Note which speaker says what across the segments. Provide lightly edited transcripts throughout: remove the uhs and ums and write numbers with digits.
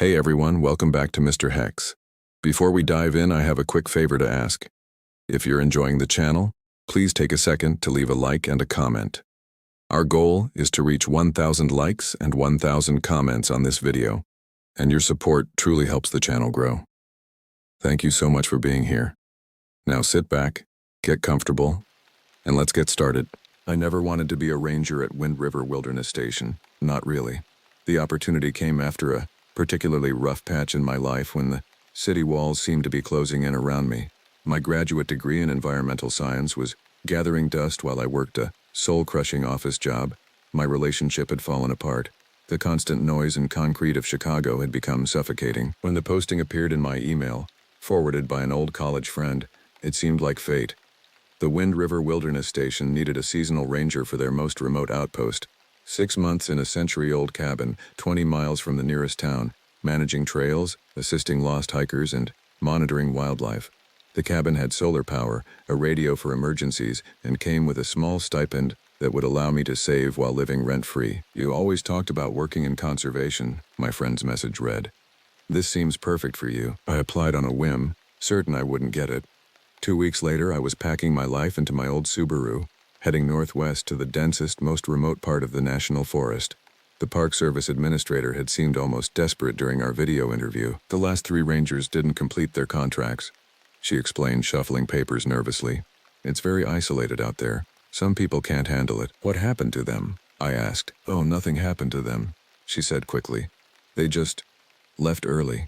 Speaker 1: Hey everyone, welcome back to Mr. Hex. Before we dive in, I have a quick favor to ask. If you're enjoying the channel, please take a second to leave a like and a comment. Our goal is to reach 1,000 likes and 1,000 comments on this video, and your support truly helps the channel grow. Thank you so much for being here. Now sit back, get comfortable, and let's get started. I never wanted to be a ranger at Wind River Wilderness Station, not really. The opportunity came after a particularly rough patch in my life when the city walls seemed to be closing in around me. My graduate degree in environmental science was gathering dust while I worked a soul-crushing office job. My relationship had fallen apart. The constant noise and concrete of Chicago had become suffocating. When the posting appeared in my email, forwarded by an old college friend, it seemed like fate. The Wind River Wilderness Station needed a seasonal ranger for their most remote outpost. 6 months in a century-old cabin, 20 miles from the nearest town, managing trails, assisting lost hikers, and monitoring wildlife. The cabin had solar power, a radio for emergencies, and came with a small stipend that would allow me to save while living rent-free. "You always talked about working in conservation," my friend's message read. "This seems perfect for you." I applied on a whim, certain I wouldn't get it. 2 weeks later, I was packing my life into my old Subaru, heading northwest to the densest, most remote part of the national forest. The Park Service administrator had seemed almost desperate during our video interview. "The last 3 rangers didn't complete their contracts," she explained, shuffling papers nervously. "It's very isolated out there. Some people can't handle it." "What happened to them?" I asked. "Oh, nothing happened to them," she said quickly. "They just left early.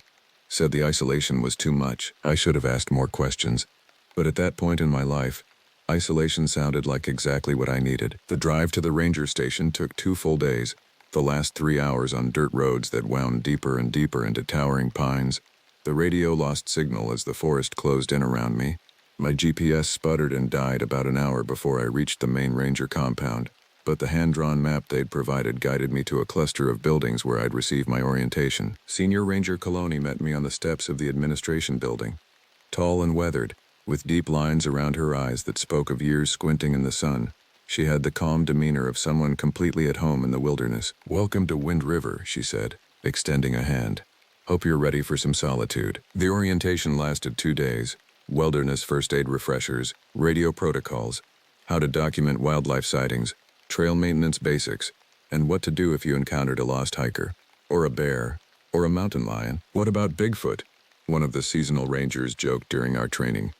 Speaker 1: Said the isolation was too much." I should have asked more questions, but at that point in my life, isolation sounded like exactly what I needed. The drive to the ranger station took 2 full days, the last 3 hours on dirt roads that wound deeper and deeper into towering pines. The radio lost signal as the forest closed in around me. My GPS sputtered and died about an hour before I reached the main ranger compound, but the hand-drawn map they'd provided guided me to a cluster of buildings where I'd receive my orientation. Senior Ranger Coloni met me on the steps of the administration building. Tall and weathered, with deep lines around her eyes that spoke of years squinting in the sun, she had the calm demeanor of someone completely at home in the wilderness. "Welcome to Wind River," she said, extending a hand. "Hope you're ready for some solitude." The orientation lasted 2 days. Wilderness first aid refreshers, radio protocols, how to document wildlife sightings, trail maintenance basics, and what to do if you encountered a lost hiker, or a bear, or a mountain lion. "What about Bigfoot?" one of the seasonal rangers joked during our training.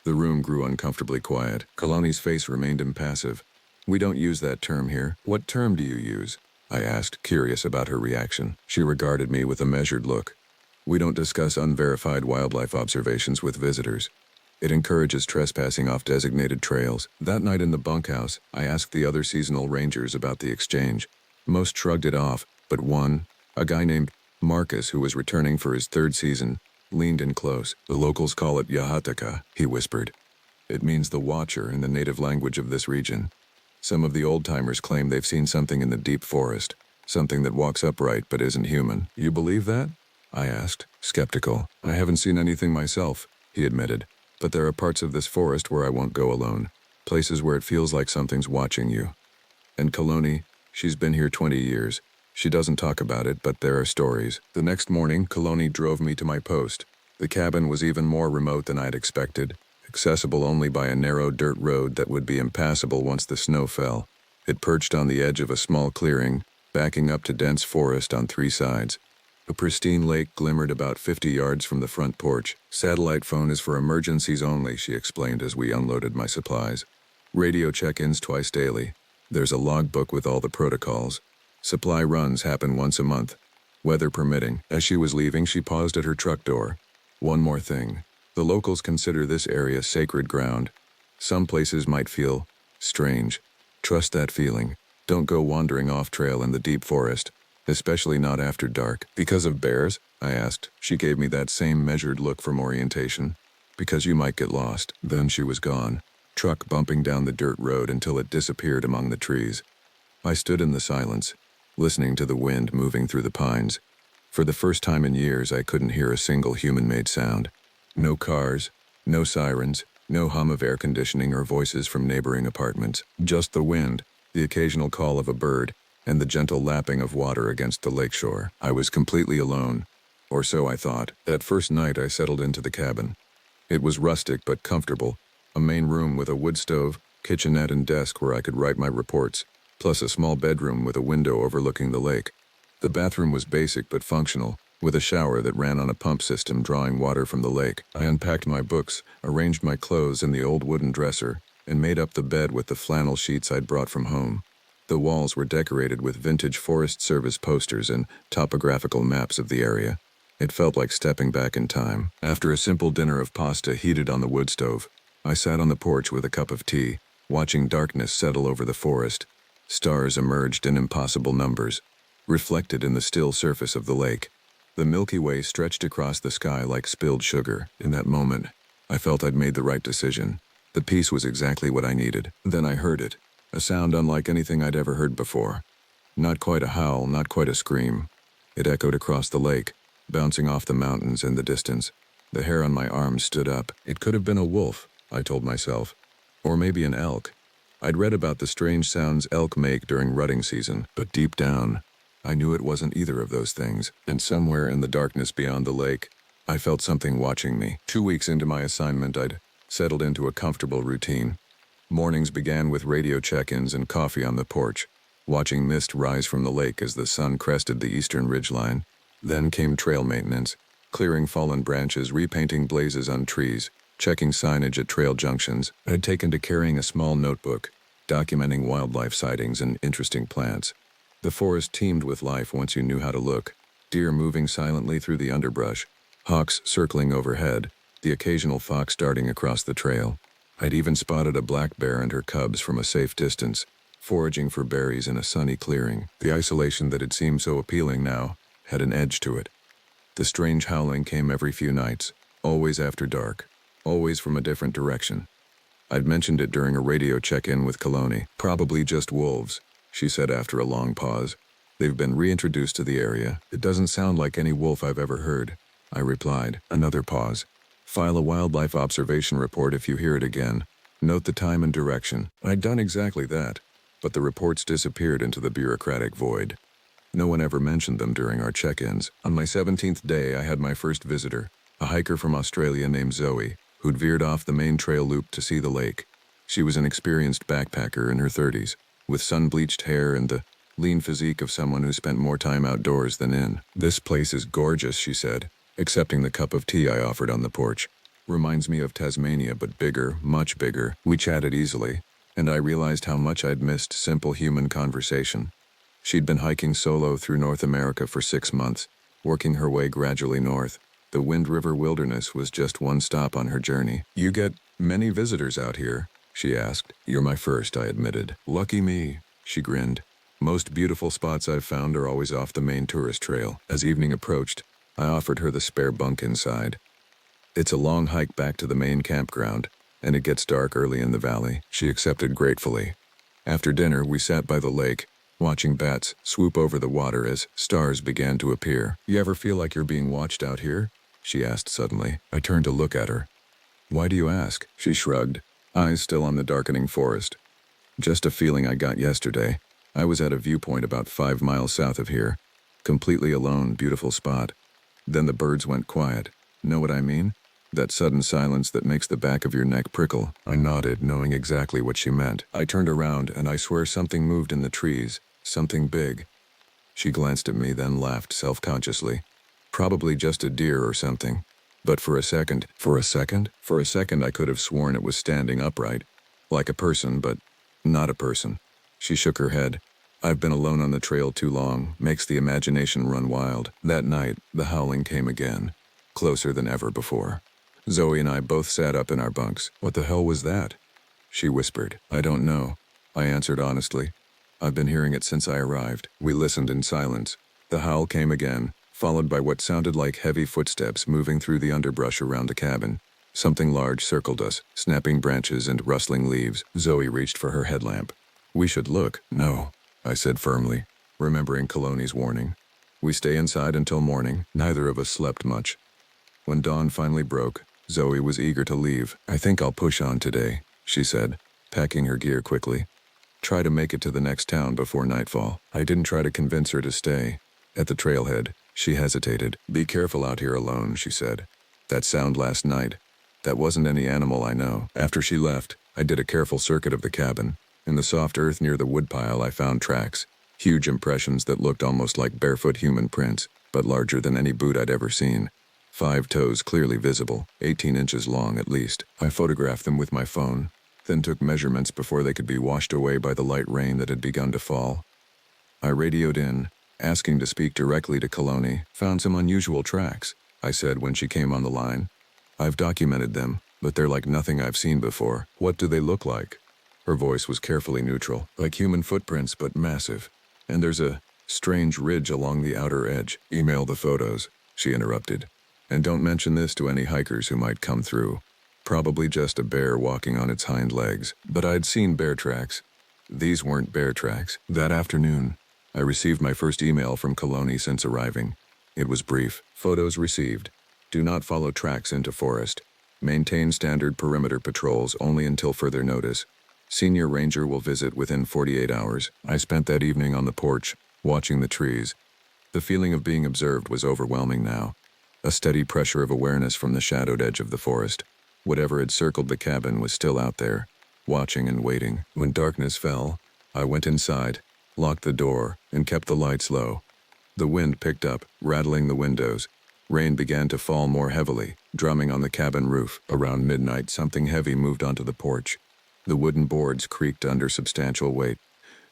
Speaker 1: The room grew uncomfortably quiet. Coloni's face remained impassive. "We don't use that term here." "What term do you use?" I asked, curious about her reaction. She regarded me with a measured look. "We don't discuss unverified wildlife observations with visitors. It encourages trespassing off designated trails." That night in the bunkhouse, I asked the other seasonal rangers about the exchange. Most shrugged it off, but one, a guy named Marcus who was returning for his 3rd season, leaned in close. "The locals call it Yahataka," he whispered. "It means the watcher in the native language of this region. Some of the old-timers claim they've seen something in the deep forest, something that walks upright but isn't human." "You believe that?" I asked, skeptical. "I haven't seen anything myself," he admitted, "but there are parts of this forest where I won't go alone, places where it feels like something's watching you." And Coloni, she's been here 20 years. She doesn't talk about it, but there are stories. The next morning, Coloni drove me to my post. The cabin was even more remote than I'd expected, accessible only by a narrow dirt road that would be impassable once the snow fell. It perched on the edge of a small clearing, backing up to dense forest on 3 sides. A pristine lake glimmered about 50 yards from the front porch. "Satellite phone is for emergencies only," she explained as we unloaded my supplies. "Radio check-ins twice daily. There's a logbook with all the protocols. Supply runs happen once a month, weather permitting." As she was leaving, she paused at her truck door. "One more thing. The locals consider this area sacred ground. Some places might feel strange. Trust that feeling. Don't go wandering off-trail in the deep forest, especially not after dark." "Because of bears?" I asked. She gave me that same measured look from orientation. "Because you might get lost." Then she was gone, truck bumping down the dirt road until it disappeared among the trees. I stood in the silence, listening to the wind moving through the pines. For the first time in years, I couldn't hear a single human-made sound. No cars, no sirens, no hum of air conditioning or voices from neighboring apartments. Just the wind, the occasional call of a bird, and the gentle lapping of water against the lakeshore. I was completely alone, Or so I thought. That first night I settled into the cabin. It was rustic but comfortable. A main room with a wood stove, kitchenette and desk where I could write my reports, plus a small bedroom with a window overlooking the lake. The bathroom was basic but functional, with a shower that ran on a pump system drawing water from the lake. I unpacked my books, arranged my clothes in the old wooden dresser, and made up the bed with the flannel sheets I'd brought from home. The walls were decorated with vintage Forest Service posters and topographical maps of the area. It felt like stepping back in time. After a simple dinner of pasta heated on the wood stove, I sat on the porch with a cup of tea, watching darkness settle over the forest. Stars emerged in impossible numbers, reflected in the still surface of the lake. The Milky Way stretched across the sky like spilled sugar. In that moment, I felt I'd made the right decision. The peace was exactly what I needed. Then I heard it, a sound unlike anything I'd ever heard before. Not quite a howl, not quite a scream. It echoed across the lake, bouncing off the mountains in the distance. The hair on my arms stood up. It could have been a wolf, I told myself. Or maybe an elk. I'd read about the strange sounds elk make during rutting season, but deep down, I knew it wasn't either of those things. And somewhere in the darkness beyond the lake, I felt something watching me. 2 weeks into my assignment, I'd settled into a comfortable routine. Mornings began with radio check-ins and coffee on the porch, watching mist rise from the lake as the sun crested the eastern ridgeline. Then came trail maintenance, clearing fallen branches, repainting blazes on trees, checking signage at trail junctions. I had taken to carrying a small notebook, documenting wildlife sightings and interesting plants. The forest teemed with life once you knew how to look. Deer moving silently through the underbrush, hawks circling overhead, the occasional fox darting across the trail. I'd even spotted a black bear and her cubs from a safe distance, foraging for berries in a sunny clearing. The isolation that had seemed so appealing now had an edge to it. The strange howling came every few nights, always after dark, always from a different direction. I'd mentioned it during a radio check-in with Coloni. Probably just wolves, she said after a long pause. They've been reintroduced to the area. It doesn't sound like any wolf I've ever heard, I replied. Another pause. File a wildlife observation report if you hear it again. Note the time and direction. I'd done exactly that, but the reports disappeared into the bureaucratic void. No one ever mentioned them during our check-ins. On my 17th day, I had my first visitor, a hiker from Australia named Zoe, who'd veered off the main trail loop to see the lake. She was an experienced backpacker in her 30s, with sun-bleached hair and the lean physique of someone who spent more time outdoors than in. This place is gorgeous, she said, accepting the cup of tea I offered on the porch. Reminds me of Tasmania, but bigger, much bigger. We chatted easily, and I realized how much I'd missed simple human conversation. She'd been hiking solo through North America for 6 months, working her way gradually north. The Wind River Wilderness was just one stop on her journey. You get many visitors out here, she asked. You're my first, I admitted. Lucky me, she grinned. Most beautiful spots I've found are always off the main tourist trail. As evening approached, I offered her the spare bunk inside. It's a long hike back to the main campground, and it gets dark early in the valley. She accepted gratefully. After dinner, we sat by the lake, watching bats swoop over the water as stars began to appear. You ever feel like you're being watched out here? She asked suddenly. I turned to look at her. Why do you ask? She shrugged, eyes still on the darkening forest. Just a feeling I got yesterday. I was at a viewpoint about 5 miles south of here. Completely alone, beautiful spot. Then the birds went quiet. Know what I mean? That sudden silence that makes the back of your neck prickle. I nodded, knowing exactly what she meant. I turned around, and I swear something moved in the trees. Something big. She glanced at me, then laughed self-consciously. Probably just a deer or something. But for a second, I could have sworn it was standing upright. Like a person, but not a person. She shook her head. I've been alone on the trail too long. Makes the imagination run wild. That night, the howling came again. Closer than ever before. Zoe and I both sat up in our bunks. What the hell was that? She whispered. I don't know, I answered honestly. I've been hearing it since I arrived. We listened in silence. The howl came again, followed by what sounded like heavy footsteps moving through the underbrush around the cabin. Something large circled us, snapping branches and rustling leaves. Zoe reached for her headlamp. We should look. No, I said firmly, remembering Coloni's warning. We stay inside until morning. Neither of us slept much. When dawn finally broke, Zoe was eager to leave. I think I'll push on today, she said, packing her gear quickly. Try to make it to the next town before nightfall. I didn't try to convince her to stay. At the trailhead, She hesitated. "Be careful out here alone," she said. "That sound last night, that wasn't any animal I know." After she left, I did a careful circuit of the cabin. In the soft earth near the woodpile I found tracks, huge impressions that looked almost like barefoot human prints, but larger than any boot I'd ever seen. 5 toes clearly visible, 18 inches long at least. I photographed them with my phone, then took measurements before they could be washed away by the light rain that had begun to fall. I radioed in, asking to speak directly to Coloni. "Found some unusual tracks," I said when she came on the line. "I've documented them, but they're like nothing I've seen before." "What do they look like?" Her voice was carefully neutral. "Like human footprints, but massive. And there's a strange ridge along the outer edge." "Email the photos," she interrupted. "And don't mention this to any hikers who might come through. Probably just a bear walking on its hind legs." But I'd seen bear tracks. These weren't bear tracks. That afternoon, I received my first email from Coloni since arriving. It was brief. "Photos received. Do not follow tracks into forest. Maintain standard perimeter patrols only until further notice. Senior ranger will visit within 48 hours. I spent that evening on the porch, watching the trees. The feeling of being observed was overwhelming now. A steady pressure of awareness from the shadowed edge of the forest. Whatever had circled the cabin was still out there, watching and waiting. When darkness fell, I went inside, locked the door, and kept the lights low. The wind picked up, rattling the windows. Rain began to fall more heavily, drumming on the cabin roof. Around midnight, something heavy moved onto the porch. The wooden boards creaked under substantial weight.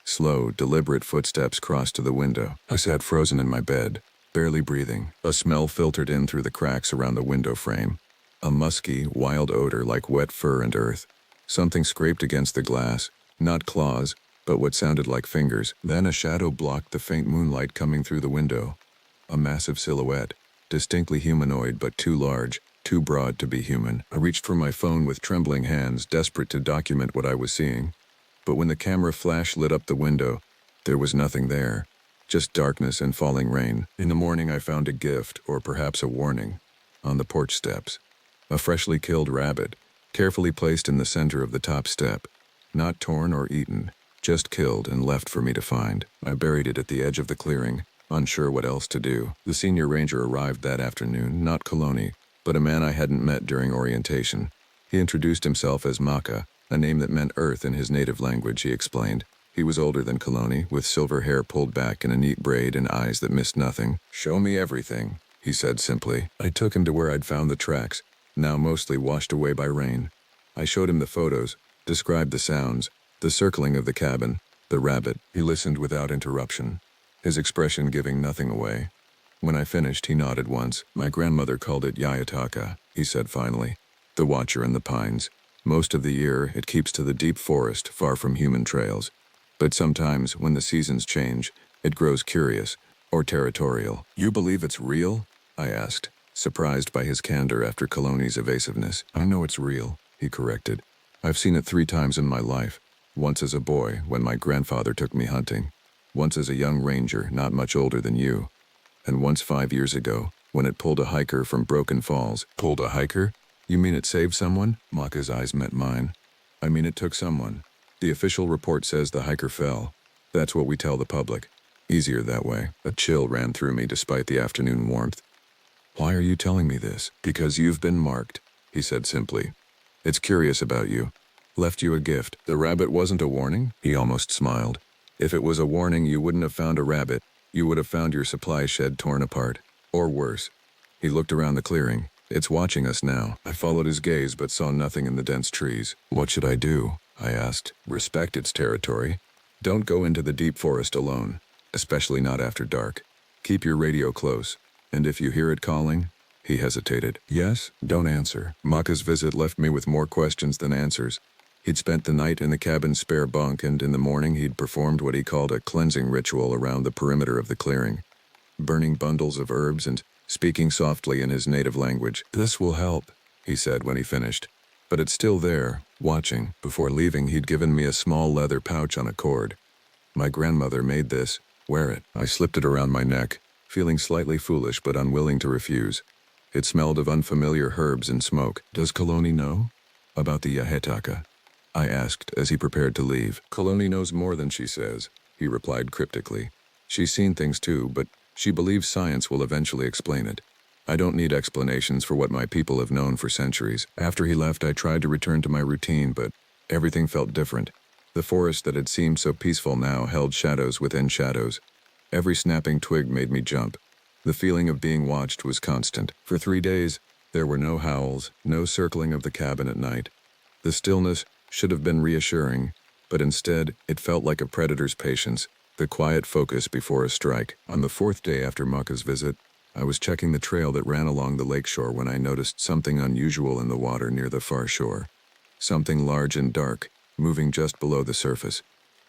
Speaker 1: Slow, deliberate footsteps crossed to the window. I sat frozen in my bed, barely breathing. A smell filtered in through the cracks around the window frame. A musky, wild odor like wet fur and earth. Something scraped against the glass, not claws, but what sounded like fingers. Then a shadow blocked the faint moonlight coming through the window. A massive silhouette, distinctly humanoid but too large, too broad to be human. I reached for my phone with trembling hands, desperate to document what I was seeing. But when the camera flash lit up the window, there was nothing there. Just darkness and falling rain. In the morning I found a gift, or perhaps a warning, on the porch steps. A freshly killed rabbit, carefully placed in the center of the top step. Not torn or eaten, just killed and left for me to find. I buried it at the edge of the clearing, unsure what else to do. The senior ranger arrived that afternoon, not Coloni, but a man I hadn't met during orientation. He introduced himself as Maka, a name that meant earth in his native language, he explained. He was older than Coloni, with silver hair pulled back in a neat braid and eyes that missed nothing. "Show me everything," he said simply. I took him to where I'd found the tracks, now mostly washed away by rain. I showed him the photos, described the sounds, the circling of the cabin, the rabbit. He listened without interruption, his expression giving nothing away. When I finished, he nodded once. "My grandmother called it Yayataka," he said finally. "The watcher in the pines. Most of the year, it keeps to the deep forest, far from human trails. But sometimes, when the seasons change, it grows curious, or territorial." "You believe it's real?" I asked, surprised by his candor after Coloni's evasiveness. "I know it's real," he corrected. "I've seen it 3 times in my life. Once as a boy, when my grandfather took me hunting. Once as a young ranger, not much older than you. And once 5 years ago, when it pulled a hiker from Broken Falls." "Pulled a hiker? You mean it saved someone?" Maka's eyes met mine. "I mean it took someone. The official report says the hiker fell. That's what we tell the public. Easier that way." A chill ran through me despite the afternoon warmth. "Why are you telling me this?" "Because you've been marked," he said simply. "It's curious about you. Left you a gift." "The rabbit wasn't a warning?" He almost smiled. "If it was a warning, you wouldn't have found a rabbit. You would have found your supply shed torn apart. Or worse." He looked around the clearing. "It's watching us now." I followed his gaze but saw nothing in the dense trees. "What should I do?" I asked. "Respect its territory. Don't go into the deep forest alone, especially not after dark. Keep your radio close. And if you hear it calling..." He hesitated. "Yes?" "Don't answer." Maka's visit left me with more questions than answers. He'd spent the night in the cabin's spare bunk, and in the morning he'd performed what he called a cleansing ritual around the perimeter of the clearing, burning bundles of herbs and speaking softly in his native language. "This will help," he said when he finished. "But it's still there, watching." Before leaving, he'd given me a small leather pouch on a cord. "My grandmother made this. Wear it." I slipped it around my neck, feeling slightly foolish but unwilling to refuse. It smelled of unfamiliar herbs and smoke. "Does Coloni know about the Yahetaka?" I asked as he prepared to leave. "Coloni knows more than she says," he replied cryptically. "She's seen things too, but She believes science will eventually explain it. I don't need explanations for what my people have known for centuries. After he left, I tried to return to my routine, but everything felt different. The forest that had seemed so peaceful now held shadows within shadows. Every snapping twig made me jump. The feeling of being watched was constant. For 3 days, there were no howls, no circling of the cabin at night. The stillness should have been reassuring, but instead, it felt like a predator's patience, the quiet focus before a strike. On the 4th day after Maka's visit, I was checking the trail that ran along the lakeshore when I noticed something unusual in the water near the far shore. Something large and dark, moving just below the surface.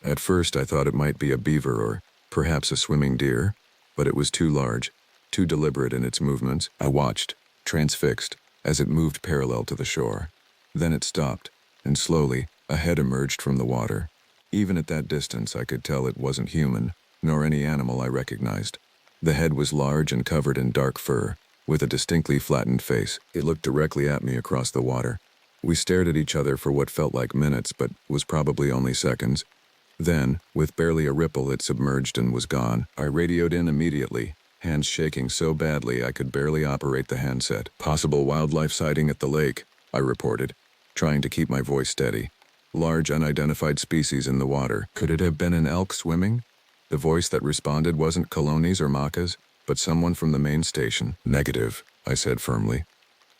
Speaker 1: At first, I thought it might be a beaver or perhaps a swimming deer, but it was too large, too deliberate in its movements. I watched, transfixed, as it moved parallel to the shore. Then it stopped, and slowly, a head emerged from the water. Even at that distance, I could tell it wasn't human, nor any animal I recognized. The head was large and covered in dark fur, with a distinctly flattened face. It looked directly at me across the water. We stared at each other for what felt like minutes, but was probably only seconds. Then, with barely a ripple, it submerged and was gone. I radioed in immediately, hands shaking so badly I could barely operate the handset. Possible wildlife sighting at the lake, I reported, trying to keep my voice steady. Large unidentified species in the water. Could it have been an elk swimming? The voice that responded wasn't Coloni's or Maka's, but someone from the main station. Negative, I said firmly.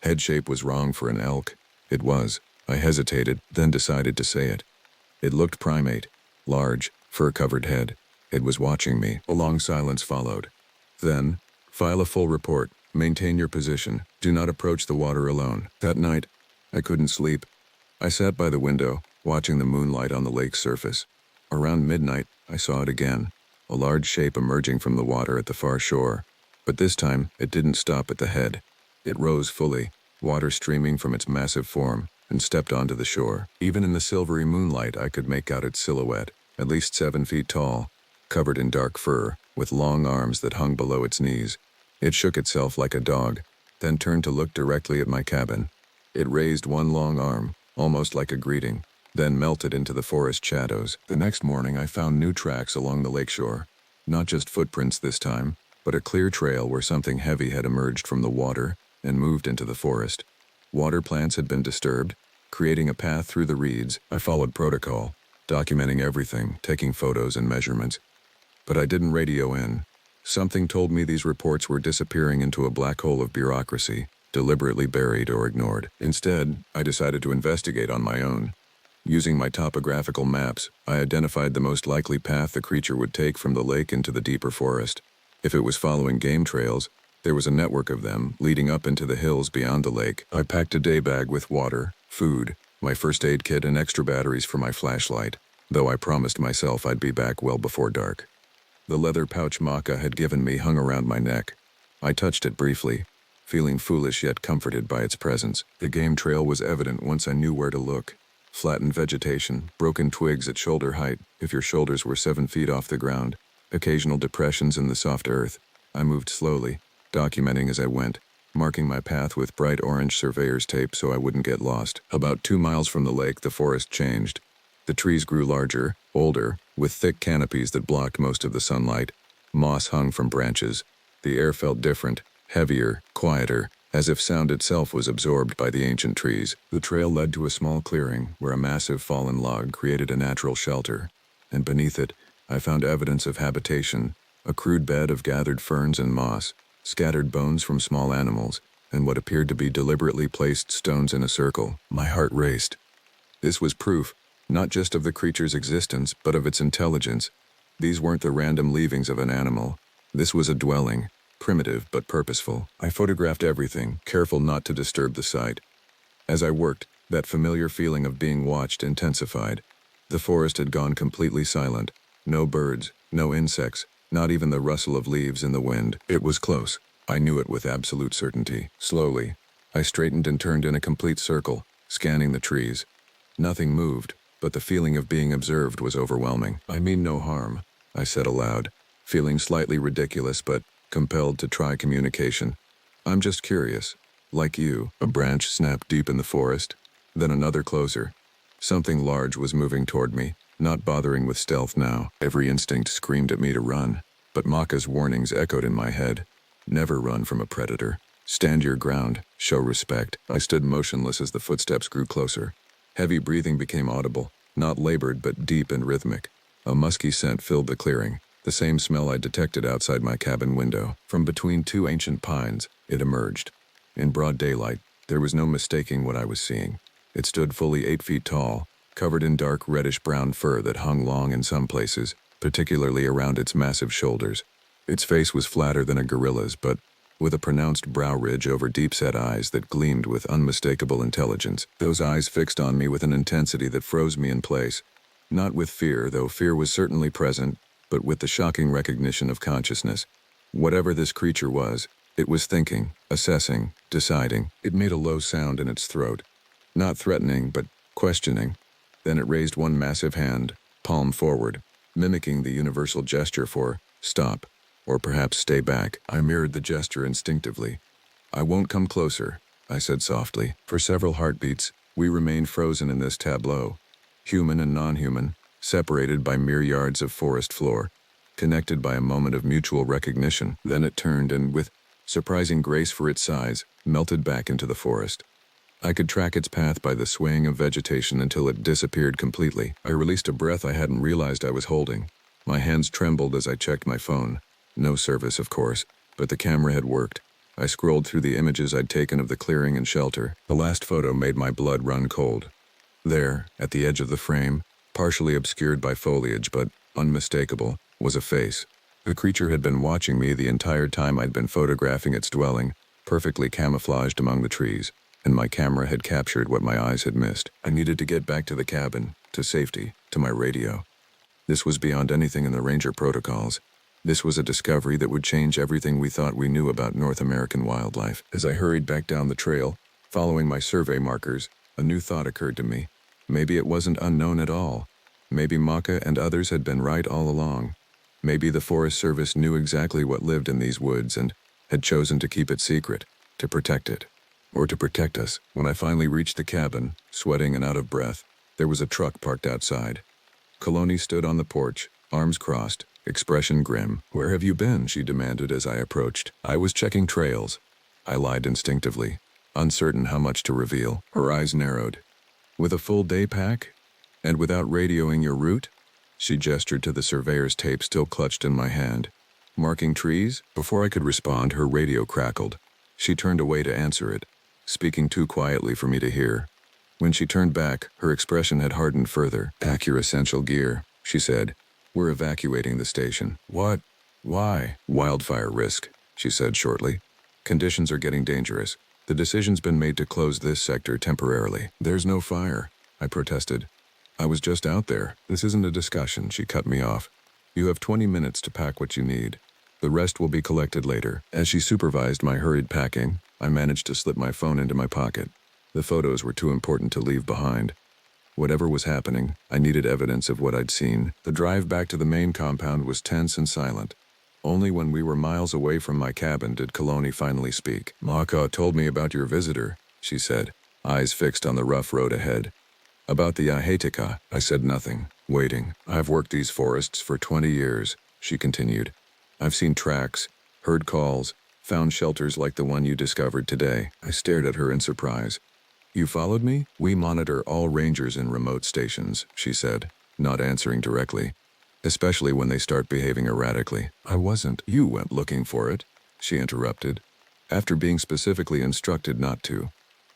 Speaker 1: Head shape was wrong for an elk. It was. I hesitated, then decided to say it. It looked primate. Large, fur-covered head. It was watching me. A long silence followed. Then, file a full report. Maintain your position. Do not approach the water alone. That night, I couldn't sleep. I sat by the window, watching the moonlight on the lake's surface. Around midnight, I saw it again. A large shape emerging from the water at the far shore. But this time, it didn't stop at the head. It rose fully, water streaming from its massive form, and stepped onto the shore. Even in the silvery moonlight, I could make out its silhouette, at least 7 feet tall, covered in dark fur, with long arms that hung below its knees. It shook itself like a dog, then turned to look directly at my cabin. It raised one long arm, almost like a greeting, then melted into the forest shadows. The next morning, I found new tracks along the lakeshore. Not just footprints this time, but a clear trail where something heavy had emerged from the water and moved into the forest. Water plants had been disturbed, creating a path through the reeds. I followed protocol, documenting everything, taking photos and measurements. But I didn't radio in. Something told me these reports were disappearing into a black hole of bureaucracy, deliberately buried or ignored. Instead, I decided to investigate on my own. Using my topographical maps, I identified the most likely path the creature would take from the lake into the deeper forest. If it was following game trails, there was a network of them leading up into the hills beyond the lake. I packed a day bag with water, food, my first aid kit, and extra batteries for my flashlight, though I promised myself I'd be back well before dark. The leather pouch Maka had given me hung around my neck. I touched it briefly, feeling foolish yet comforted by its presence. The game trail was evident once I knew where to look. Flattened vegetation, broken twigs at shoulder height, if your shoulders were 7 feet off the ground, occasional depressions in the soft earth. I moved slowly, documenting as I went, marking my path with bright orange surveyor's tape so I wouldn't get lost. About 2 miles from the lake, the forest changed. The trees grew larger, older, with thick canopies that blocked most of the sunlight. Moss hung from branches. The air felt different, heavier, quieter, as if sound itself was absorbed by the ancient trees. The trail led to a small clearing where a massive fallen log created a natural shelter, and beneath it, I found evidence of habitation, a crude bed of gathered ferns and moss, scattered bones from small animals, and what appeared to be deliberately placed stones in a circle. My heart raced. This was proof, not just of the creature's existence, but of its intelligence. These weren't the random leavings of an animal. This was a dwelling, primitive but purposeful. I photographed everything, careful not to disturb the sight. As I worked, that familiar feeling of being watched intensified. The forest had gone completely silent. No birds, no insects, not even the rustle of leaves in the wind. It was close. I knew it with absolute certainty. Slowly, I straightened and turned in a complete circle, scanning the trees. Nothing moved, but the feeling of being observed was overwhelming. "I mean no harm," I said aloud, feeling slightly ridiculous but compelled to try communication. "I'm just curious. Like you." A branch snapped deep in the forest, then another closer. Something large was moving toward me, not bothering with stealth now. Every instinct screamed at me to run. But Maka's warnings echoed in my head. Never run from a predator. Stand your ground. Show respect. I stood motionless as the footsteps grew closer. Heavy breathing became audible, not labored but deep and rhythmic. A musky scent filled the clearing, the same smell I detected outside my cabin window. From between two ancient pines, it emerged. In broad daylight, there was no mistaking what I was seeing. It stood fully 8 feet tall, covered in dark reddish-brown fur that hung long in some places, particularly around its massive shoulders. Its face was flatter than a gorilla's, but with a pronounced brow ridge over deep-set eyes that gleamed with unmistakable intelligence. Those eyes fixed on me with an intensity that froze me in place. Not with fear, though fear was certainly present, but with the shocking recognition of consciousness. Whatever this creature was, it was thinking, assessing, deciding. It made a low sound in its throat. Not threatening, but questioning. Then it raised one massive hand, palm forward, mimicking the universal gesture for stop, or perhaps stay back. I mirrored the gesture instinctively. I won't come closer, I said softly. For several heartbeats, we remained frozen in this tableau. Human and non-human, separated by mere yards of forest floor, connected by a moment of mutual recognition. Then it turned and, with surprising grace for its size, melted back into the forest. I could track its path by the swaying of vegetation until it disappeared completely. I released a breath I hadn't realized I was holding. My hands trembled as I checked my phone. No service, of course, but the camera had worked. I scrolled through the images I'd taken of the clearing and shelter. The last photo made my blood run cold. There, at the edge of the frame, partially obscured by foliage but unmistakable, was a face. The creature had been watching me the entire time I'd been photographing its dwelling, perfectly camouflaged among the trees, and my camera had captured what my eyes had missed. I needed to get back to the cabin, to safety, to my radio. This was beyond anything in the Ranger protocols. This was a discovery that would change everything we thought we knew about North American wildlife. As I hurried back down the trail, following my survey markers, a new thought occurred to me. Maybe it wasn't unknown at all. Maybe Maka and others had been right all along. Maybe the Forest Service knew exactly what lived in these woods and had chosen to keep it secret, to protect it, or to protect us. When I finally reached the cabin, sweating and out of breath, there was a truck parked outside. Coloni stood on the porch, arms crossed, expression grim. "Where have you been?" she demanded as I approached. "I was checking trails." I lied instinctively, uncertain how much to reveal. Her eyes narrowed. "With a full day pack? And without radioing your route?" She gestured to the surveyor's tape still clutched in my hand. "Marking trees?" Before I could respond, her radio crackled. She turned away to answer it, speaking too quietly for me to hear. When she turned back, her expression had hardened further. "Pack your essential gear," she said. "We're evacuating the station." "What? Why?" "Wildfire risk," she said shortly. "Conditions are getting dangerous. The decision's been made to close this sector temporarily." "There's no fire," I protested. "I was just out there." "This isn't a discussion," she cut me off. "You have 20 minutes to pack what you need. The rest will be collected later." As she supervised my hurried packing, I managed to slip my phone into my pocket. The photos were too important to leave behind. Whatever was happening, I needed evidence of what I'd seen. The drive back to the main compound was tense and silent. Only when we were miles away from my cabin did Coloni finally speak. "Maka told me about your visitor," she said, eyes fixed on the rough road ahead. "About the Ahetika." I said nothing, waiting. "I've worked these forests for 20 years, she continued. "I've seen tracks, heard calls, found shelters like the one you discovered today." I stared at her in surprise. "You followed me?" "We monitor all rangers in remote stations," she said, not answering directly, "especially when they start behaving erratically." "I wasn't." "You went looking for it," she interrupted, "after being specifically instructed not to.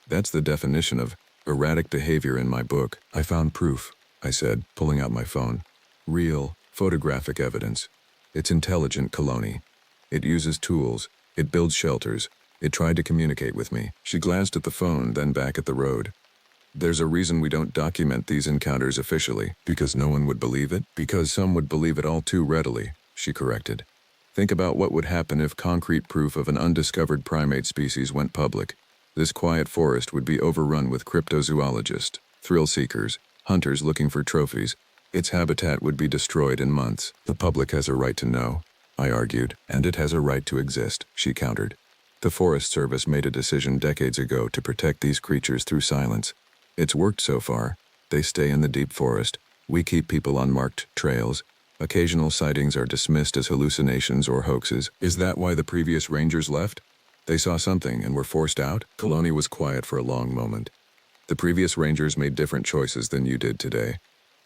Speaker 1: That's the definition of erratic behavior in my book." "I found proof," I said, pulling out my phone. "Real, photographic evidence. It's intelligent, Coloni. It uses tools. It builds shelters. It tried to communicate with me." She glanced at the phone, then back at the road. "There's a reason we don't document these encounters officially." "Because no one would believe it?" "Because some would believe it all too readily," she corrected. "Think about what would happen if concrete proof of an undiscovered primate species went public. This quiet forest would be overrun with cryptozoologists, thrill seekers, hunters looking for trophies. Its habitat would be destroyed in months." "The public has a right to know," I argued. "And it has a right to exist," she countered. "The Forest Service made a decision decades ago to protect these creatures through silence. It's worked so far. They stay in the deep forest. We keep people on marked trails. Occasional sightings are dismissed as hallucinations or hoaxes. Is that why the previous rangers left? They saw something and were forced out? Kaloni was quiet for a long moment. The previous rangers made different choices than you did today.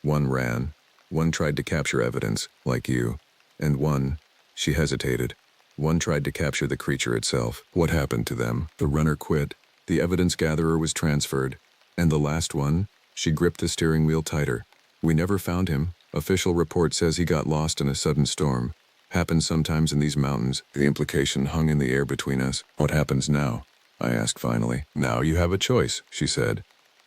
Speaker 1: One ran. One tried to capture evidence, like you. And one, she hesitated. One tried to capture the creature itself. What happened to them? The runner quit. The evidence gatherer was transferred. And the last one? She gripped the steering wheel tighter. We never found him. Official report says he got lost in a sudden storm. Happens sometimes in these mountains. The implication hung in the air between us. What happens now? I asked finally. Now you have a choice, she said.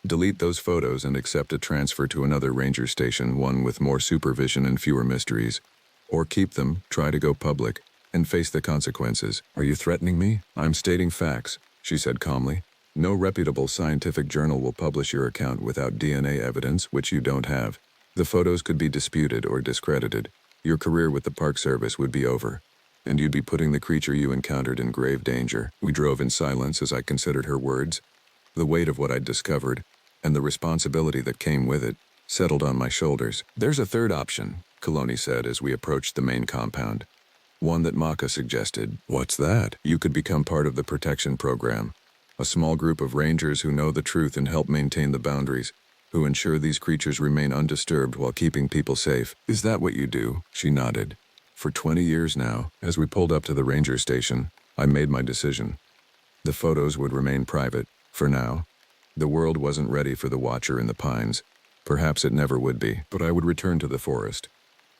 Speaker 1: Delete those photos and accept a transfer to another ranger station, one with more supervision and fewer mysteries. Or keep them, try to go public, and face the consequences. Are you threatening me? I'm stating facts, she said calmly. No reputable scientific journal will publish your account without DNA evidence, which you don't have. The photos could be disputed or discredited. Your career with the Park Service would be over, and you'd be putting the creature you encountered in grave danger. We drove in silence as I considered her words. The weight of what I'd discovered, and the responsibility that came with it, settled on my shoulders. There's a third option, Kaloni said as we approached the main compound. One that Maka suggested. What's that? You could become part of the protection program. A small group of rangers who know the truth and help maintain the boundaries, who ensure these creatures remain undisturbed while keeping people safe. Is that what you do? She nodded. For 20 years now, as we pulled up to the ranger station, I made my decision. The photos would remain private, for now. The world wasn't ready for the Watcher in the pines. Perhaps it never would be, but I would return to the forest.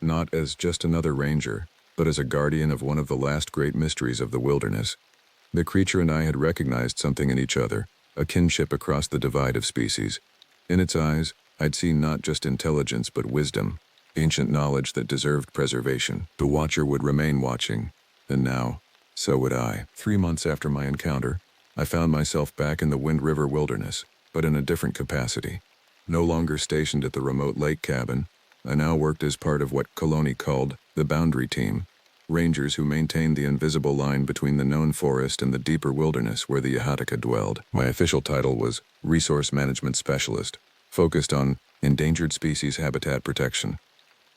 Speaker 1: Not as just another ranger, but as a guardian of one of the last great mysteries of the wilderness. The creature and I had recognized something in each other, a kinship across the divide of species. In its eyes, I'd seen not just intelligence but wisdom, ancient knowledge that deserved preservation. The Watcher would remain watching, and now, so would I. 3 months after my encounter, I found myself back in the Wind River wilderness, but in a different capacity. No longer stationed at the remote lake cabin, I now worked as part of what Kaloni called the boundary team, rangers who maintained the invisible line between the known forest and the deeper wilderness where the Yahataka dwelled. My official title was Resource Management Specialist, focused on endangered species habitat protection.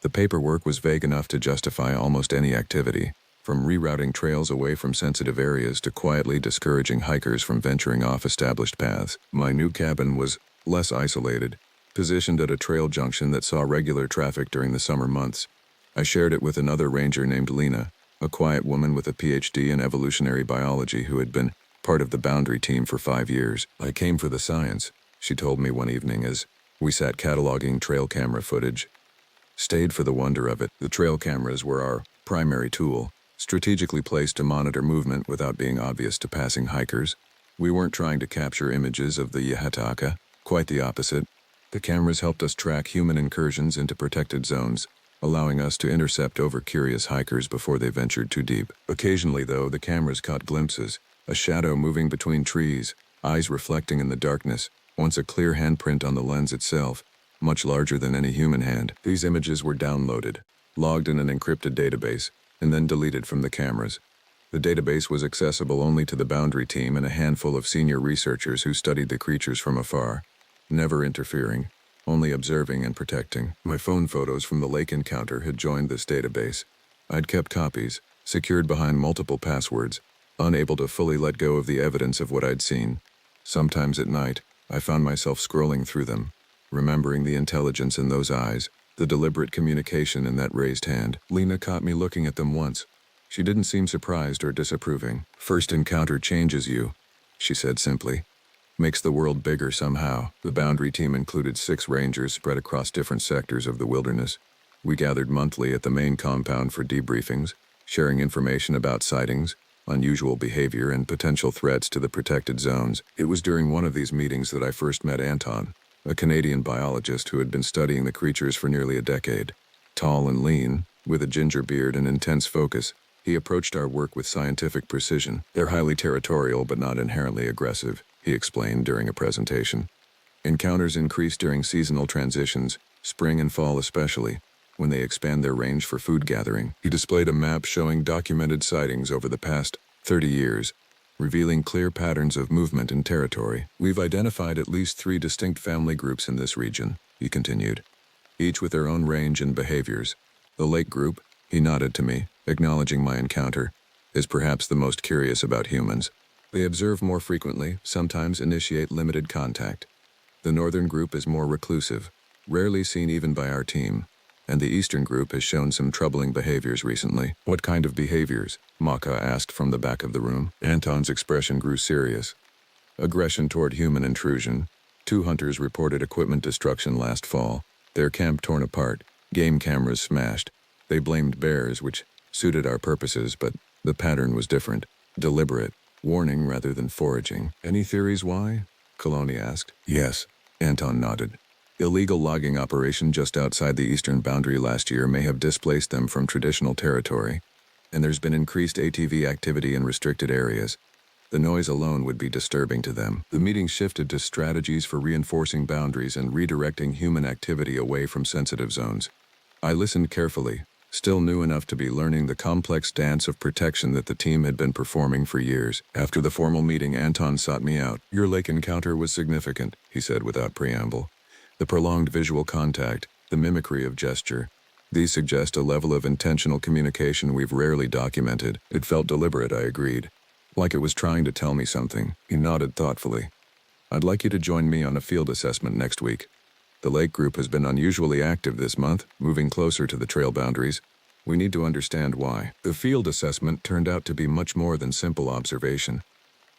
Speaker 1: The paperwork was vague enough to justify almost any activity, from rerouting trails away from sensitive areas to quietly discouraging hikers from venturing off established paths. My new cabin was less isolated, positioned at a trail junction that saw regular traffic during the summer months. I shared it with another ranger named Lena, a quiet woman with a PhD in evolutionary biology who had been part of the boundary team for 5 years. I came for the science, she told me one evening as we sat cataloging trail camera footage. Stayed for the wonder of it. The trail cameras were our primary tool, strategically placed to monitor movement without being obvious to passing hikers. We weren't trying to capture images of the Yahataka, quite the opposite. The cameras helped us track human incursions into protected zones, allowing us to intercept over-curious hikers before they ventured too deep. Occasionally, though, the cameras caught glimpses, a shadow moving between trees, eyes reflecting in the darkness, once a clear handprint on the lens itself, much larger than any human hand. These images were downloaded, logged in an encrypted database, and then deleted from the cameras. The database was accessible only to the boundary team and a handful of senior researchers who studied the creatures from afar, never interfering, only observing and protecting. My phone photos from the lake encounter had joined this database. I'd kept copies, secured behind multiple passwords, unable to fully let go of the evidence of what I'd seen. Sometimes at night, I found myself scrolling through them, remembering the intelligence in those eyes, the deliberate communication in that raised hand. Lena caught me looking at them once. She didn't seem surprised or disapproving. First encounter changes you, she said simply. Makes the world bigger somehow. The boundary team included 6 rangers spread across different sectors of the wilderness. We gathered monthly at the main compound for debriefings, sharing information about sightings, unusual behavior, and potential threats to the protected zones. It was during one of these meetings that I first met Anton, a Canadian biologist who had been studying the creatures for nearly a decade. Tall and lean, with a ginger beard and intense focus, he approached our work with scientific precision. They're highly territorial but not inherently aggressive, he explained during a presentation. Encounters increase during seasonal transitions, spring and fall especially, when they expand their range for food gathering. He displayed a map showing documented sightings over the past 30 years, revealing clear patterns of movement and territory. We've identified at least 3 distinct family groups in this region, he continued, each with their own range and behaviors. The lake group, he nodded to me, acknowledging my encounter, is perhaps the most curious about humans. They observe more frequently, sometimes initiate limited contact. The northern group is more reclusive, rarely seen even by our team, and the eastern group has shown some troubling behaviors recently. What kind of behaviors? Maka asked from the back of the room. Anton's expression grew serious. Aggression toward human intrusion. 2 hunters reported equipment destruction last fall, their camp torn apart, game cameras smashed. They blamed bears, which suited our purposes, but the pattern was different. Deliberate, warning rather than foraging. Any theories why? Coloni asked. Yes, Anton nodded. Illegal logging operation just outside the eastern boundary last year may have displaced them from traditional territory, and there's been increased ATV activity in restricted areas. The noise alone would be disturbing to them. The meeting shifted to strategies for reinforcing boundaries and redirecting human activity away from sensitive zones. I listened carefully, still new enough to be learning the complex dance of protection that the team had been performing for years. After the formal meeting, Anton sought me out. Your lake encounter was significant, he said without preamble. The prolonged visual contact, the mimicry of gesture, these suggest a level of intentional communication we've rarely documented. It felt deliberate, I agreed. Like it was trying to tell me something. He nodded thoughtfully. I'd like you to join me on a field assessment next week. The lake group has been unusually active this month, moving closer to the trail boundaries. We need to understand why. The field assessment turned out to be much more than simple observation.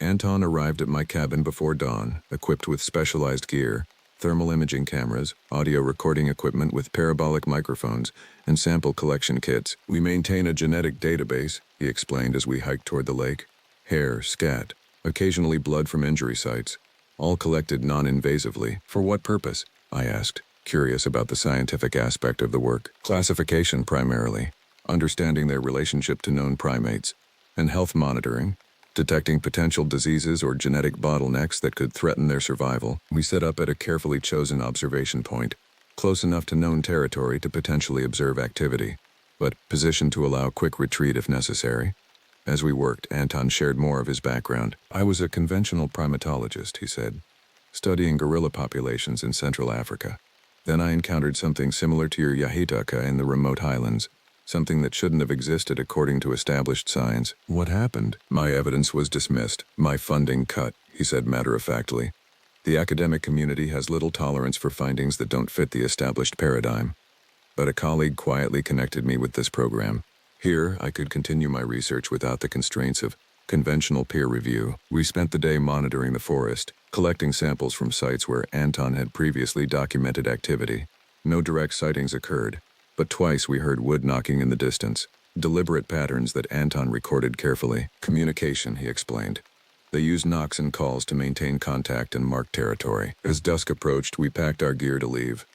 Speaker 1: Anton arrived at my cabin before dawn, equipped with specialized gear, thermal imaging cameras, audio recording equipment with parabolic microphones, and sample collection kits. We maintain a genetic database, he explained as we hiked toward the lake. Hair, scat, occasionally blood from injury sites, all collected non-invasively. For what purpose? I asked, curious about the scientific aspect of the work. Classification primarily, understanding their relationship to known primates, and health monitoring, detecting potential diseases or genetic bottlenecks that could threaten their survival. We set up at a carefully chosen observation point, close enough to known territory to potentially observe activity, but positioned to allow quick retreat if necessary. As we worked, Anton shared more of his background. I was a conventional primatologist, he said, studying gorilla populations in Central Africa. Then I encountered something similar to your Yahitaka in the remote highlands, something that shouldn't have existed according to established science. What happened? My evidence was dismissed, my funding cut, he said matter-of-factly. The academic community has little tolerance for findings that don't fit the established paradigm. But a colleague quietly connected me with this program. Here, I could continue my research without the constraints of conventional peer review. We spent the day monitoring the forest, collecting samples from sites where Anton had previously documented activity. No direct sightings occurred, but twice we heard wood knocking in the distance, deliberate patterns that Anton recorded carefully. Communication, he explained. They used knocks and calls to maintain contact and mark territory. As dusk approached, we packed our gear to leave.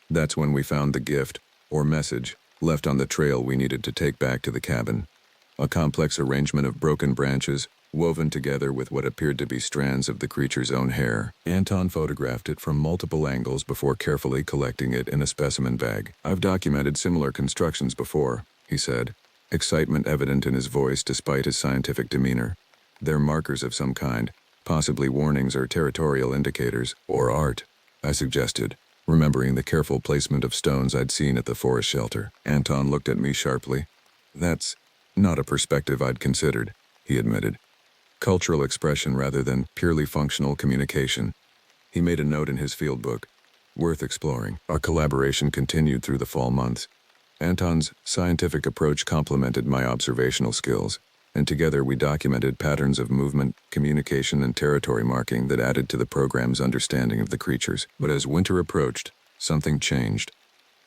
Speaker 1: That's when we found the gift, or message, left on the trail we needed to take back to the cabin. A complex arrangement of broken branches, woven together with what appeared to be strands of the creature's own hair. Anton photographed it from multiple angles before carefully collecting it in a specimen bag. I've documented similar constructions before, he said, excitement evident in his voice despite his scientific demeanor. They're markers of some kind, possibly warnings or territorial indicators, or art, I suggested, remembering the careful placement of stones I'd seen at the forest shelter. Anton looked at me sharply. That's not a perspective I'd considered, he admitted. Cultural expression rather than purely functional communication. He made a note in his field book. Worth exploring. Our collaboration continued through the fall months. Anton's scientific approach complemented my observational skills, and together we documented patterns of movement, communication, and territory marking that added to the program's understanding of the creatures. But as winter approached, something changed.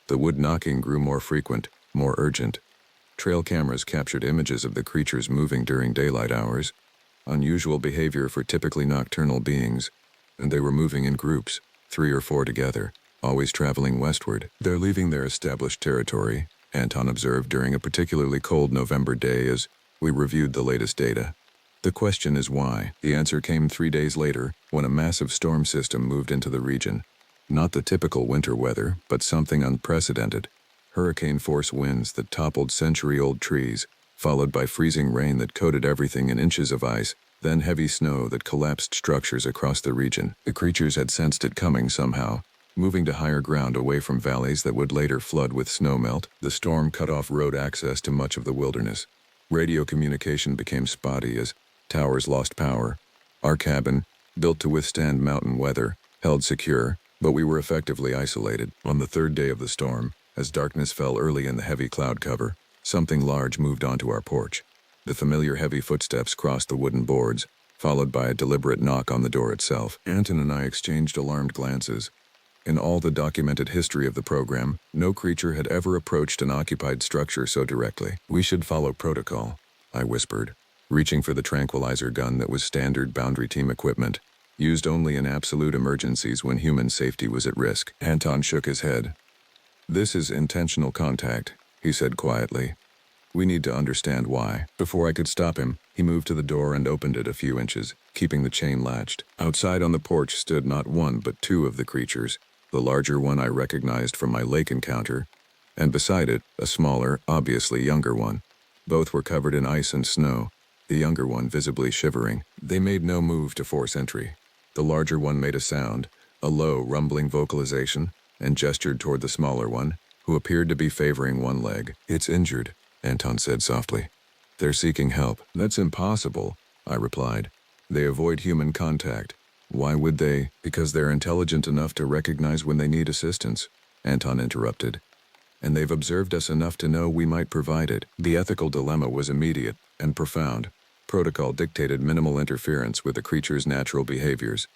Speaker 1: The wood knocking grew more frequent, more urgent. Trail cameras captured images of the creatures moving during daylight hours, unusual behavior for typically nocturnal beings, and they were moving in groups, 3 or 4 together, always traveling westward. They're leaving their established territory, Anton observed during a particularly cold November day as we reviewed the latest data. The question is why. The answer came 3 days later, when a massive storm system moved into the region. Not the typical winter weather, but something unprecedented. Hurricane-force winds that toppled century-old trees, followed by freezing rain that coated everything in inches of ice, then heavy snow that collapsed structures across the region. The creatures had sensed it coming somehow, moving to higher ground away from valleys that would later flood with snowmelt. The storm cut off road access to much of the wilderness. Radio communication became spotty as towers lost power. Our cabin, built to withstand mountain weather, held secure, but we were effectively isolated. On the third day of the storm, as darkness fell early in the heavy cloud cover, something large moved onto our porch. The familiar heavy footsteps crossed the wooden boards, followed by a deliberate knock on the door itself. Anton and I exchanged alarmed glances. In all the documented history of the program, no creature had ever approached an occupied structure so directly. "We should follow protocol," I whispered, reaching for the tranquilizer gun that was standard boundary team equipment, used only in absolute emergencies when human safety was at risk. Anton shook his head. "This is intentional contact," he said quietly. "We need to understand why." Before I could stop him, he moved to the door and opened it a few inches, keeping the chain latched. Outside on the porch stood not one but two of the creatures. The larger one I recognized from my lake encounter, and beside it, a smaller, obviously younger one. Both were covered in ice and snow, the younger one visibly shivering. They made no move to force entry. The larger one made a sound, a low, rumbling vocalization, and gestured toward the smaller one, who appeared to be favoring one leg. "It's injured," Anton said softly. "They're seeking help." "That's impossible," I replied. "They avoid human contact." "Why would they?" "Because they're intelligent enough to recognize when they need assistance," Anton interrupted. "And they've observed us enough to know we might provide it." The ethical dilemma was immediate and profound. Protocol dictated minimal interference with the creature's natural behaviors.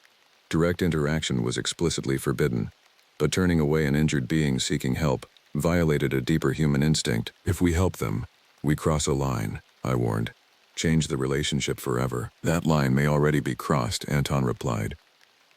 Speaker 1: Direct interaction was explicitly forbidden. But turning away an injured being seeking help violated a deeper human instinct. "If we help them, we cross a line," I warned. "Change the relationship forever." "That line may already be crossed," Anton replied.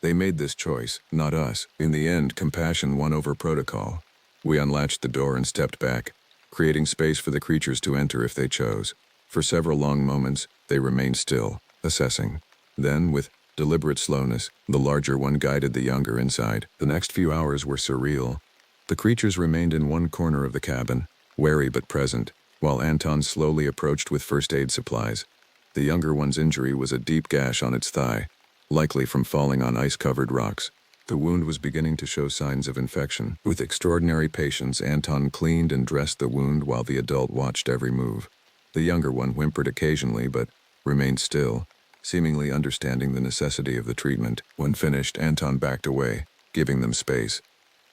Speaker 1: "They made this choice, not us." In the end, compassion won over protocol. We unlatched the door and stepped back, creating space for the creatures to enter if they chose. For several long moments, they remained still, assessing. Then, with deliberate slowness, the larger one guided the younger inside. The next few hours were surreal. The creatures remained in one corner of the cabin, wary but present, while Anton slowly approached with first aid supplies. The younger one's injury was a deep gash on its thigh, likely from falling on ice-covered rocks. The wound was beginning to show signs of infection. With extraordinary patience, Anton cleaned and dressed the wound while the adult watched every move. The younger one whimpered occasionally but remained still, seemingly understanding the necessity of the treatment. When finished, Anton backed away, giving them space.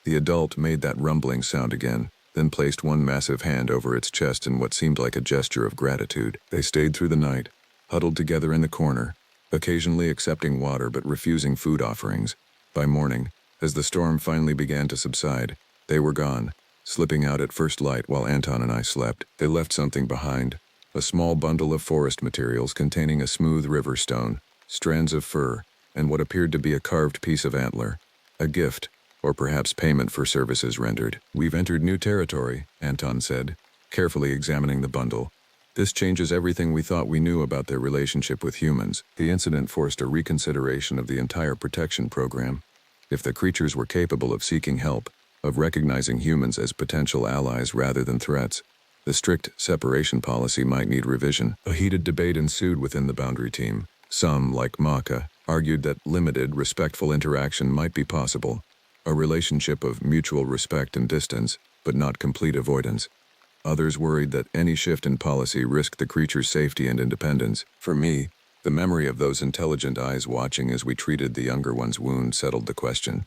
Speaker 1: The adult made that rumbling sound again, then placed one massive hand over its chest in what seemed like a gesture of gratitude. They stayed through the night, huddled together in the corner, occasionally accepting water but refusing food offerings. By morning, as the storm finally began to subside, they were gone, slipping out at first light while Anton and I slept. They left something behind, a small bundle of forest materials containing a smooth river stone, strands of fur, and what appeared to be a carved piece of antler. A gift, or perhaps payment for services rendered. "We've entered new territory," Anton said, carefully examining the bundle. "This changes everything we thought we knew about their relationship with humans." The incident forced a reconsideration of the entire protection program. If the creatures were capable of seeking help, of recognizing humans as potential allies rather than threats, the strict separation policy might need revision. A heated debate ensued within the boundary team. Some, like Maka, argued that limited, respectful interaction might be possible, a relationship of mutual respect and distance, but not complete avoidance. Others worried that any shift in policy risked the creature's safety and independence. For me, the memory of those intelligent eyes watching as we treated the younger one's wound settled the question.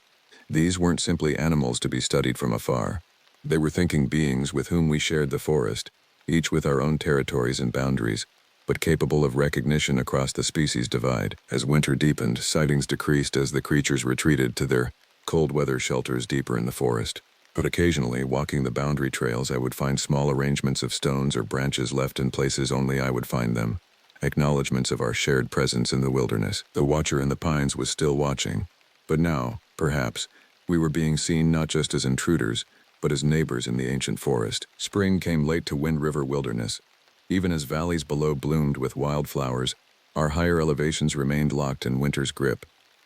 Speaker 1: These weren't simply animals to be studied from afar. They were thinking beings with whom we shared the forest, each with our own territories and boundaries, but capable of recognition across the species divide. As winter deepened, sightings decreased as the creatures retreated to their cold weather shelters deeper in the forest. But occasionally, walking the boundary trails, I would find small arrangements of stones or branches left in places only I would find them, acknowledgments of our shared presence in the wilderness. The watcher in the pines was still watching, but now, perhaps, we were being seen not just as intruders, but as neighbors in the ancient forest. Spring came late to Wind River Wilderness. Even as valleys below bloomed with wildflowers, our higher elevations remained locked in winter's grip.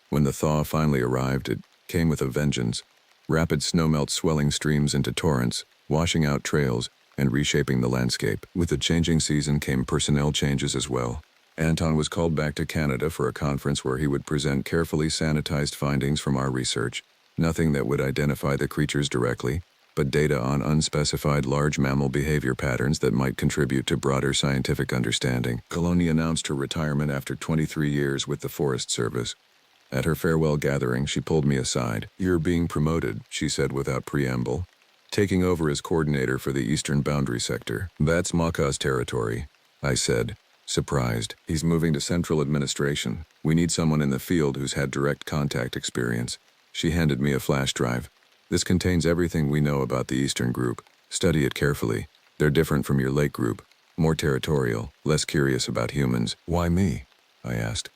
Speaker 1: When the thaw finally arrived, it came with a vengeance. Rapid snowmelt swelling streams into torrents, washing out trails, and reshaping the landscape. With the changing season came personnel changes as well. Anton was called back to Canada for a conference where he would present carefully sanitized findings from our research. Nothing that would identify the creatures directly, but data on unspecified large mammal behavior patterns that might contribute to broader scientific understanding. Coloni announced her retirement after 23 years with the Forest Service. At her farewell gathering, she pulled me aside. "You're being promoted," she said without preamble, "taking over as coordinator for the Eastern Boundary Sector." "That's Maka's territory," I said, surprised. "He's moving to Central Administration. We need someone in the field who's had direct contact experience." She handed me a flash drive. "This contains everything we know about the Eastern Group. Study it carefully. They're different from your Lake Group. More territorial, less curious about humans." "Why me?" I asked.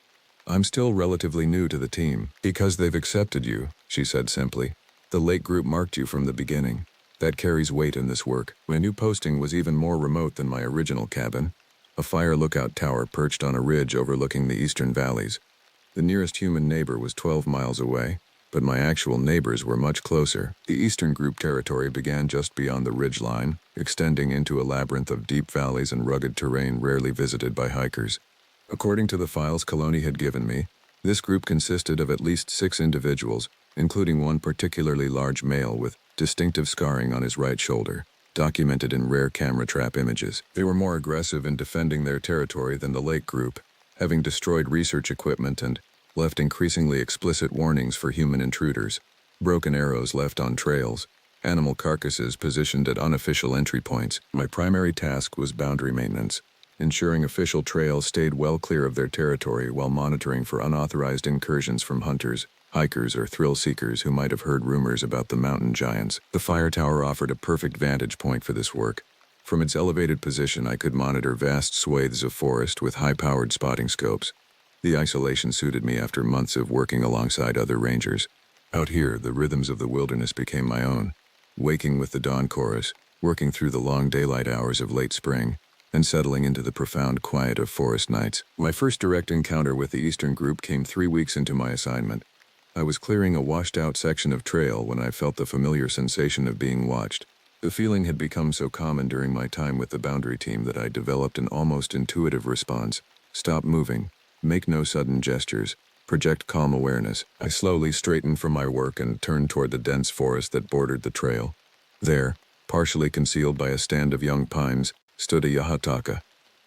Speaker 1: "I'm still relatively new to the team." "Because they've accepted you," she said simply. "The Lake Group marked you from the beginning. That carries weight in this work." My new posting was even more remote than my original cabin. A fire lookout tower perched on a ridge overlooking the eastern valleys. The nearest human neighbor was 12 miles away, but my actual neighbors were much closer. The Eastern Group territory began just beyond the ridge line, extending into a labyrinth of deep valleys and rugged terrain rarely visited by hikers. According to the files Coloni had given me, this group consisted of at least 6 individuals, including one particularly large male with distinctive scarring on his right shoulder, documented in rare camera trap images. They were more aggressive in defending their territory than the Lake Group, having destroyed research equipment and left increasingly explicit warnings for human intruders. Broken arrows left on trails, animal carcasses positioned at unofficial entry points. My primary task was boundary maintenance, ensuring official trails stayed well clear of their territory while monitoring for unauthorized incursions from hunters, hikers, or thrill seekers who might have heard rumors about the mountain giants. The fire tower offered a perfect vantage point for this work. From its elevated position, I could monitor vast swathes of forest with high-powered spotting scopes. The isolation suited me after months of working alongside other rangers. Out here, the rhythms of the wilderness became my own, waking with the dawn chorus, working through the long daylight hours of late spring, and settling into the profound quiet of forest nights. My first direct encounter with the Eastern Group came 3 weeks into my assignment. I was clearing a washed-out section of trail when I felt the familiar sensation of being watched. The feeling had become so common during my time with the boundary team that I developed an almost intuitive response. Stop moving. Make no sudden gestures. Project calm awareness. I slowly straightened from my work and turned toward the dense forest that bordered the trail. There, partially concealed by a stand of young pines, stood a yahataka,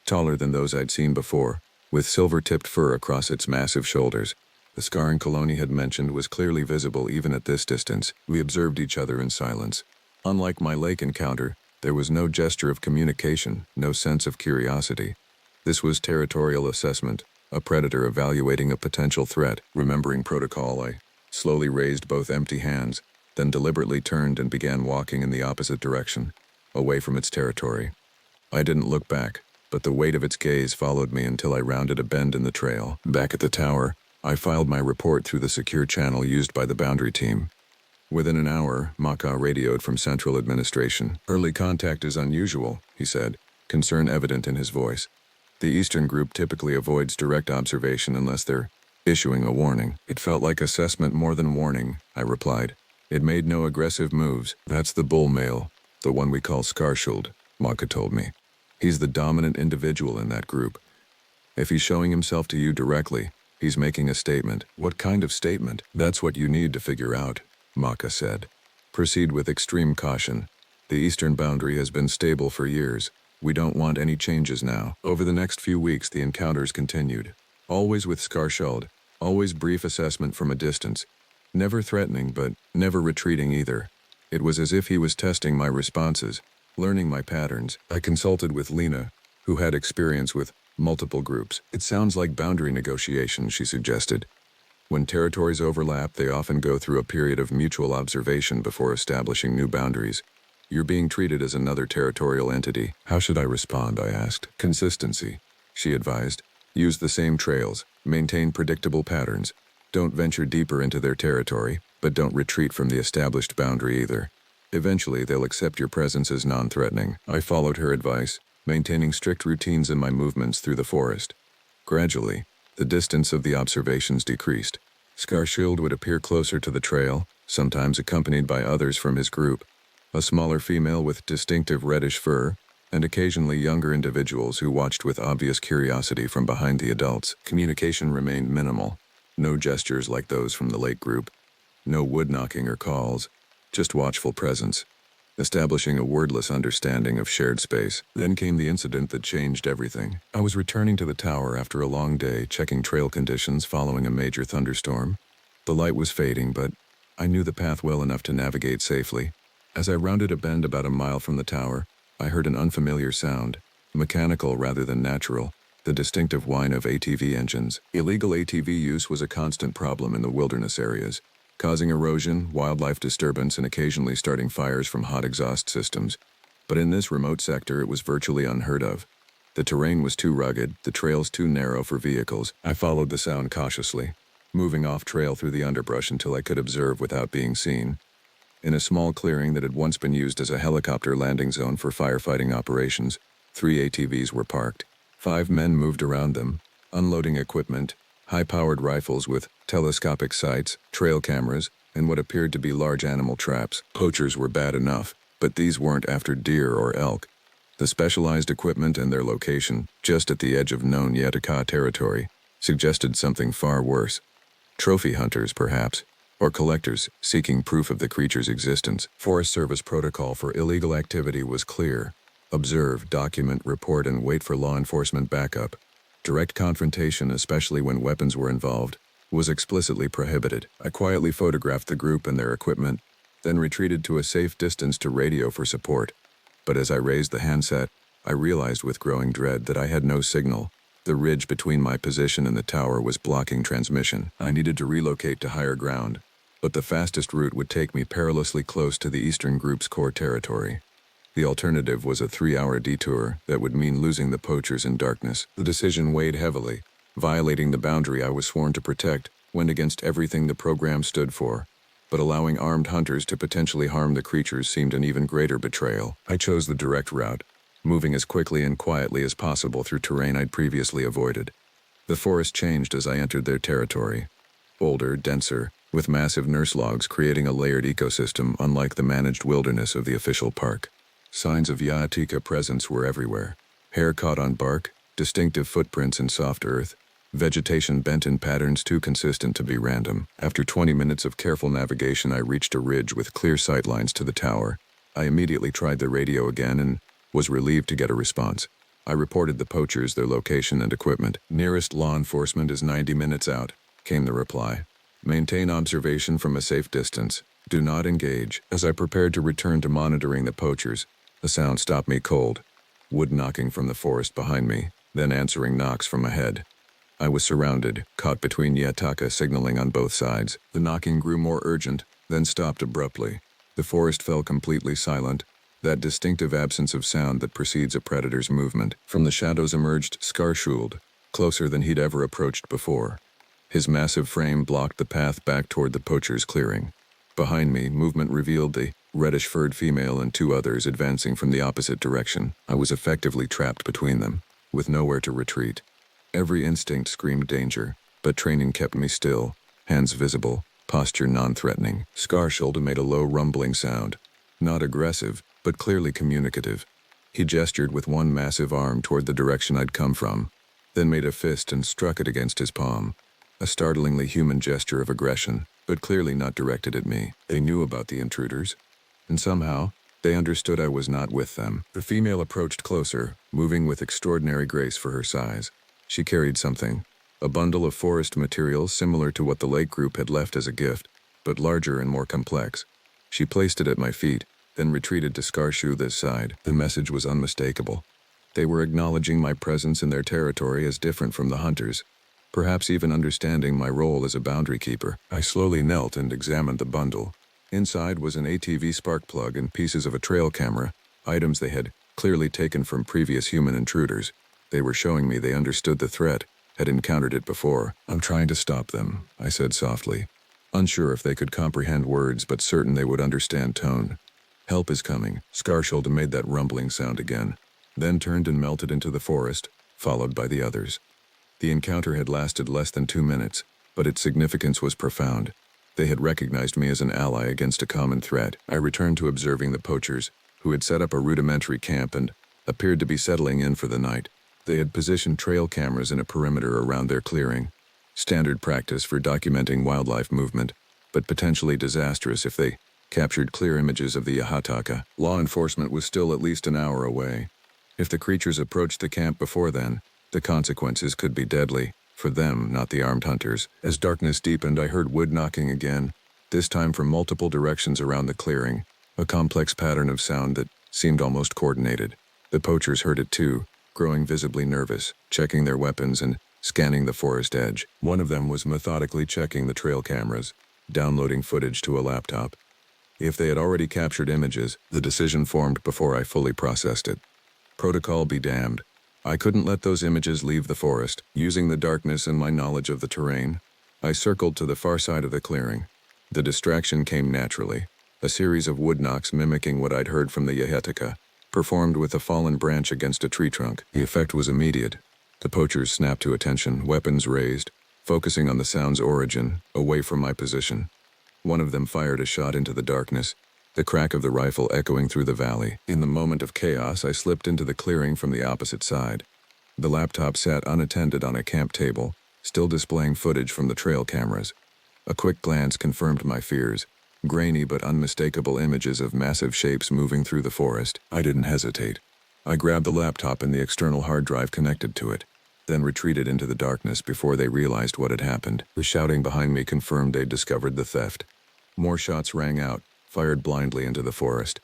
Speaker 1: taller than those I'd seen before, with silver-tipped fur across its massive shoulders. The scarring Coloni had mentioned was clearly visible even at this distance. We observed each other in silence. Unlike my lake encounter, there was no gesture of communication, no sense of curiosity. This was territorial assessment, a predator evaluating a potential threat. Remembering protocol, I slowly raised both empty hands, then deliberately turned and began walking in the opposite direction, away from its territory. I didn't look back, but the weight of its gaze followed me until I rounded a bend in the trail. Back at the tower, I filed my report through the secure channel used by the boundary team. Within an hour, Maka radioed from Central Administration. "Early contact is unusual," he said, concern evident in his voice. "The Eastern Group typically avoids direct observation unless they're issuing a warning." "It felt like assessment more than warning," I replied. "It made no aggressive moves." "That's the bull male, the one we call Skarshield," Maka told me. "He's the dominant individual in that group. If he's showing himself to you directly, he's making a statement." "What kind of statement?" "That's what you need to figure out," Maka said. "Proceed with extreme caution. The eastern boundary has been stable for years. We don't want any changes now." Over the next few weeks, the encounters continued. Always with Skarshield, always brief assessment from a distance. Never threatening, but never retreating either. It was as if he was testing my responses, learning my patterns. I consulted with Lena, who had experience with multiple groups. "It sounds like boundary negotiation," she suggested. "When territories overlap, they often go through a period of mutual observation before establishing new boundaries. You're being treated as another territorial entity." "How should I respond?" I asked. "Consistency," she advised. "Use the same trails, maintain predictable patterns. Don't venture deeper into their territory, but don't retreat from the established boundary either. Eventually, they'll accept your presence as non-threatening." I followed her advice, maintaining strict routines in my movements through the forest. Gradually, the distance of the observations decreased. Skarshield would appear closer to the trail, sometimes accompanied by others from his group, a smaller female with distinctive reddish fur, and occasionally younger individuals who watched with obvious curiosity from behind the adults. Communication remained minimal. No gestures like those from the Lake Group. No wood knocking or calls, just watchful presence, establishing a wordless understanding of shared space. Then came the incident that changed everything. I was returning to the tower after a long day, checking trail conditions following a major thunderstorm. The light was fading, but I knew the path well enough to navigate safely. As I rounded a bend about a mile from the tower, I heard an unfamiliar sound, mechanical rather than natural, the distinctive whine of ATV engines. Illegal ATV use was a constant problem in the wilderness areas, causing erosion, wildlife disturbance, and occasionally starting fires from hot exhaust systems. But in this remote sector, it was virtually unheard of. The terrain was too rugged, the trails too narrow for vehicles. I followed the sound cautiously, moving off trail through the underbrush until I could observe without being seen. In a small clearing that had once been used as a helicopter landing zone for firefighting operations, 3 ATVs were parked. 5 men moved around them, unloading equipment, high-powered rifles with telescopic sights, trail cameras, and what appeared to be large animal traps. Poachers were bad enough, but these weren't after deer or elk. The specialized equipment and their location, just at the edge of known Yetaka territory, suggested something far worse. Trophy hunters, perhaps, or collectors seeking proof of the creature's existence. Forest Service protocol for illegal activity was clear. Observe, document, report, and wait for law enforcement backup. Direct confrontation, especially when weapons were involved, was explicitly prohibited. I quietly photographed the group and their equipment, then retreated to a safe distance to radio for support. But as I raised the handset, I realized with growing dread that I had no signal. The ridge between my position and the tower was blocking transmission. I needed to relocate to higher ground, but the fastest route would take me perilously close to the Eastern Group's core territory. The alternative was a 3-hour detour that would mean losing the poachers in darkness. The decision weighed heavily. Violating the boundary I was sworn to protect went against everything the program stood for, but allowing armed hunters to potentially harm the creatures seemed an even greater betrayal. I chose the direct route, moving as quickly and quietly as possible through terrain I'd previously avoided. The forest changed as I entered their territory. Older, denser, with massive nurse logs creating a layered ecosystem unlike the managed wilderness of the official park. Signs of Yatika presence were everywhere. Hair caught on bark, distinctive footprints in soft earth, vegetation bent in patterns too consistent to be random. After 20 minutes of careful navigation, I reached a ridge with clear sightlines to the tower. I immediately tried the radio again and was relieved to get a response. I reported the poachers, their location, and equipment. "Nearest law enforcement is 90 minutes out," came the reply. "Maintain observation from a safe distance. Do not engage." As I prepared to return to monitoring the poachers, the sound stopped me cold. Wood knocking from the forest behind me, then answering knocks from ahead. I was surrounded, caught between Yetaka signaling on both sides. The knocking grew more urgent, then stopped abruptly. The forest fell completely silent, that distinctive absence of sound that precedes a predator's movement. From the shadows emerged Scarshuld, closer than he'd ever approached before. His massive frame blocked the path back toward the poacher's clearing. Behind me, movement revealed the reddish-furred female and 2 others advancing from the opposite direction. I was effectively trapped between them, with nowhere to retreat. Every instinct screamed danger, but training kept me still, hands visible, posture non-threatening. Scarshuld made a low rumbling sound, not aggressive, but clearly communicative. He gestured with one massive arm toward the direction I'd come from, then made a fist and struck it against his palm. A startlingly human gesture of aggression, but clearly not directed at me. They knew about the intruders, and somehow, they understood I was not with them. The female approached closer, moving with extraordinary grace for her size. She carried something, a bundle of forest materials similar to what the Lake Group had left as a gift, but larger and more complex. She placed it at my feet, then retreated to Scarshud's side. The message was unmistakable. They were acknowledging my presence in their territory as different from the hunters, perhaps even understanding my role as a boundary keeper. I slowly knelt and examined the bundle. Inside was an ATV spark plug and pieces of a trail camera, items they had clearly taken from previous human intruders. They were showing me they understood the threat, had encountered it before. "I'm trying to stop them," I said softly, unsure if they could comprehend words but certain they would understand tone. "Help is coming." Scarshuld made that rumbling sound again, then turned and melted into the forest, followed by the others. The encounter had lasted less than 2 minutes, but its significance was profound. They had recognized me as an ally against a common threat. I returned to observing the poachers, who had set up a rudimentary camp and appeared to be settling in for the night. They had positioned trail cameras in a perimeter around their clearing, standard practice for documenting wildlife movement. but potentially disastrous if they captured clear images of the Yahataka. Law enforcement was still at least an hour away. If the creatures approached the camp before then, the consequences could be deadly. For them, not the armed hunters. As darkness deepened, I heard wood knocking again, this time from multiple directions around the clearing, a complex pattern of sound that seemed almost coordinated. The poachers heard it too, growing visibly nervous, checking their weapons and scanning the forest edge. One of them was methodically checking the trail cameras, downloading footage to a laptop. If they had already captured images, the decision formed before I fully processed it. Protocol be damned. I couldn't let those images leave the forest. Using the darkness and my knowledge of the terrain, I circled to the far side of the clearing. The distraction came naturally. A series of wood knocks mimicking what I'd heard from the Yahataka, performed with a fallen branch against a tree trunk. The effect was immediate. The poachers snapped to attention, weapons raised, focusing on the sound's origin, away from my position. One of them fired a shot into the darkness, the crack of the rifle echoing through the valley. In the moment of chaos, I slipped into the clearing from the opposite side. The laptop sat unattended on a camp table, still displaying footage from the trail cameras. A quick glance confirmed my fears. Grainy but unmistakable images of massive shapes moving through the forest. I didn't hesitate. I grabbed the laptop and the external hard drive connected to it, then retreated into the darkness before they realized what had happened. The shouting behind me confirmed they'd discovered the theft. More shots rang out, fired blindly into the forest.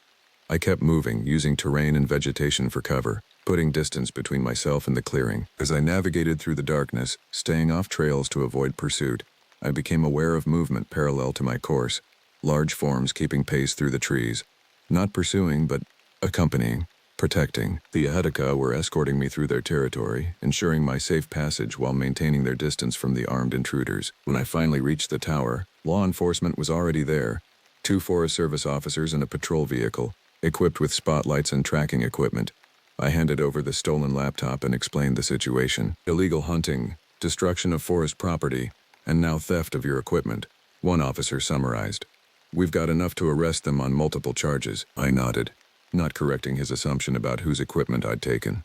Speaker 1: I kept moving, using terrain and vegetation for cover, putting distance between myself and the clearing. As I navigated through the darkness, staying off trails to avoid pursuit, I became aware of movement parallel to my course, large forms keeping pace through the trees. Not pursuing, but accompanying, protecting. The Yahataka were escorting me through their territory, ensuring my safe passage while maintaining their distance from the armed intruders. When I finally reached the tower, law enforcement was already there. 2 Forest Service officers and a patrol vehicle, equipped with spotlights and tracking equipment. I handed over the stolen laptop and explained the situation. Illegal hunting, destruction of forest property, and now theft of your equipment, one officer summarized. We've got enough to arrest them on multiple charges. I nodded, not correcting his assumption about whose equipment I'd taken.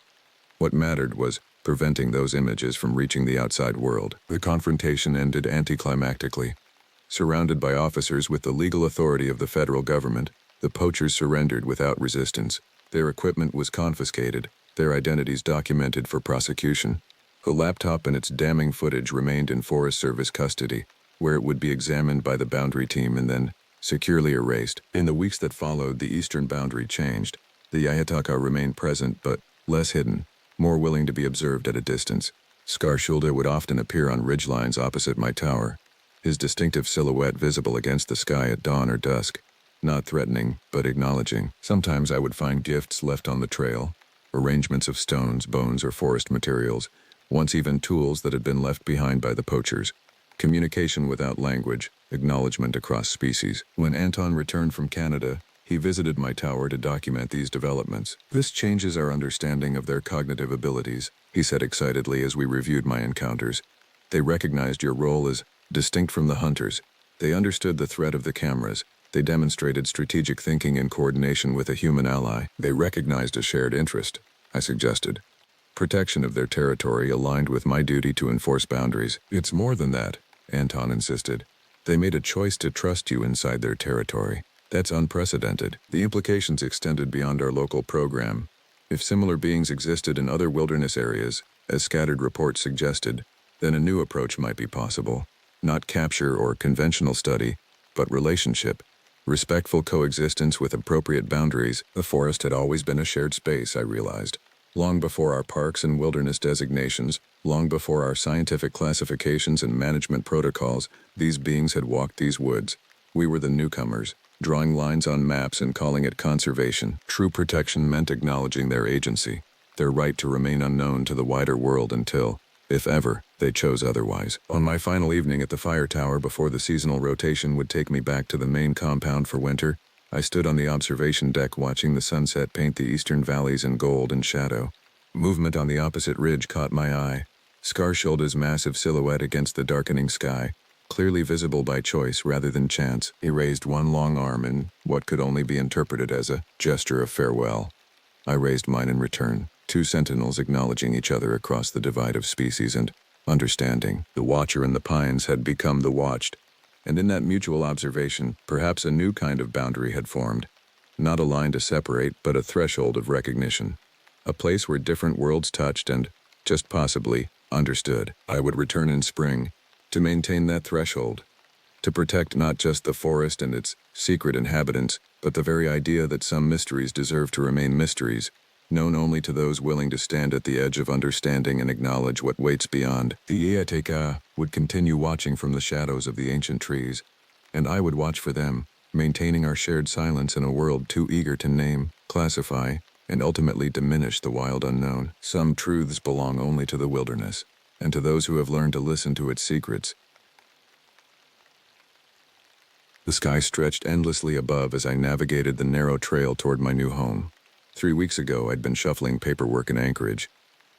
Speaker 1: What mattered was preventing those images from reaching the outside world. The confrontation ended anticlimactically. Surrounded by officers with the legal authority of the federal government, the poachers surrendered without resistance. Their equipment was confiscated, their identities documented for prosecution. The laptop and its damning footage remained in Forest Service custody, where it would be examined by the boundary team and then securely erased. In the weeks that followed, the eastern boundary changed. The Yahataka remained present, but less hidden, more willing to be observed at a distance. Skarshulda would often appear on ridgelines opposite my tower, his distinctive silhouette visible against the sky at dawn or dusk, not threatening, but acknowledging. Sometimes I would find gifts left on the trail, arrangements of stones, bones, or forest materials, once even tools that had been left behind by the poachers. Communication without language, acknowledgement across species. When Anton returned from Canada, he visited my tower to document these developments. This changes our understanding of their cognitive abilities, he said excitedly as we reviewed my encounters. They recognized your role as distinct from the hunters. They understood the threat of the cameras. They demonstrated strategic thinking and coordination with a human ally. They recognized a shared interest, I suggested. Protection of their territory aligned with my duty to enforce boundaries. It's more than that, Anton insisted. They made a choice to trust you inside their territory. That's unprecedented. The implications extended beyond our local program. If similar beings existed in other wilderness areas, as scattered reports suggested, then a new approach might be possible. Not capture or conventional study, but relationship. Respectful coexistence with appropriate boundaries. The forest had always been a shared space, I realized. Long before our parks and wilderness designations, long before our scientific classifications and management protocols, these beings had walked these woods. We were the newcomers, drawing lines on maps and calling it conservation. True protection meant acknowledging their agency, their right to remain unknown to the wider world until, if ever, they chose otherwise. On my final evening at the fire tower before the seasonal rotation would take me back to the main compound for winter, I stood on the observation deck watching the sunset paint the eastern valleys in gold and shadow. Movement on the opposite ridge caught my eye. Skarshulda's massive silhouette against the darkening sky, clearly visible by choice rather than chance. He raised one long arm in what could only be interpreted as a gesture of farewell. I raised mine in return, 2 sentinels acknowledging each other across the divide of species and understanding. The watcher in the pines had become the watched, And in that mutual observation, perhaps a new kind of boundary had formed. Not a line to separate, but a threshold of recognition. A place where different worlds touched and, just possibly, understood. I would return in spring, to maintain that threshold. To protect not just the forest and its secret inhabitants, but the very idea that some mysteries deserve to remain mysteries, known only to those willing to stand at the edge of understanding and acknowledge what waits beyond. The Iateka would continue watching from the shadows of the ancient trees, and I would watch for them, maintaining our shared silence in a world too eager to name, classify, and ultimately diminish the wild unknown. Some truths belong only to the wilderness, and to those who have learned to listen to its secrets. The sky stretched endlessly above as I navigated the narrow trail toward my new home. 3 weeks ago, I'd been shuffling paperwork in Anchorage.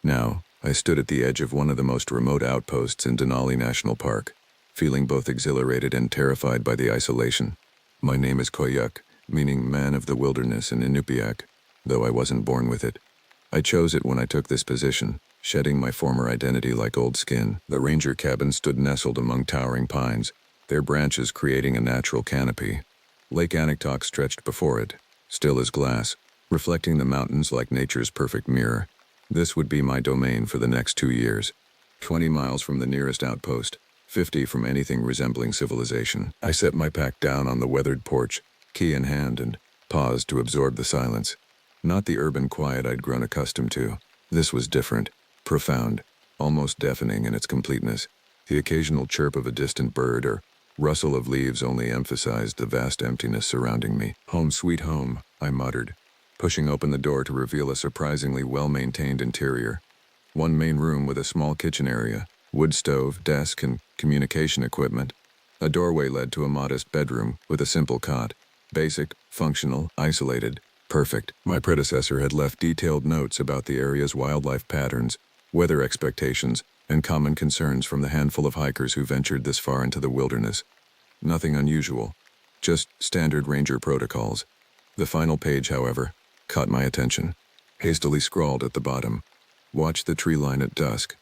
Speaker 1: Now, I stood at the edge of one of the most remote outposts in Denali National Park, feeling both exhilarated and terrified by the isolation. My name is Koyuk, meaning man of the wilderness in Inupiaq, though I wasn't born with it. I chose it when I took this position, shedding my former identity like old skin. The ranger cabin stood nestled among towering pines, their branches creating a natural canopy. Lake Anactoc stretched before it, still as glass, reflecting the mountains like nature's perfect mirror. This would be my domain for the next 2 years. 20 miles from the nearest outpost, 50 from anything resembling civilization. I set my pack down on the weathered porch, key in hand, and paused to absorb the silence. Not the urban quiet I'd grown accustomed to. This was different, profound, almost deafening in its completeness. The occasional chirp of a distant bird or rustle of leaves only emphasized the vast emptiness surrounding me. Home sweet home, I muttered, pushing open the door to reveal a surprisingly well-maintained interior. One main room with a small kitchen area, wood stove, desk, and communication equipment. A doorway led to a modest bedroom with a simple cot. Basic, functional, isolated, perfect. My predecessor had left detailed notes about the area's wildlife patterns, weather expectations, and common concerns from the handful of hikers who ventured this far into the wilderness. Nothing unusual, just standard ranger protocols. The final page, however, caught my attention. Hastily scrawled at the bottom, "Watch the tree line at dusk.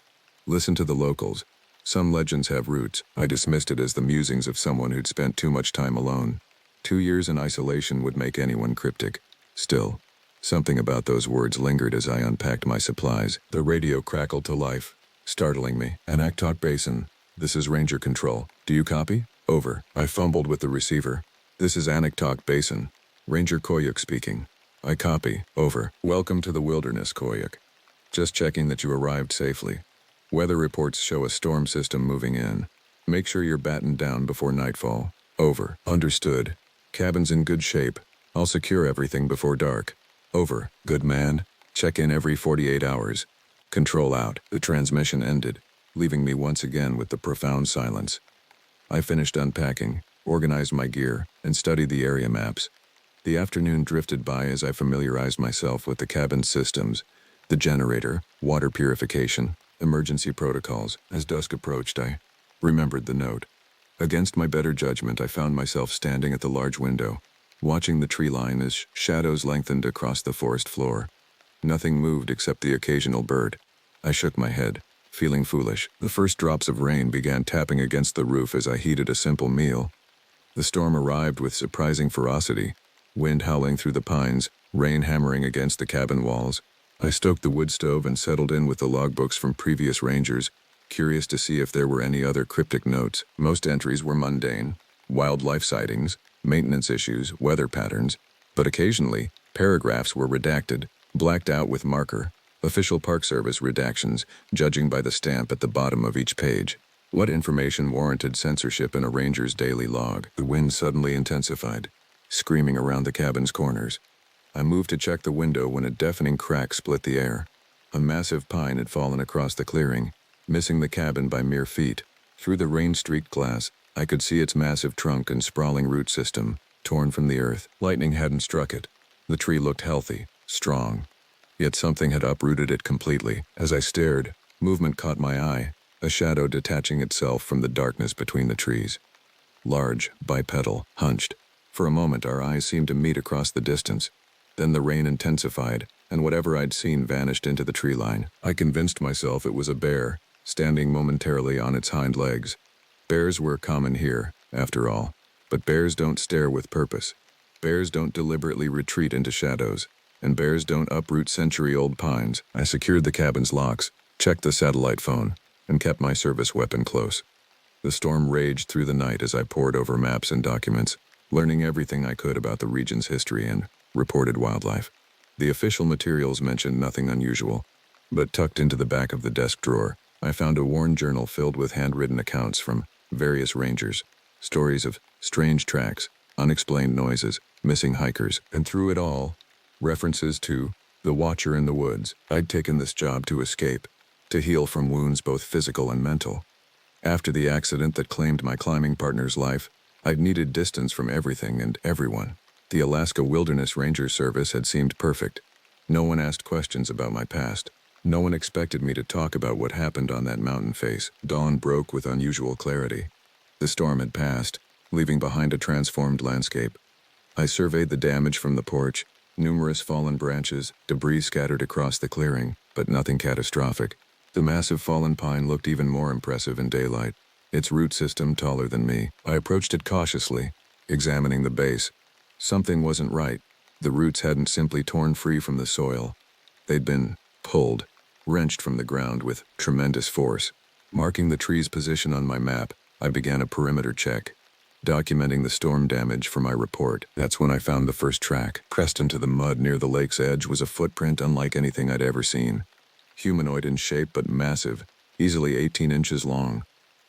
Speaker 1: Listen to the locals. Some legends have roots." I dismissed it as the musings of someone who'd spent too much time alone. 2 years in isolation would make anyone cryptic. Still, something about those words lingered as I unpacked my supplies. The radio crackled to life, startling me. "Anactoc Basin. This is Ranger Control. Do you copy? Over." I fumbled with the receiver. "This is Anactoc Basin. Ranger Koyuk speaking. I copy. Over." "Welcome to the wilderness, Koyuk. Just checking that you arrived safely. Weather reports show a storm system moving in. Make sure you're battened down before nightfall. Over." "Understood. Cabin's in good shape. I'll secure everything before dark. Over." "Good man. Check in every 48 hours. Control out." The transmission ended, leaving me once again with the profound silence. I finished unpacking, organized my gear, and studied the area maps. The afternoon drifted by as I familiarized myself with the cabin's systems, the generator, water purification, emergency protocols. As dusk approached, I remembered the note. Against my better judgment, I found myself standing at the large window, watching the tree line as shadows lengthened across the forest floor. Nothing moved except the occasional bird. I shook my head, feeling foolish. The first drops of rain began tapping against the roof as I heated a simple meal. The storm arrived with surprising ferocity, wind howling through the pines, rain hammering against the cabin walls. I stoked the wood stove and settled in with the logbooks from previous rangers, curious to see if there were any other cryptic notes. Most entries were mundane: wildlife sightings, maintenance issues, weather patterns, but occasionally, paragraphs were redacted, blacked out with marker, official Park Service redactions, judging by the stamp at the bottom of each page. What information warranted censorship in a ranger's daily log? The wind suddenly intensified, screaming around the cabin's corners. I moved to check the window when a deafening crack split the air. A massive pine had fallen across the clearing, missing the cabin by mere feet. Through the rain-streaked glass, I could see its massive trunk and sprawling root system, torn from the earth. Lightning hadn't struck it. The tree looked healthy, strong. Yet something had uprooted it completely. As I stared, movement caught my eye, a shadow detaching itself from the darkness between the trees. Large, bipedal, hunched. For a moment our eyes seemed to meet across the distance. Then the rain intensified, and whatever I'd seen vanished into the tree line. I convinced myself it was a bear, standing momentarily on its hind legs. Bears were common here, after all. But bears don't stare with purpose. Bears don't deliberately retreat into shadows. And bears don't uproot century-old pines. I secured the cabin's locks, checked the satellite phone, and kept my service weapon close. The storm raged through the night as I pored over maps and documents, learning everything I could about the region's history and reported wildlife. The official materials mentioned nothing unusual, but tucked into the back of the desk drawer, I found a worn journal filled with handwritten accounts from various rangers, stories of strange tracks, unexplained noises, missing hikers, and through it all, references to the Watcher in the Woods. I'd taken this job to escape, to heal from wounds both physical and mental. After the accident that claimed my climbing partner's life, I'd needed distance from everything and everyone. The Alaska Wilderness Ranger Service had seemed perfect. No one asked questions about my past. No one expected me to talk about what happened on that mountain face. Dawn broke with unusual clarity. The storm had passed, leaving behind a transformed landscape. I surveyed the damage from the porch, numerous fallen branches, debris scattered across the clearing, but nothing catastrophic. The massive fallen pine looked even more impressive in daylight, its root system taller than me. I approached it cautiously, examining the base. Something wasn't right. The roots hadn't simply torn free from the soil. They'd been pulled, wrenched from the ground with tremendous force. Marking the tree's position on my map, I began a perimeter check, documenting the storm damage for my report. That's when I found the first track. Pressed into the mud near the lake's edge was a footprint unlike anything I'd ever seen. Humanoid in shape but massive, easily 18 inches long.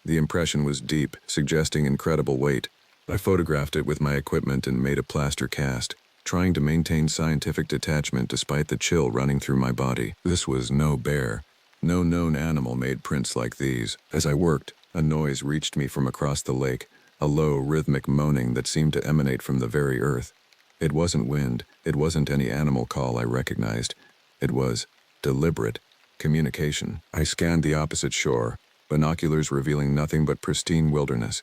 Speaker 1: The impression was deep, suggesting incredible weight. I photographed it with my equipment and made a plaster cast, trying to maintain scientific detachment despite the chill running through my body. This was no bear. No known animal made prints like these. As I worked, a noise reached me from across the lake, a low, rhythmic moaning that seemed to emanate from the very earth. It wasn't wind, it wasn't any animal call I recognized. It was deliberate communication. I scanned the opposite shore, binoculars revealing nothing but pristine wilderness.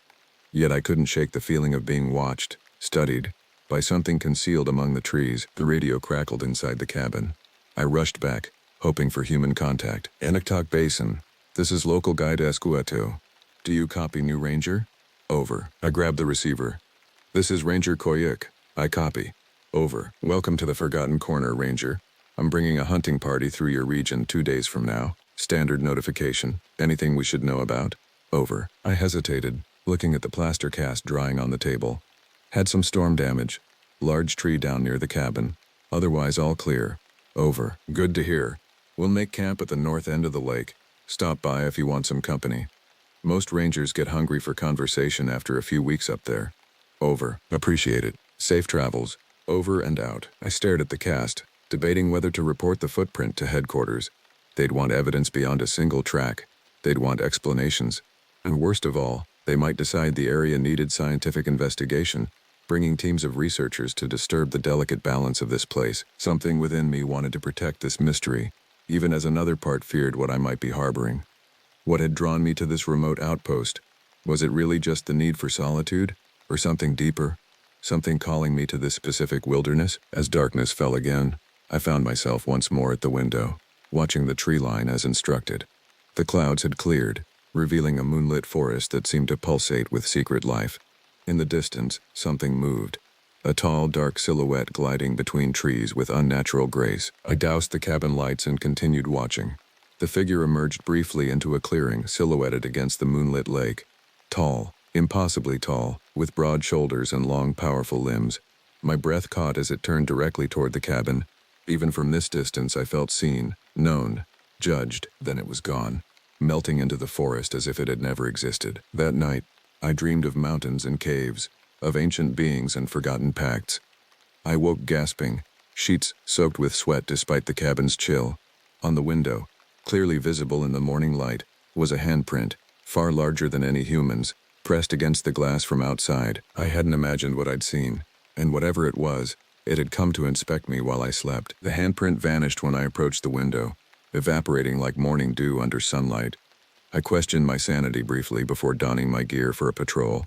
Speaker 1: Yet I couldn't shake the feeling of being watched, studied, by something concealed among the trees. The radio crackled inside the cabin. I rushed back, hoping for human contact. Enochtok Basin. This is local guide Escueto. Do you copy, new ranger? Over. I grabbed the receiver. This is Ranger Koyuk. I copy. Over. Welcome to the Forgotten Corner, Ranger. I'm bringing a hunting party through your region 2 days from now. Standard notification. Anything we should know about? Over. I hesitated, looking at the plaster cast drying on the table. Had some storm damage. Large tree down near the cabin. Otherwise all clear. Over. Good to hear. We'll make camp at the north end of the lake. Stop by if you want some company. Most rangers get hungry for conversation after a few weeks up there. Over. Appreciate it. Safe travels. Over and out. I stared at the cast, debating whether to report the footprint to headquarters. They'd want evidence beyond a single track. They'd want explanations. And worst of all, they might decide the area needed scientific investigation, bringing teams of researchers to disturb the delicate balance of this place. Something within me wanted to protect this mystery, even as another part feared what I might be harboring. What had drawn me to this remote outpost? Was it really just the need for solitude, or something deeper? Something calling me to this specific wilderness? As darkness fell again, I found myself once more at the window, watching the tree line as instructed. The clouds had cleared, revealing a moonlit forest that seemed to pulsate with secret life. In the distance, something moved. A tall, dark silhouette gliding between trees with unnatural grace. I doused the cabin lights and continued watching. The figure emerged briefly into a clearing silhouetted against the moonlit lake. Tall, impossibly tall, with broad shoulders and long, powerful limbs. My breath caught as it turned directly toward the cabin. Even from this distance I felt seen, known, judged. Then it was gone, melting into the forest as if it had never existed. That night, I dreamed of mountains and caves, of ancient beings and forgotten pacts. I woke gasping, sheets soaked with sweat despite the cabin's chill. On the window, clearly visible in the morning light, was a handprint, far larger than any human's, pressed against the glass from outside. I hadn't imagined what I'd seen, and whatever it was, it had come to inspect me while I slept. The handprint vanished when I approached the window, evaporating like morning dew under sunlight. I questioned my sanity briefly before donning my gear for a patrol.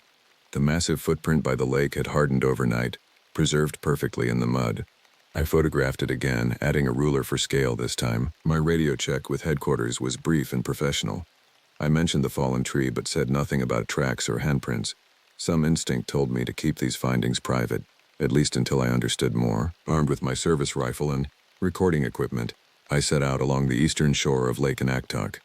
Speaker 1: The massive footprint by the lake had hardened overnight, preserved perfectly in the mud. I photographed it again, adding a ruler for scale this time. My radio check with headquarters was brief and professional. I mentioned the fallen tree but said nothing about tracks or handprints. Some instinct told me to keep these findings private, at least until I understood more. Armed with my service rifle and recording equipment, I set out along the eastern shore of Lake Anaktok.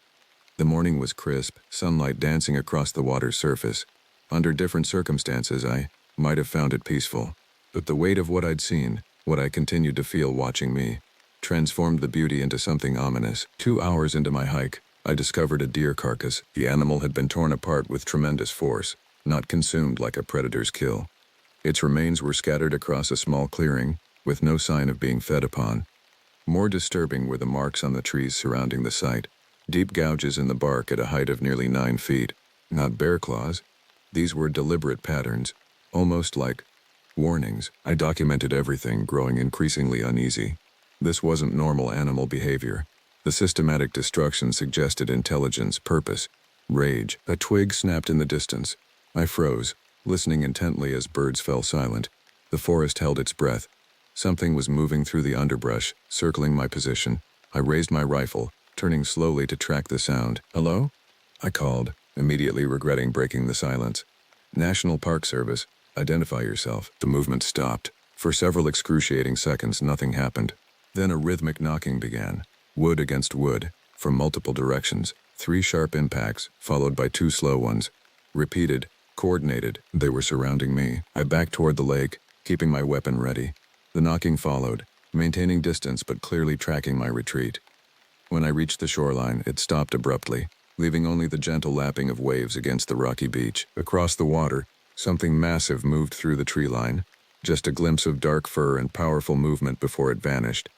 Speaker 1: The morning was crisp, sunlight dancing across the water's surface. Under different circumstances, I might have found it peaceful. But the weight of what I'd seen, what I continued to feel watching me, transformed the beauty into something ominous. 2 hours into my hike, I discovered a deer carcass. The animal had been torn apart with tremendous force, not consumed like a predator's kill. Its remains were scattered across a small clearing, with no sign of being fed upon. More disturbing were the marks on the trees surrounding the site, deep gouges in the bark at a height of nearly 9 feet. Not bear claws. These were deliberate patterns, almost like warnings. I documented everything, growing increasingly uneasy. This wasn't normal animal behavior. The systematic destruction suggested intelligence, purpose, rage. A twig snapped in the distance. I froze, listening intently as birds fell silent. The forest held its breath. Something was moving through the underbrush, circling my position. I raised my rifle, turning slowly to track the sound. "Hello?" I called, immediately regretting breaking the silence. "National Park Service, identify yourself." The movement stopped. For several excruciating seconds, nothing happened. Then a rhythmic knocking began, wood against wood, from multiple directions. 3 sharp impacts, followed by 2 slow ones. Repeated, coordinated, they were surrounding me. I backed toward the lake, keeping my weapon ready. The knocking followed, maintaining distance but clearly tracking my retreat. When I reached the shoreline, it stopped abruptly, leaving only the gentle lapping of waves against the rocky beach. Across the water, something massive moved through the tree line, just a glimpse of dark fur and powerful movement before it vanished.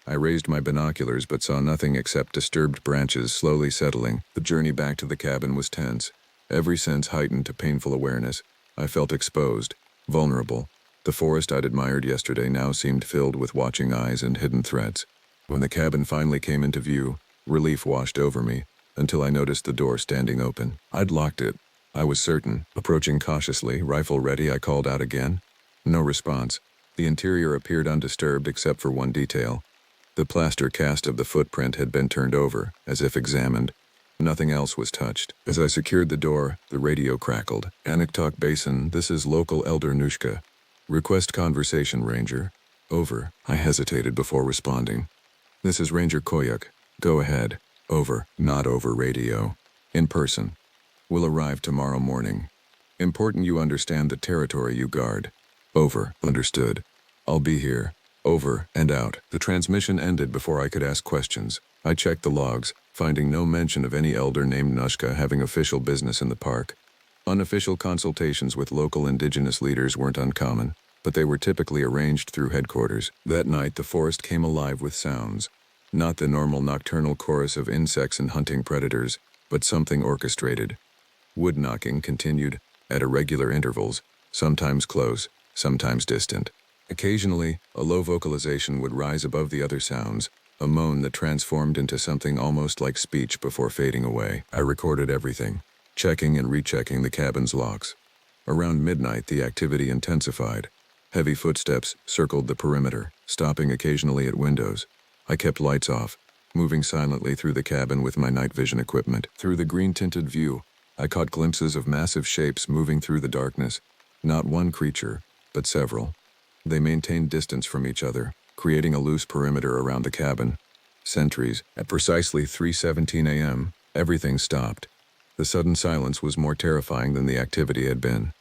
Speaker 1: I raised my binoculars but saw nothing except disturbed branches slowly settling. The journey back to the cabin was tense, every sense heightened to painful awareness. I felt exposed, vulnerable. The forest I'd admired yesterday now seemed filled with watching eyes and hidden threats. When the cabin finally came into view, relief washed over me, until I noticed the door standing open. I'd locked it, I was certain. Approaching cautiously, rifle ready, I called out again. No response. The interior appeared undisturbed except for one detail. The plaster cast of the footprint had been turned over, as if examined. Nothing else was touched. As I secured the door, the radio crackled. "Anaktok Basin, this is local Elder Nushka. Request conversation, Ranger." "Over." I hesitated before responding. "This is Ranger Koyuk. Go ahead." "Over." "Not over radio. In person. Will arrive tomorrow morning. Important you understand the territory you guard." "Over." "Understood. I'll be here." "Over and out." The transmission ended before I could ask questions. I checked the logs, finding no mention of any elder named Nushka having official business in the park. Unofficial consultations with local indigenous leaders weren't uncommon, but they were typically arranged through headquarters. That night, the forest came alive with sounds. Not the normal nocturnal chorus of insects and hunting predators, but something orchestrated. Wood knocking continued, at irregular intervals, sometimes close, sometimes distant. Occasionally, a low vocalization would rise above the other sounds, a moan that transformed into something almost like speech before fading away. I recorded everything, checking and rechecking the cabin's locks. Around midnight, the activity intensified. Heavy footsteps circled the perimeter, stopping occasionally at windows. I kept lights off, moving silently through the cabin with my night vision equipment. Through the green-tinted view, I caught glimpses of massive shapes moving through the darkness. Not one creature, but several. They maintained distance from each other, creating a loose perimeter around the cabin. Sentries. At precisely 3:17 a.m., everything stopped. The sudden silence was more terrifying than the activity had been.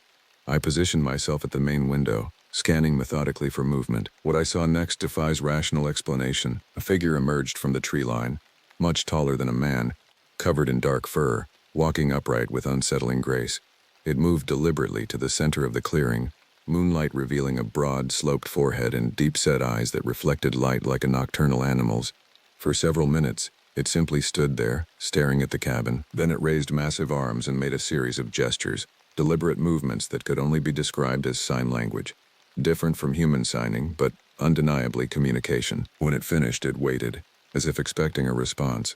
Speaker 1: I positioned myself at the main window, scanning methodically for movement. What I saw next defies rational explanation. A figure emerged from the tree line, much taller than a man, covered in dark fur, walking upright with unsettling grace. It moved deliberately to the center of the clearing, moonlight revealing a broad, sloped forehead and deep-set eyes that reflected light like a nocturnal animal's. For several minutes, it simply stood there, staring at the cabin. Then it raised massive arms and made a series of gestures, deliberate movements that could only be described as sign language. Different from human signing, but undeniably communication. When it finished, it waited, as if expecting a response.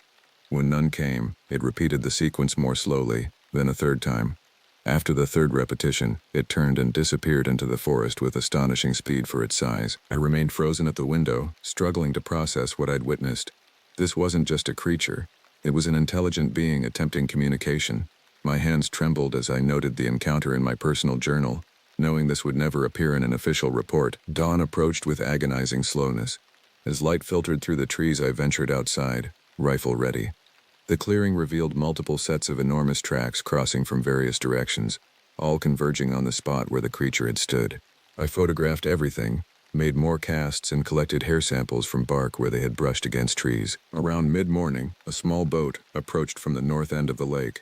Speaker 1: When none came, it repeated the sequence more slowly, then a third time. After the third repetition, it turned and disappeared into the forest with astonishing speed for its size. I remained frozen at the window, struggling to process what I'd witnessed. This wasn't just a creature. It was an intelligent being attempting communication. My hands trembled as I noted the encounter in my personal journal, knowing this would never appear in an official report. Dawn approached with agonizing slowness. As light filtered through the trees, I ventured outside, rifle ready. The clearing revealed multiple sets of enormous tracks crossing from various directions, all converging on the spot where the creature had stood. I photographed everything, made more casts, and collected hair samples from bark where they had brushed against trees. Around mid-morning, a small boat approached from the north end of the lake.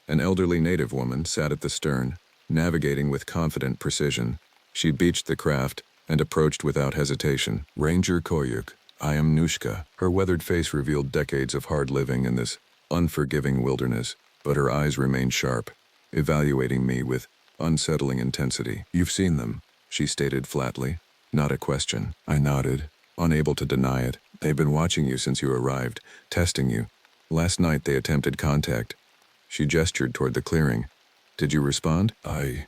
Speaker 1: An elderly native woman sat at the stern, navigating with confident precision. She beached the craft and approached without hesitation. "Ranger Koyuk, I am Nushka." Her weathered face revealed decades of hard living in this unforgiving wilderness, but her eyes remained sharp, evaluating me with unsettling intensity. "You've seen them," she stated flatly. Not a question. I nodded, unable to deny it. "They've been watching you since you arrived, testing you. Last night they attempted contact." She gestured toward the clearing. "Did you respond?" I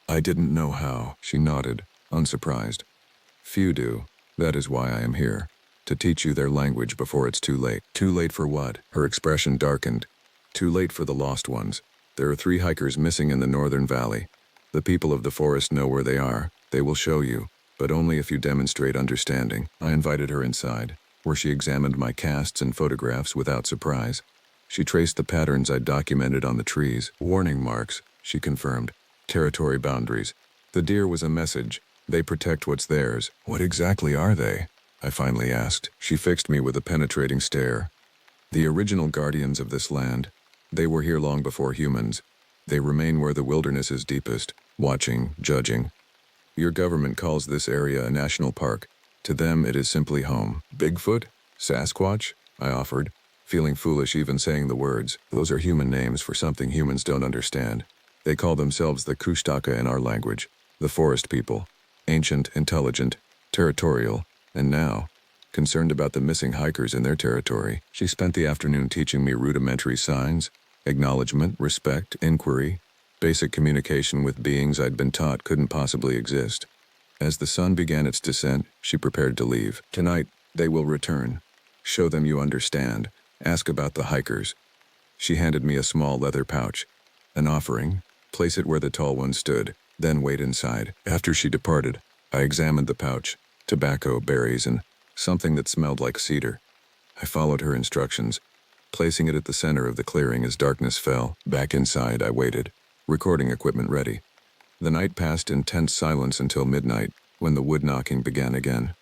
Speaker 1: didn't know how." She nodded, unsurprised. "Few do. That is why I am here. To teach you their language before it's too late." "Too late for what?" Her expression darkened. "Too late for the lost ones. There are 3 hikers missing in the northern valley. The people of the forest know where they are. They will show you, but only if you demonstrate understanding." I invited her inside, where she examined my casts and photographs without surprise. She traced the patterns I'd documented on the trees. "Warning marks," she confirmed. "Territory boundaries." The deer was a message. They protect what's theirs. "What exactly are they?" I finally asked. She fixed me with a penetrating stare. "The original guardians of this land. They were here long before humans. They remain where the wilderness is deepest, watching, judging. Your government calls this area a national park. To them, it is simply home." "Bigfoot? Sasquatch?" I offered, feeling foolish even saying the words. "Those are human names for something humans don't understand. They call themselves the Kushtaka in our language, the forest people. Ancient, intelligent, territorial, and now, concerned about the missing hikers in their territory." She spent the afternoon teaching me rudimentary signs, acknowledgement, respect, inquiry, basic communication with beings I'd been taught couldn't possibly exist. As the sun began its descent, she prepared to leave. "Tonight, they will return. Show them you understand. Ask about the hikers." She handed me a small leather pouch. "An offering. Place it where the tall one stood, then wait inside." After she departed, I examined the pouch. Tobacco, berries, and something that smelled like cedar. I followed her instructions, placing it at the center of the clearing as darkness fell. Back inside, I waited, recording equipment ready. The night passed in tense silence until midnight, when the wood knocking began again.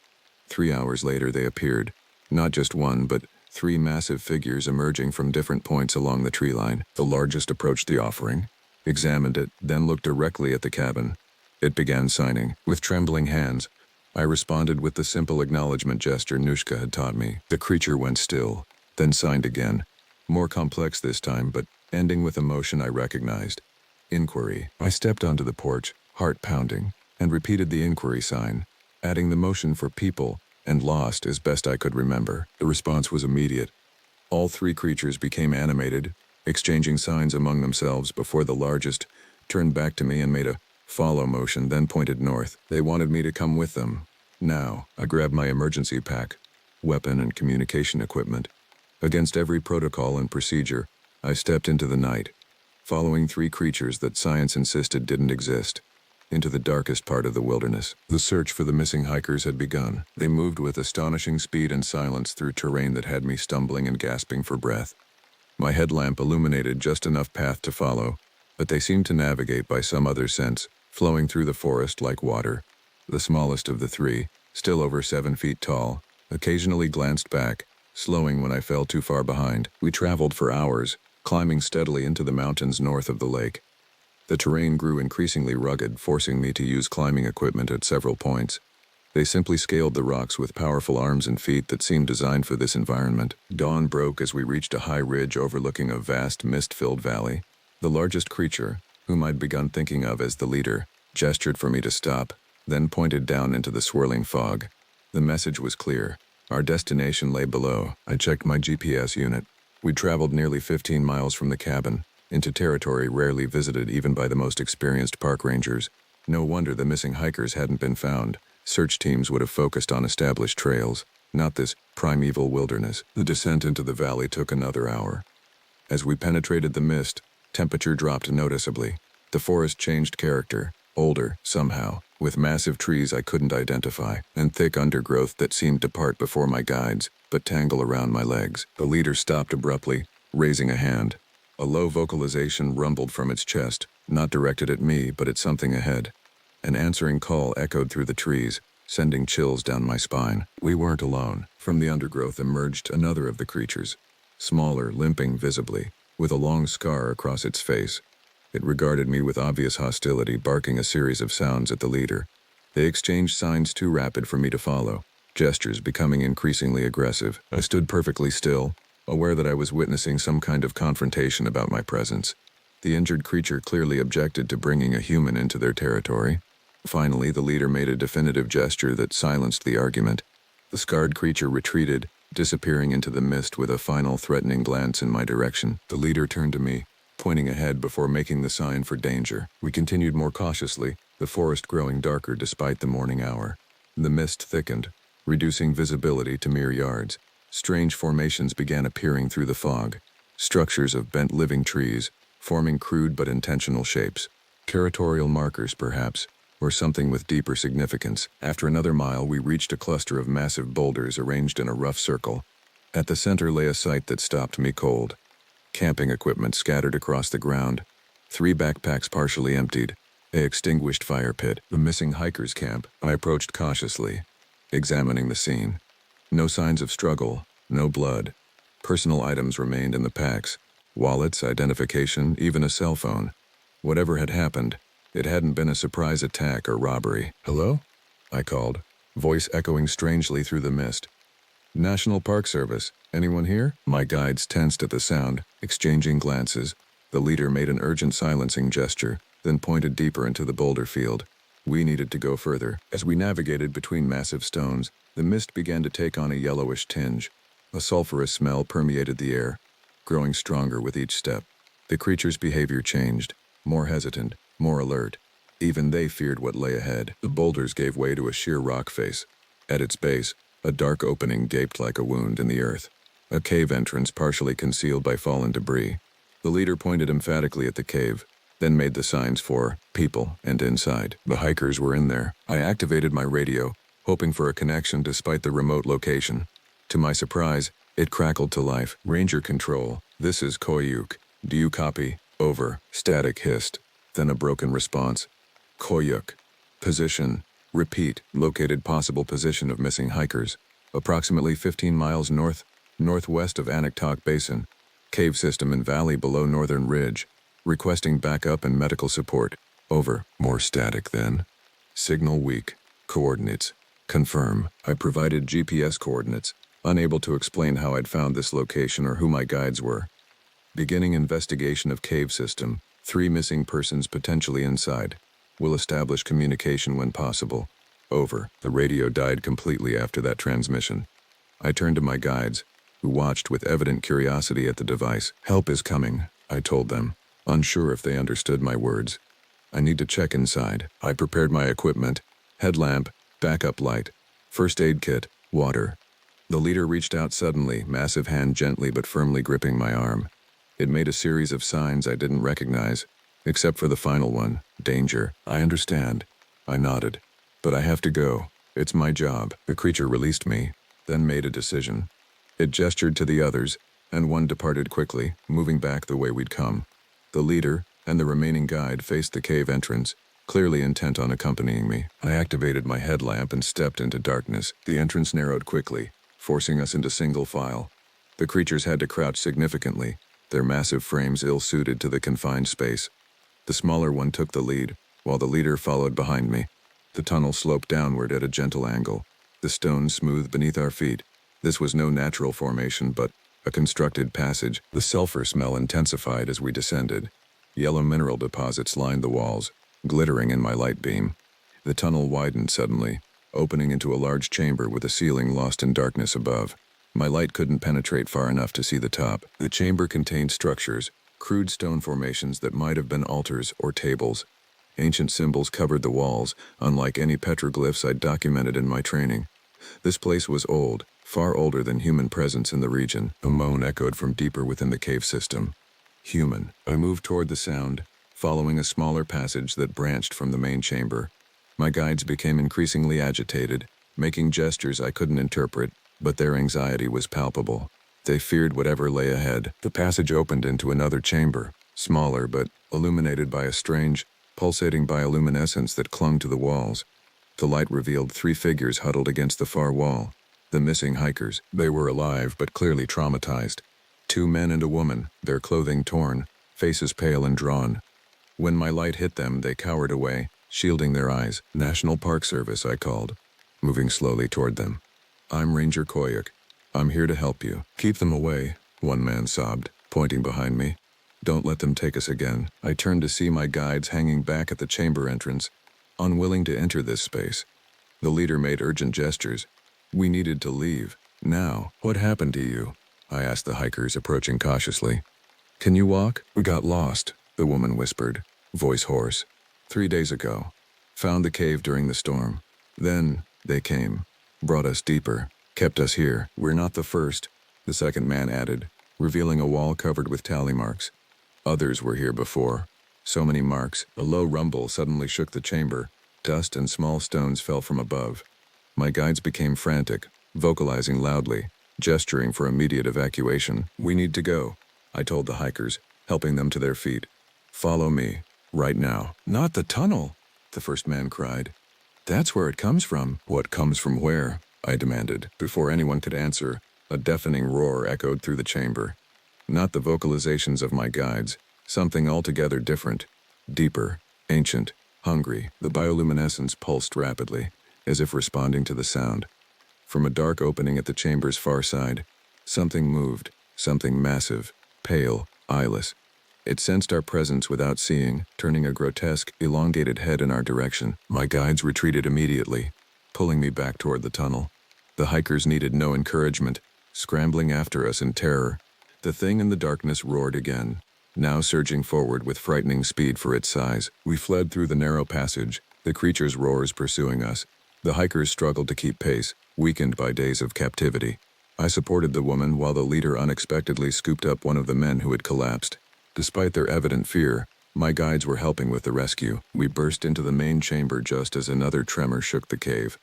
Speaker 1: 3 hours later they appeared, not just one, but 3 massive figures emerging from different points along the tree line. The largest approached the offering, examined it, then looked directly at the cabin. It began signing. With trembling hands, I responded with the simple acknowledgement gesture Nushka had taught me. The creature went still, then signed again, more complex this time, but ending with a motion I recognized. Inquiry. I stepped onto the porch, heart pounding, and repeated the inquiry sign, adding the motion for people and lost as best I could remember. The response was immediate. All 3 creatures became animated, exchanging signs among themselves before the largest turned back to me and made a follow motion, then pointed north. They wanted me to come with them. Now, I grabbed my emergency pack, weapon and communication equipment. Against every protocol and procedure, I stepped into the night, following 3 creatures that science insisted didn't exist, into the darkest part of the wilderness. The search for the missing hikers had begun. They moved with astonishing speed and silence through terrain that had me stumbling and gasping for breath. My headlamp illuminated just enough path to follow, but they seemed to navigate by some other sense, flowing through the forest like water. The smallest of the 3, still over 7 feet tall, occasionally glanced back, slowing when I fell too far behind. We traveled for hours, climbing steadily into the mountains north of the lake. The terrain grew increasingly rugged, forcing me to use climbing equipment at several points. They simply scaled the rocks with powerful arms and feet that seemed designed for this environment. Dawn broke as we reached a high ridge overlooking a vast mist-filled valley. The largest creature, whom I'd begun thinking of as the leader, gestured for me to stop, then pointed down into the swirling fog. The message was clear. Our destination lay below. I checked my GPS unit. We'd traveled nearly 15 miles from the cabin, into territory rarely visited even by the most experienced park rangers. No wonder the missing hikers hadn't been found. Search teams would have focused on established trails, not this primeval wilderness. The descent into the valley took another hour. As we penetrated the mist, Temperature dropped noticeably. The forest changed character, older, somehow, with massive trees I couldn't identify, and thick undergrowth that seemed to part before my guides, but tangle around my legs. The leader stopped abruptly, raising a hand. A low vocalization rumbled from its chest, not directed at me, but at something ahead. An answering call echoed through the trees, sending chills down my spine. We weren't alone. From the undergrowth emerged another of the creatures, smaller, limping visibly, with a long scar across its face. It regarded me with obvious hostility, barking a series of sounds at the leader. They exchanged signs too rapid for me to follow, gestures becoming increasingly aggressive. I stood perfectly still, aware that I was witnessing some kind of confrontation about my presence. The injured creature clearly objected to bringing a human into their territory. Finally, the leader made a definitive gesture that silenced the argument. The scarred creature retreated, disappearing into the mist with a final threatening glance in my direction. The leader turned to me, pointing ahead before making the sign for danger. We continued more cautiously, the forest growing darker despite the morning hour. The mist thickened, reducing visibility to mere yards. Strange formations began appearing through the fog, structures of bent living trees, forming crude but intentional shapes. Territorial markers, perhaps, or something with deeper significance. After another mile, we reached a cluster of massive boulders arranged in a rough circle. At the center lay a sight that stopped me cold. Camping equipment scattered across the ground, 3 backpacks partially emptied, an extinguished fire pit, the missing hiker's camp. I approached cautiously, examining the scene. No signs of struggle, no blood. Personal items remained in the packs, wallets, identification, even a cell phone. Whatever had happened, it hadn't been a surprise attack or robbery. "Hello?" I called, voice echoing strangely through the mist. "National Park Service. Anyone here?" My guides tensed at the sound, exchanging glances. The leader made an urgent silencing gesture, then pointed deeper into the boulder field. We needed to go further. As we navigated between massive stones, the mist began to take on a yellowish tinge. A sulfurous smell permeated the air, growing stronger with each step. The creature's behavior changed, more hesitant, more alert. Even they feared what lay ahead. The boulders gave way to a sheer rock face. At its base, a dark opening gaped like a wound in the earth, a cave entrance partially concealed by fallen debris. The leader pointed emphatically at the cave, then made the signs for people and inside. The hikers were in there. I activated my radio, hoping for a connection despite the remote location. To my surprise, it crackled to life. "Ranger Control, this is Koyuk. Do you copy? Over." Static hissed, then a broken response. "Koyuk. Position. Repeat. Located possible position of missing hikers. Approximately 15 miles northwest of Anaktok Basin. Cave system and valley below Northern Ridge. Requesting backup and medical support. Over." More static then. "Signal weak. Coordinates. Confirm." I provided GPS coordinates, unable to explain how I'd found this location or who my guides were. "Beginning investigation of cave system. 3 missing persons potentially inside. Will establish communication when possible. Over." The radio died completely after that transmission. I turned to my guides, who watched with evident curiosity at the device. "Help is coming," I told them, unsure if they understood my words. "I need to check inside." I prepared my equipment: headlamp, backup light, first aid kit, water. The leader reached out suddenly, massive hand gently but firmly gripping my arm. It made a series of signs I didn't recognize, except for the final one, danger. "I understand." I nodded. "But I have to go. It's my job." The creature released me, then made a decision. It gestured to the others, and one departed quickly, moving back the way we'd come. The leader and the remaining guide faced the cave entrance, clearly intent on accompanying me. I activated my headlamp and stepped into darkness. The entrance narrowed quickly, forcing us into single file. The creatures had to crouch significantly, their massive frames ill-suited to the confined space. The smaller one took the lead, while the leader followed behind me. The tunnel sloped downward at a gentle angle, the stones smooth beneath our feet. This was no natural formation, but a constructed passage. The sulfur smell intensified as we descended. Yellow mineral deposits lined the walls, glittering in my light beam. The tunnel widened suddenly, opening into a large chamber with a ceiling lost in darkness above. My light couldn't penetrate far enough to see the top. The chamber contained structures, crude stone formations that might have been altars or tables. Ancient symbols covered the walls, unlike any petroglyphs I'd documented in my training. This place was old, far older than human presence in the region. A moan echoed from deeper within the cave system. Human. I moved toward the sound, following a smaller passage that branched from the main chamber. My guides became increasingly agitated, making gestures I couldn't interpret, but their anxiety was palpable. They feared whatever lay ahead. The passage opened into another chamber, smaller but illuminated by a strange, pulsating bioluminescence that clung to the walls. The light revealed 3 figures huddled against the far wall. The missing hikers. They were alive but clearly traumatized. 2 men and a woman, their clothing torn, faces pale and drawn. When my light hit them, they cowered away, shielding their eyes. National Park Service, I called, moving slowly toward them. I'm Ranger Koyuk. I'm here to help you. Keep them away, one man sobbed, pointing behind me. Don't let them take us again. I turned to see my guides hanging back at the chamber entrance, unwilling to enter this space. The leader made urgent gestures. We needed to leave. Now, what happened to you? I asked the hikers, approaching cautiously. Can you walk? We got lost, the woman whispered, voice hoarse. 3 days ago. Found the cave during the storm. Then, they came. Brought us deeper. Kept us here. We're not the first, the second man added, revealing a wall covered with tally marks. Others were here before. So many marks. A low rumble suddenly shook the chamber. Dust and small stones fell from above. My guides became frantic, vocalizing loudly, gesturing for immediate evacuation. We need to go, I told the hikers, helping them to their feet. Follow me, right now. Not the tunnel, the first man cried. That's where it comes from. What comes from where? I demanded. Before anyone could answer, a deafening roar echoed through the chamber. Not the vocalizations of my guides, something altogether different, deeper, ancient, hungry. The bioluminescence pulsed rapidly, as if responding to the sound. From a dark opening at the chamber's far side, something moved, something massive, pale, eyeless. It sensed our presence without seeing, turning a grotesque, elongated head in our direction. My guides retreated immediately, pulling me back toward the tunnel. The hikers needed no encouragement, scrambling after us in terror. The thing in the darkness roared again, now surging forward with frightening speed for its size. We fled through the narrow passage, the creature's roars pursuing us. The hikers struggled to keep pace, weakened by days of captivity. I supported the woman while the leader unexpectedly scooped up one of the men who had collapsed. Despite their evident fear, my guides were helping with the rescue. We burst into the main chamber just as another tremor shook the cave.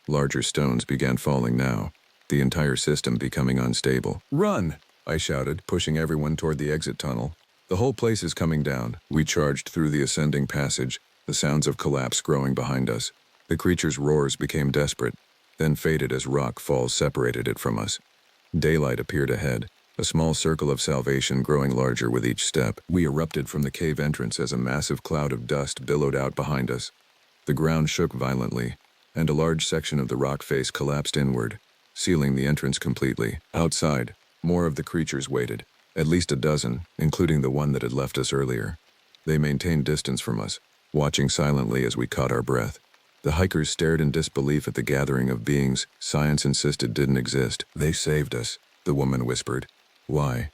Speaker 1: Larger stones began falling now, the entire system becoming unstable. Run! I shouted, pushing everyone toward the exit tunnel. The whole place is coming down. We charged through the ascending passage, the sounds of collapse growing behind us. The creature's roars became desperate, then faded as rock falls separated it from us. Daylight appeared ahead, a small circle of salvation growing larger with each step. We erupted from the cave entrance as a massive cloud of dust billowed out behind us. The ground shook violently, and a large section of the rock face collapsed inward, sealing the entrance completely. Outside, more of the creatures waited, at least a dozen, including the one that had left us earlier. They maintained distance from us, watching silently as we caught our breath. The hikers stared in disbelief at the gathering of beings science insisted didn't exist. They saved us, the woman whispered. Why?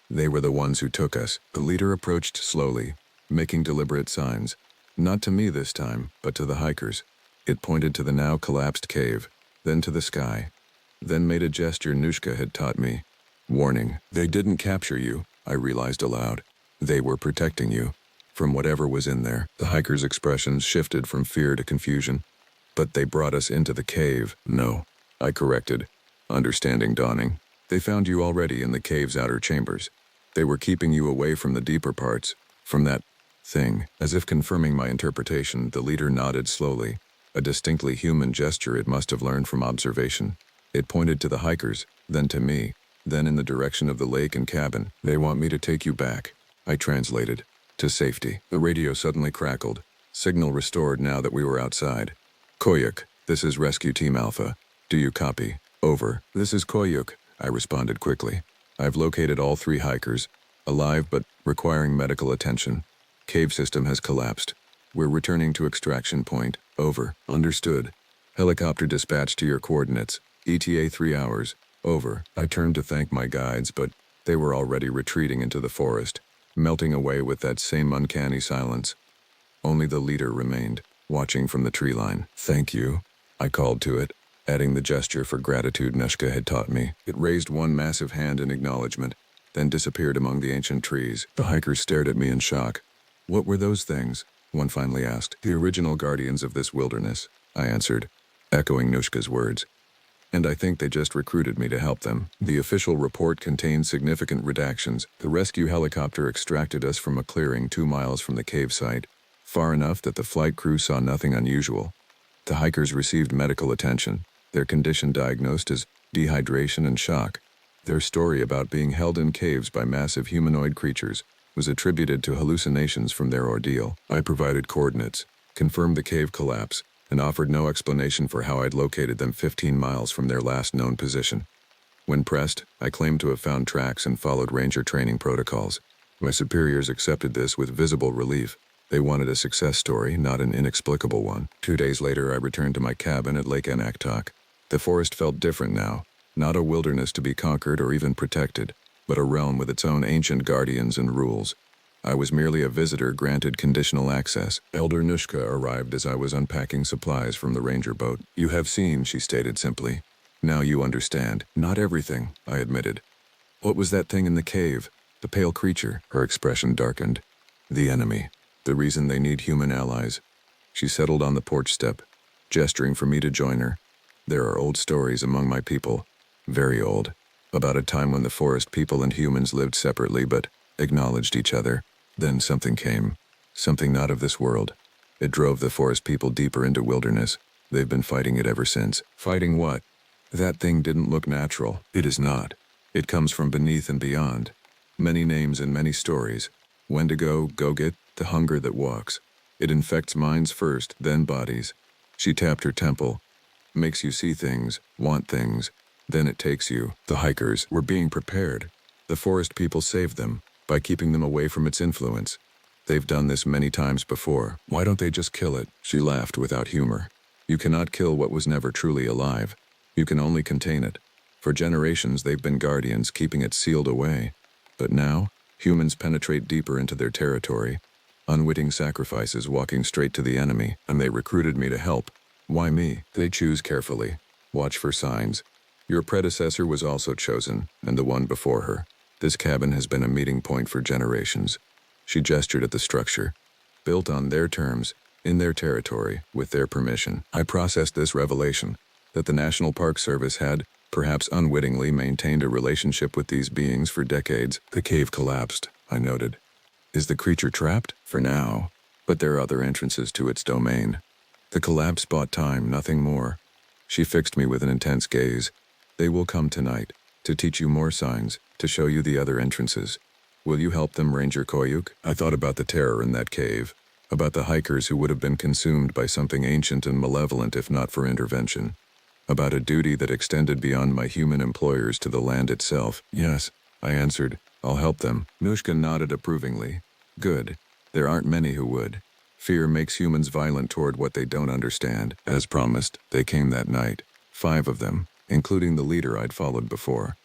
Speaker 1: They were the ones who took us. The leader approached slowly, making deliberate signs. Not to me this time, but to the hikers. It pointed to the now collapsed cave, then to the sky, then made a gesture Nushka had taught me. Warning, they didn't capture you, I realized aloud. They were protecting you from whatever was in there. The hikers' expressions shifted from fear to confusion. But they brought us into the cave. No, I corrected, understanding dawning. They found you already in the cave's outer chambers. They were keeping you away from the deeper parts, from that thing. As if confirming my interpretation, the leader nodded slowly, a distinctly human gesture it must have learned from observation. It pointed to the hikers, then to me, then in the direction of the lake and cabin. They want me to take you back, I translated, to safety. The radio suddenly crackled, signal restored now that we were outside. Koyuk, this is Rescue Team Alpha. Do you copy? Over. This is Koyuk, I responded quickly. I've located all 3 hikers, alive but requiring medical attention. Cave system has collapsed. We're returning to extraction point. Over. Understood. Helicopter dispatched to your coordinates. ETA 3 hours. Over. I turned to thank my guides, but they were already retreating into the forest, melting away with that same uncanny silence. Only the leader remained, watching from the tree line. Thank you, I called to it, adding the gesture for gratitude Nushka had taught me. It raised one massive hand in acknowledgement, then disappeared among the ancient trees. The hikers stared at me in shock. "What were those things?" one finally asked. "The original guardians of this wilderness," I answered, echoing Nushka's words. "And I think they just recruited me to help them." The official report contained significant redactions. The rescue helicopter extracted us from a clearing 2 miles from the cave site, far enough that the flight crew saw nothing unusual. The hikers received medical attention, their condition diagnosed as dehydration and shock. Their story about being held in caves by massive humanoid creatures was attributed to hallucinations from their ordeal. I provided coordinates, confirmed the cave collapse, and offered no explanation for how I'd located them 15 miles from their last known position. When pressed, I claimed to have found tracks and followed ranger training protocols. My superiors accepted this with visible relief. They wanted a success story, not an inexplicable one. 2 days later, I returned to my cabin at Lake Anaktok. The forest felt different now, not a wilderness to be conquered or even protected, but a realm with its own ancient guardians and rules. I was merely a visitor granted conditional access. Elder Nushka arrived as I was unpacking supplies from the ranger boat. "You have seen," she stated simply. "Now you understand." "Not everything," I admitted. "What was that thing in the cave? The pale creature?" Her expression darkened. "The enemy. The reason they need human allies." She settled on the porch step, gesturing for me to join her. "There are old stories among my people, very old, about a time when the forest people and humans lived separately but acknowledged each other. Then something came, something not of this world. It drove the forest people deeper into wilderness. They've been fighting it ever since." "Fighting what?" "That thing didn't look natural." "It is not. It comes from beneath and beyond. Many names and many stories. Wendigo, Gogit, the hunger that walks. It infects minds first, then bodies." She tapped her temple. "Makes you see things, want things. Then it takes you." The hikers were being prepared. The forest people saved them by keeping them away from its influence. They've done this many times before. "Why don't they just kill it?" She laughed without humor. "You cannot kill what was never truly alive. You can only contain it. For generations they've been guardians, keeping it sealed away. But now, humans penetrate deeper into their territory. Unwitting sacrifices walking straight to the enemy, and they recruited me to help." "Why me?" "They choose carefully. Watch for signs. Your predecessor was also chosen, and the one before her. This cabin has been a meeting point for generations." She gestured at the structure. "Built on their terms, in their territory, with their permission." I processed this revelation, that the National Park Service had, perhaps unwittingly, maintained a relationship with these beings for decades. "The cave collapsed," I noted. "Is the creature trapped?" "For now, but there are other entrances to its domain. The collapse bought time, nothing more." She fixed me with an intense gaze. "They will come tonight, to teach you more signs, to show you the other entrances. Will you help them, Ranger Koyuk?" I thought about the terror in that cave, about the hikers who would have been consumed by something ancient and malevolent if not for intervention, about a duty that extended beyond my human employers to the land itself. "Yes," I answered, "I'll help them." Nushka nodded approvingly. "Good. There aren't many who would. Fear makes humans violent toward what they don't understand." As promised, they came that night. 5 of them, including the leader I'd followed before.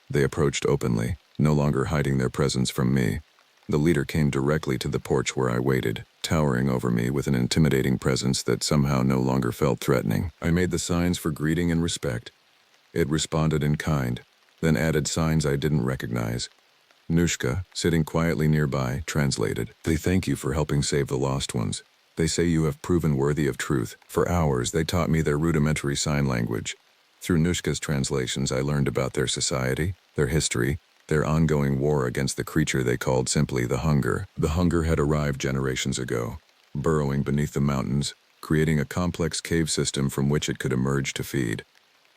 Speaker 1: They approached openly, no longer hiding their presence from me. The leader came directly to the porch where I waited, towering over me with an intimidating presence that somehow no longer felt threatening. I made the signs for greeting and respect. It responded in kind, then added signs I didn't recognize. Nushka, sitting quietly nearby, translated. "They thank you for helping save the lost ones. They say you have proven worthy of truth." For hours, they taught me their rudimentary sign language. Through Nushka's translations, I learned about their society, their history, their ongoing war against the creature they called simply the hunger. The hunger had arrived generations ago, burrowing beneath the mountains, creating a complex cave system from which it could emerge to feed.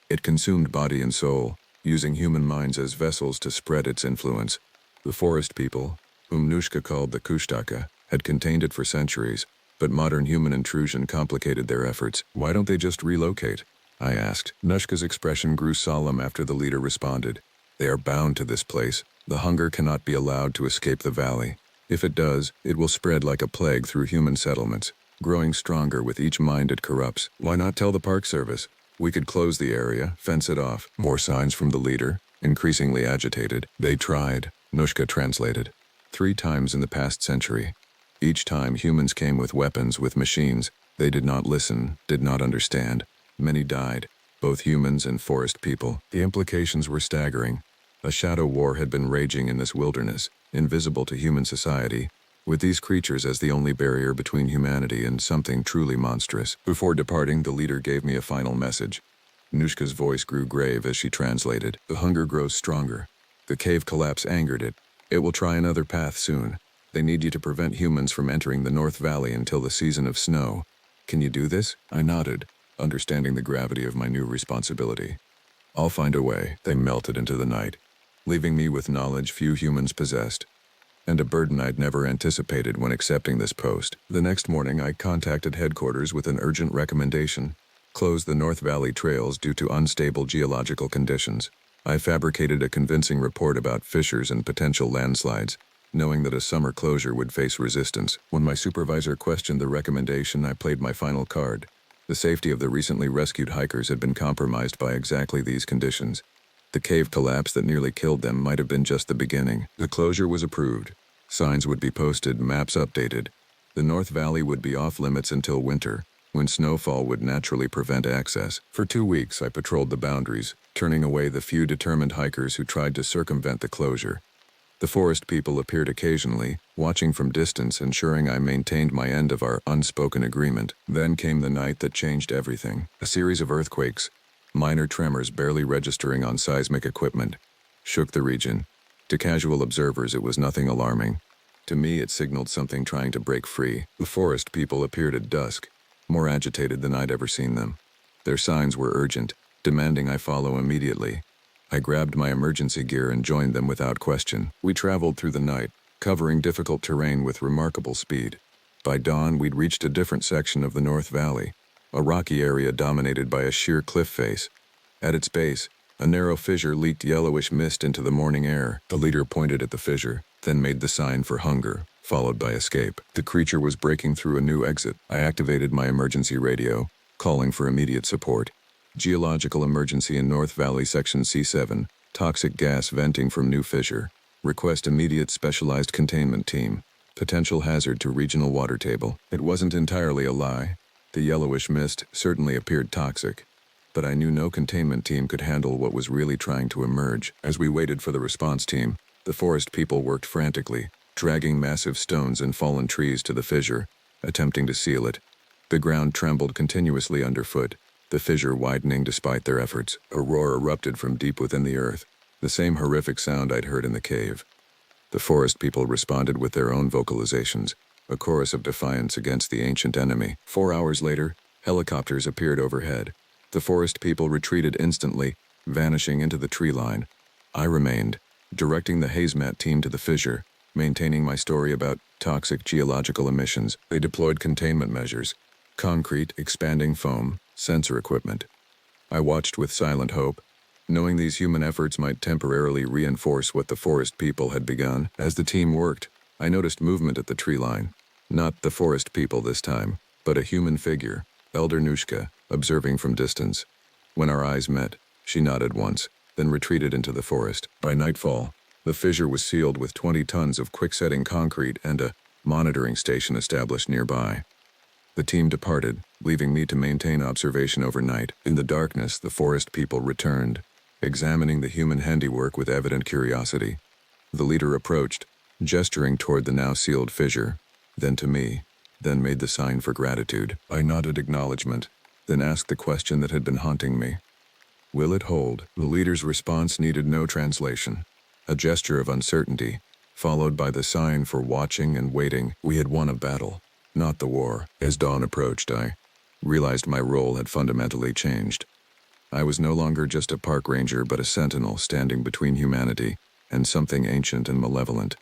Speaker 1: It consumed body and soul, using human minds as vessels to spread its influence. The forest people, whom Nushka called the Kushtaka, had contained it for centuries, but modern human intrusion complicated their efforts. "Why don't they just relocate?" I asked. Nushka's expression grew solemn after the leader responded. "They are bound to this place. The hunger cannot be allowed to escape the valley. If it does, it will spread like a plague through human settlements, growing stronger with each mind it corrupts." "Why not tell the Park Service? We could close the area, fence it off." More signs from the leader, increasingly agitated. "They tried," Nushka translated. 3 times in the past century. Each time humans came with weapons, with machines. They did not listen, did not understand. Many died, both humans and forest people. The implications were staggering. A shadow war had been raging in this wilderness, invisible to human society, with these creatures as the only barrier between humanity and something truly monstrous. Before departing, the leader gave me a final message. Nushka's voice grew grave as she translated. The hunger grows stronger. The cave collapse angered it. It will try another path soon. They need you to prevent humans from entering the North Valley until the season of snow. Can you do this? I nodded, understanding the gravity of my new responsibility. I'll find a way. They melted into the night, leaving me with knowledge few humans possessed, and a burden I'd never anticipated when accepting this post. The next morning, I contacted headquarters with an urgent recommendation: close the North Valley trails due to unstable geological conditions. I fabricated a convincing report about fissures and potential landslides, knowing that a summer closure would face resistance. When my supervisor questioned the recommendation, I played my final card. The safety of the recently rescued hikers had been compromised by exactly these conditions. The cave collapse that nearly killed them might have been just the beginning. The closure was approved. Signs would be posted, maps updated. The North Valley would be off limits until winter, when snowfall would naturally prevent access. For 2 weeks, I patrolled the boundaries, turning away the few determined hikers who tried to circumvent the closure. The forest people appeared occasionally, watching from distance, ensuring I maintained my end of our unspoken agreement. Then came the night that changed everything. A series of earthquakes, minor tremors barely registering on seismic equipment, shook the region. To casual observers, it was nothing alarming. To me, it signaled something trying to break free. The forest people appeared at dusk, more agitated than I'd ever seen them. Their signs were urgent, demanding I follow immediately. I grabbed my emergency gear and joined them without question. We traveled through the night, covering difficult terrain with remarkable speed. By dawn, we'd reached a different section of the North Valley, a rocky area dominated by a sheer cliff face. At its base, a narrow fissure leaked yellowish mist into the morning air. The leader pointed at the fissure, then made the sign for hunger, followed by escape. The creature was breaking through a new exit. I activated my emergency radio, calling for immediate support. Geological emergency in North Valley Section C7, toxic gas venting from new fissure. Request immediate specialized containment team. Potential hazard to regional water table. It wasn't entirely a lie. The yellowish mist certainly appeared toxic, but I knew no containment team could handle what was really trying to emerge. As we waited for the response team, the forest people worked frantically, dragging massive stones and fallen trees to the fissure, attempting to seal it. The ground trembled continuously underfoot, the fissure widening despite their efforts. A roar erupted from deep within the earth, the same horrific sound I'd heard in the cave. The forest people responded with their own vocalizations, a chorus of defiance against the ancient enemy. 4 hours later, helicopters appeared overhead. The forest people retreated instantly, vanishing into the tree line. I remained, directing the hazmat team to the fissure, maintaining my story about toxic geological emissions. They deployed containment measures: concrete, expanding foam, sensor equipment. I watched with silent hope, knowing these human efforts might temporarily reinforce what the forest people had begun. As the team worked, I noticed movement at the tree line. Not the forest people this time, but a human figure, Elder Nushka, observing from distance. When our eyes met, she nodded once, then retreated into the forest. By nightfall, the fissure was sealed with 20 tons of quick-setting concrete and a monitoring station established nearby. The team departed, leaving me to maintain observation overnight. In the darkness, the forest people returned, examining the human handiwork with evident curiosity. The leader approached, gesturing toward the now sealed fissure, then to me, then made the sign for gratitude. I nodded acknowledgement, then asked the question that had been haunting me. Will it hold? The leader's response needed no translation. A gesture of uncertainty, followed by the sign for watching and waiting. We had won a battle, not the war. As dawn approached, I realized my role had fundamentally changed. I was no longer just a park ranger but a sentinel standing between humanity and something ancient and malevolent.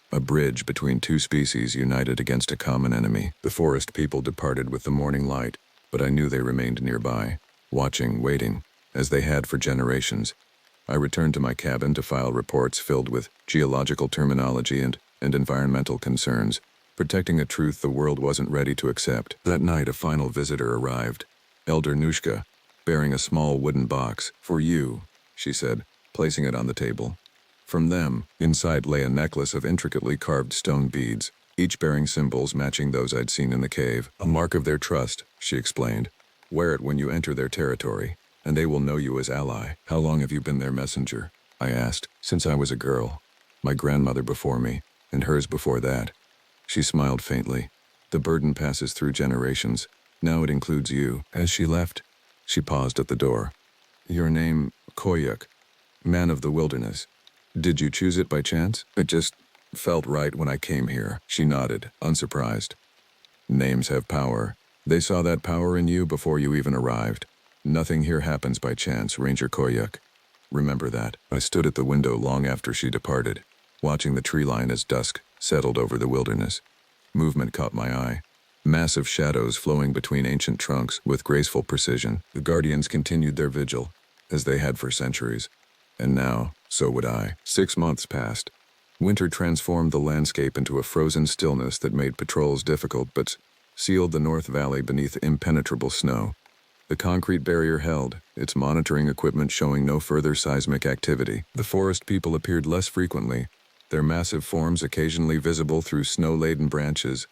Speaker 1: A bridge between two species united against a common enemy. The forest people departed with the morning light, but I knew they remained nearby, watching, waiting, as they had for generations. I returned to my cabin to file reports filled with geological terminology and environmental concerns, protecting a truth the world wasn't ready to accept. That night, a final visitor arrived, Elder Nushka, bearing a small wooden box. For you, she said, placing it on the table. From them, inside lay a necklace of intricately carved stone beads, each bearing symbols matching those I'd seen in the cave. A mark of their trust, she explained. Wear it when you enter their territory, and they will know you as ally. How long have you been their messenger? I asked. Since I was a girl. My grandmother before me, and hers before that. She smiled faintly. The burden passes through generations. Now it includes you. As she left, she paused at the door. Your name, Koyuk, man of the wilderness. Did you choose it by chance? It just felt right when I came here. She nodded, unsurprised. Names have power. They saw that power in you before you even arrived. Nothing here happens by chance, Ranger Koyuk. Remember that. I stood at the window long after she departed, watching the tree line as dusk settled over the wilderness. Movement caught my eye. Massive shadows flowing between ancient trunks with graceful precision. The guardians continued their vigil, as they had for centuries. And now, so would I. 6 months passed. Winter transformed the landscape into a frozen stillness that made patrols difficult but sealed the North Valley beneath impenetrable snow. The concrete barrier held, its monitoring equipment showing no further seismic activity. The forest people appeared less frequently, their massive forms occasionally visible through snow-laden branches.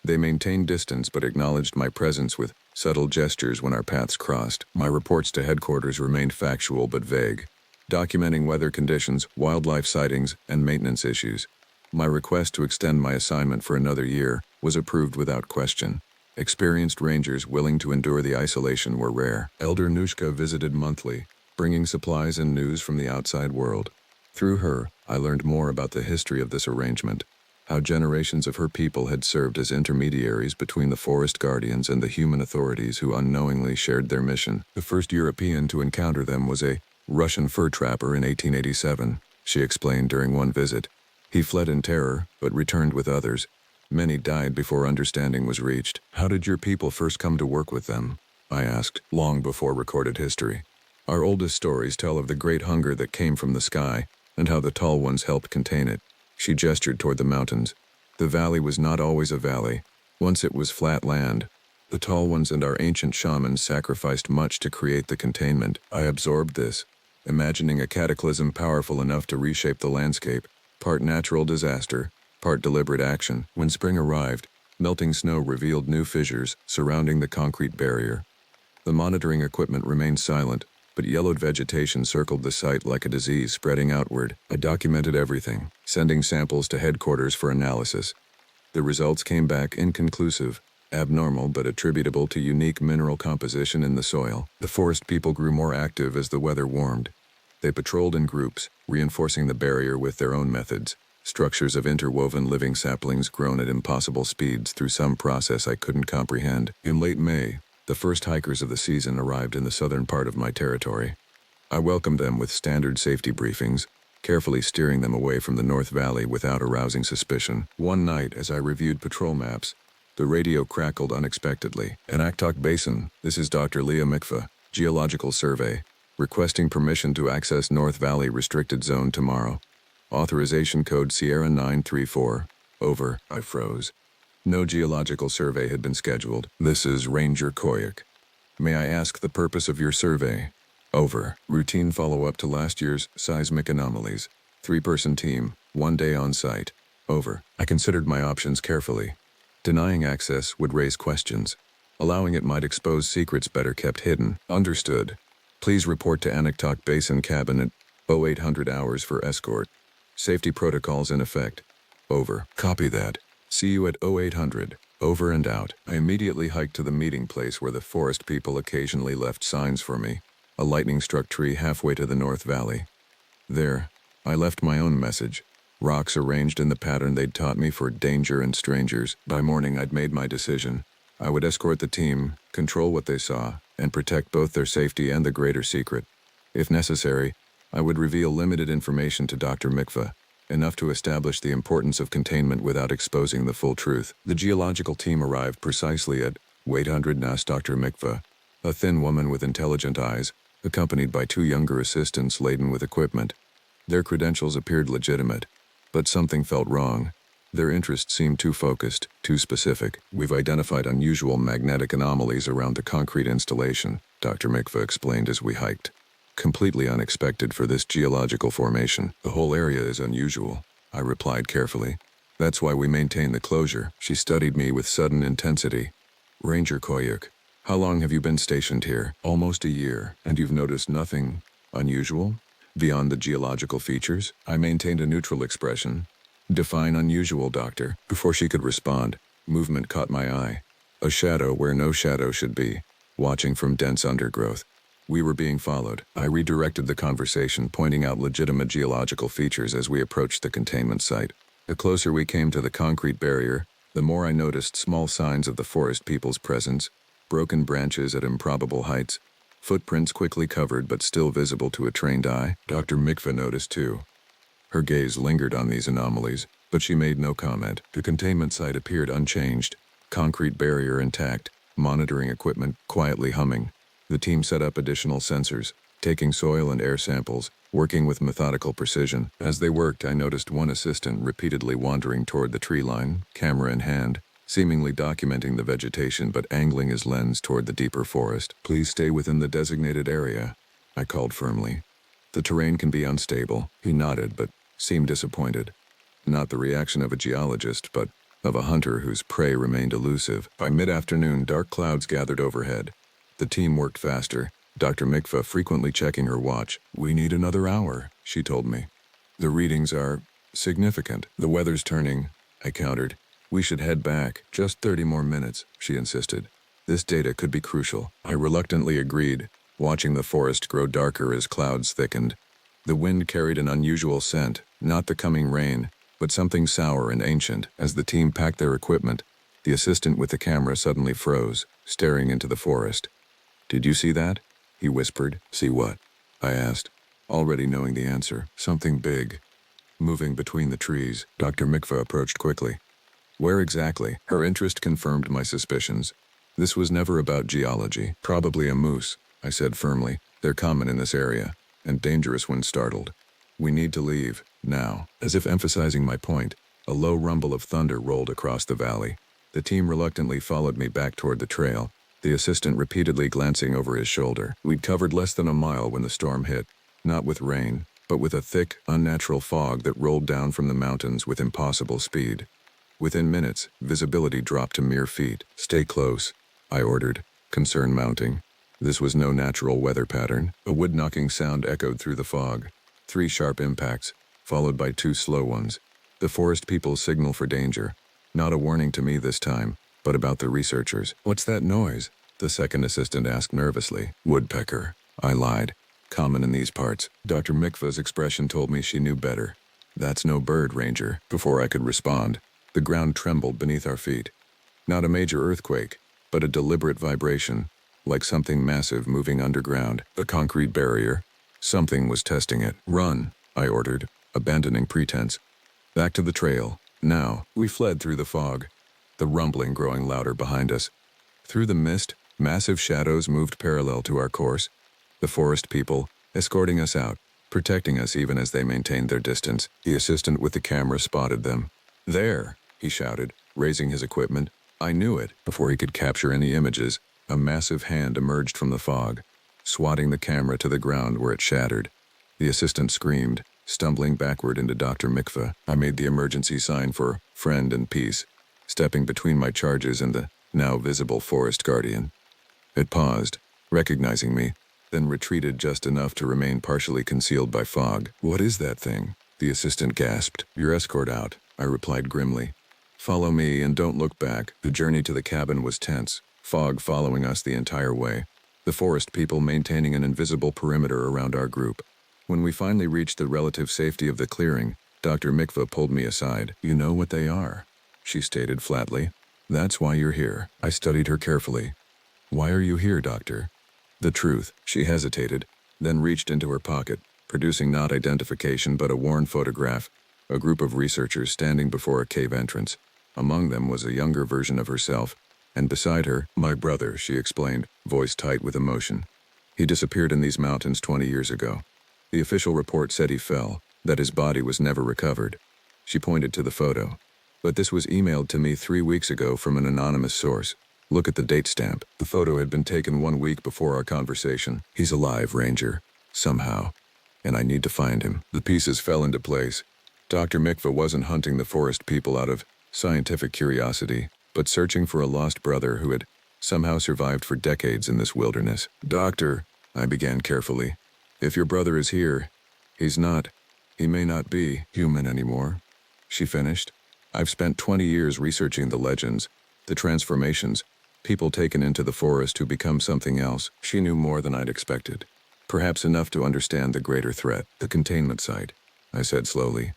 Speaker 1: They maintained distance but acknowledged my presence with subtle gestures when our paths crossed. My reports to headquarters remained factual but vague, documenting weather conditions, wildlife sightings, and maintenance issues. My request to extend my assignment for another year was approved without question. Experienced rangers willing to endure the isolation were rare. Elder Nushka visited monthly, bringing supplies and news from the outside world. Through her, I learned more about the history of this arrangement, how generations of her people had served as intermediaries between the forest guardians and the human authorities who unknowingly shared their mission. The first European to encounter them was a Russian fur trapper in 1887, she explained during one visit. He fled in terror, but returned with others. Many died before understanding was reached. How did your people first come to work with them? I asked, long before recorded history. Our oldest stories tell of the great hunger that came from the sky, and how the tall ones helped contain it. She gestured toward the mountains. The valley was not always a valley. Once it was flat land. The tall ones and our ancient shamans sacrificed much to create the containment. I absorbed this, imagining a cataclysm powerful enough to reshape the landscape, part natural disaster, part deliberate action. When spring arrived, melting snow revealed new fissures surrounding the concrete barrier. The monitoring equipment remained silent, but yellowed vegetation circled the site like a disease spreading outward. I documented everything, sending samples to headquarters for analysis. The results came back inconclusive, abnormal but attributable to unique mineral composition in the soil. The forest people grew more active as the weather warmed. They patrolled in groups, reinforcing the barrier with their own methods. Structures of interwoven living saplings grown at impossible speeds through some process I couldn't comprehend. In late May, the first hikers of the season arrived in the southern part of my territory. I welcomed them with standard safety briefings, carefully steering them away from the North Valley without arousing suspicion. One night, as I reviewed patrol maps, the radio crackled unexpectedly. Anaktok Basin, this is Dr. Leah Mikva, Geological Survey, requesting permission to access North Valley Restricted Zone tomorrow. Authorization code Sierra 934. Over. I froze. No geological survey had been scheduled. This is Ranger Koyuk. May I ask the purpose of your survey? Over. Routine follow-up to last year's seismic anomalies. 3-person team, 1 day on site. Over. I considered my options carefully. Denying access would raise questions. Allowing it might expose secrets better kept hidden. Understood. Please report to Anaktok Basin Cabin at 0800 hours for escort. Safety protocols in effect. Over. Copy that. See you at 0800. Over and out. I immediately hiked to the meeting place where the forest people occasionally left signs for me. A lightning-struck tree halfway to the North Valley. There, I left my own message. Rocks arranged in the pattern they'd taught me for danger and strangers. By morning, I'd made my decision. I would escort the team, control what they saw, and protect both their safety and the greater secret. If necessary, I would reveal limited information to Dr. Mikva, enough to establish the importance of containment without exposing the full truth. The geological team arrived precisely at 0800 NAS Dr. Mikva, a thin woman with intelligent eyes, accompanied by 2 younger assistants laden with equipment. Their credentials appeared legitimate, but something felt wrong. Their interests seemed too focused, too specific. We've identified unusual magnetic anomalies around the concrete installation, Dr. Mikva explained as we hiked. Completely unexpected for this geological formation. The whole area is unusual, I replied carefully. That's why we maintain the closure. She studied me with sudden intensity. Ranger Koyuk, how long have you been stationed here? Almost a year, and you've noticed nothing unusual? Beyond the geological features, I maintained a neutral expression. Define unusual, doctor. Before she could respond, movement caught my eye. A shadow where no shadow should be, watching from dense undergrowth. We were being followed. I redirected the conversation, pointing out legitimate geological features as we approached the containment site. The closer we came to the concrete barrier, the more I noticed small signs of the forest people's presence, broken branches at improbable heights, footprints quickly covered but still visible to a trained eye. Dr. Mikva noticed too. Her gaze lingered on these anomalies, but she made no comment. The containment site appeared unchanged, concrete barrier intact, monitoring equipment quietly humming. The team set up additional sensors, taking soil and air samples, working with methodical precision. As they worked, I noticed one assistant repeatedly wandering toward the tree line, camera in hand, seemingly documenting the vegetation but angling his lens toward the deeper forest. Please stay within the designated area, I called firmly. The terrain can be unstable. He nodded but seemed disappointed. Not the reaction of a geologist, but of a hunter whose prey remained elusive. By mid-afternoon, dark clouds gathered overhead. The team worked faster, Dr. Mikva frequently checking her watch. We need another hour, she told me. The readings are significant. The weather's turning, I countered. We should head back. Just 30 more minutes, she insisted. This data could be crucial. I reluctantly agreed, watching the forest grow darker as clouds thickened. The wind carried an unusual scent, not the coming rain, but something sour and ancient. As the team packed their equipment, the assistant with the camera suddenly froze, staring into the forest. Did you see that? He whispered. See what? I asked, already knowing the answer. Something big. Moving between the trees, Dr. Mikva approached quickly. Where exactly? Her interest confirmed my suspicions. This was never about geology. Probably a moose, I said firmly. They're common in this area, and dangerous when startled. We need to leave, now. As if emphasizing my point, a low rumble of thunder rolled across the valley. The team reluctantly followed me back toward the trail, the assistant repeatedly glancing over his shoulder. We'd covered less than a mile when the storm hit, not with rain, but with a thick, unnatural fog that rolled down from the mountains with impossible speed. Within minutes, visibility dropped to mere feet. Stay close, I ordered, concern mounting. This was no natural weather pattern. A wood-knocking sound echoed through the fog. 3 sharp impacts, followed by 2 slow ones. The forest people's signal for danger. Not a warning to me this time, but about the researchers. What's that noise? The second assistant asked nervously. Woodpecker, I lied. Common in these parts. Dr. Mikva's expression told me she knew better. That's no bird, Ranger. Before I could respond, the ground trembled beneath our feet. Not a major earthquake, but a deliberate vibration, like something massive moving underground. A concrete barrier. Something was testing it. Run, I ordered, abandoning pretense. Back to the trail. Now, we fled through the fog, the rumbling growing louder behind us. Through the mist, massive shadows moved parallel to our course, the forest people escorting us out, protecting us even as they maintained their distance. The assistant with the camera spotted them. There, he shouted, raising his equipment. I knew it. Before he could capture any images, a massive hand emerged from the fog, swatting the camera to the ground where it shattered. The assistant screamed, stumbling backward into Dr. Mikva. I made the emergency sign for friend and peace, stepping between my charges and the now visible forest guardian. It paused, recognizing me, then retreated just enough to remain partially concealed by fog. What is that thing? The assistant gasped. Your escort out, I replied grimly. Follow me and don't look back. The journey to the cabin was tense, fog following us the entire way, the forest people maintaining an invisible perimeter around our group. When we finally reached the relative safety of the clearing, Dr. Mikva pulled me aside. You know what they are, she stated flatly. That's why you're here. I studied her carefully. Why are you here, doctor? The truth. She hesitated, then reached into her pocket, producing not identification but a worn photograph, a group of researchers standing before a cave entrance. Among them was a younger version of herself, and beside her, my brother, she explained, voice tight with emotion. He disappeared in these mountains 20 years ago. The official report said he fell, that his body was never recovered. She pointed to the photo. But this was emailed to me 3 weeks ago from an anonymous source. Look at the date stamp. The photo had been taken 1 week before our conversation. He's alive, Ranger. Somehow. And I need to find him. The pieces fell into place. Dr. Mikva wasn't hunting the forest people out of scientific curiosity, but searching for a lost brother who had somehow survived for decades in this wilderness. Doctor, I began carefully, if your brother is here, He's not. He may not be human anymore, she finished. I've spent 20 years researching the legends, the transformations, people taken into the forest who become something else. She knew more than I'd expected. Perhaps enough to understand the greater threat, the containment site, I said slowly.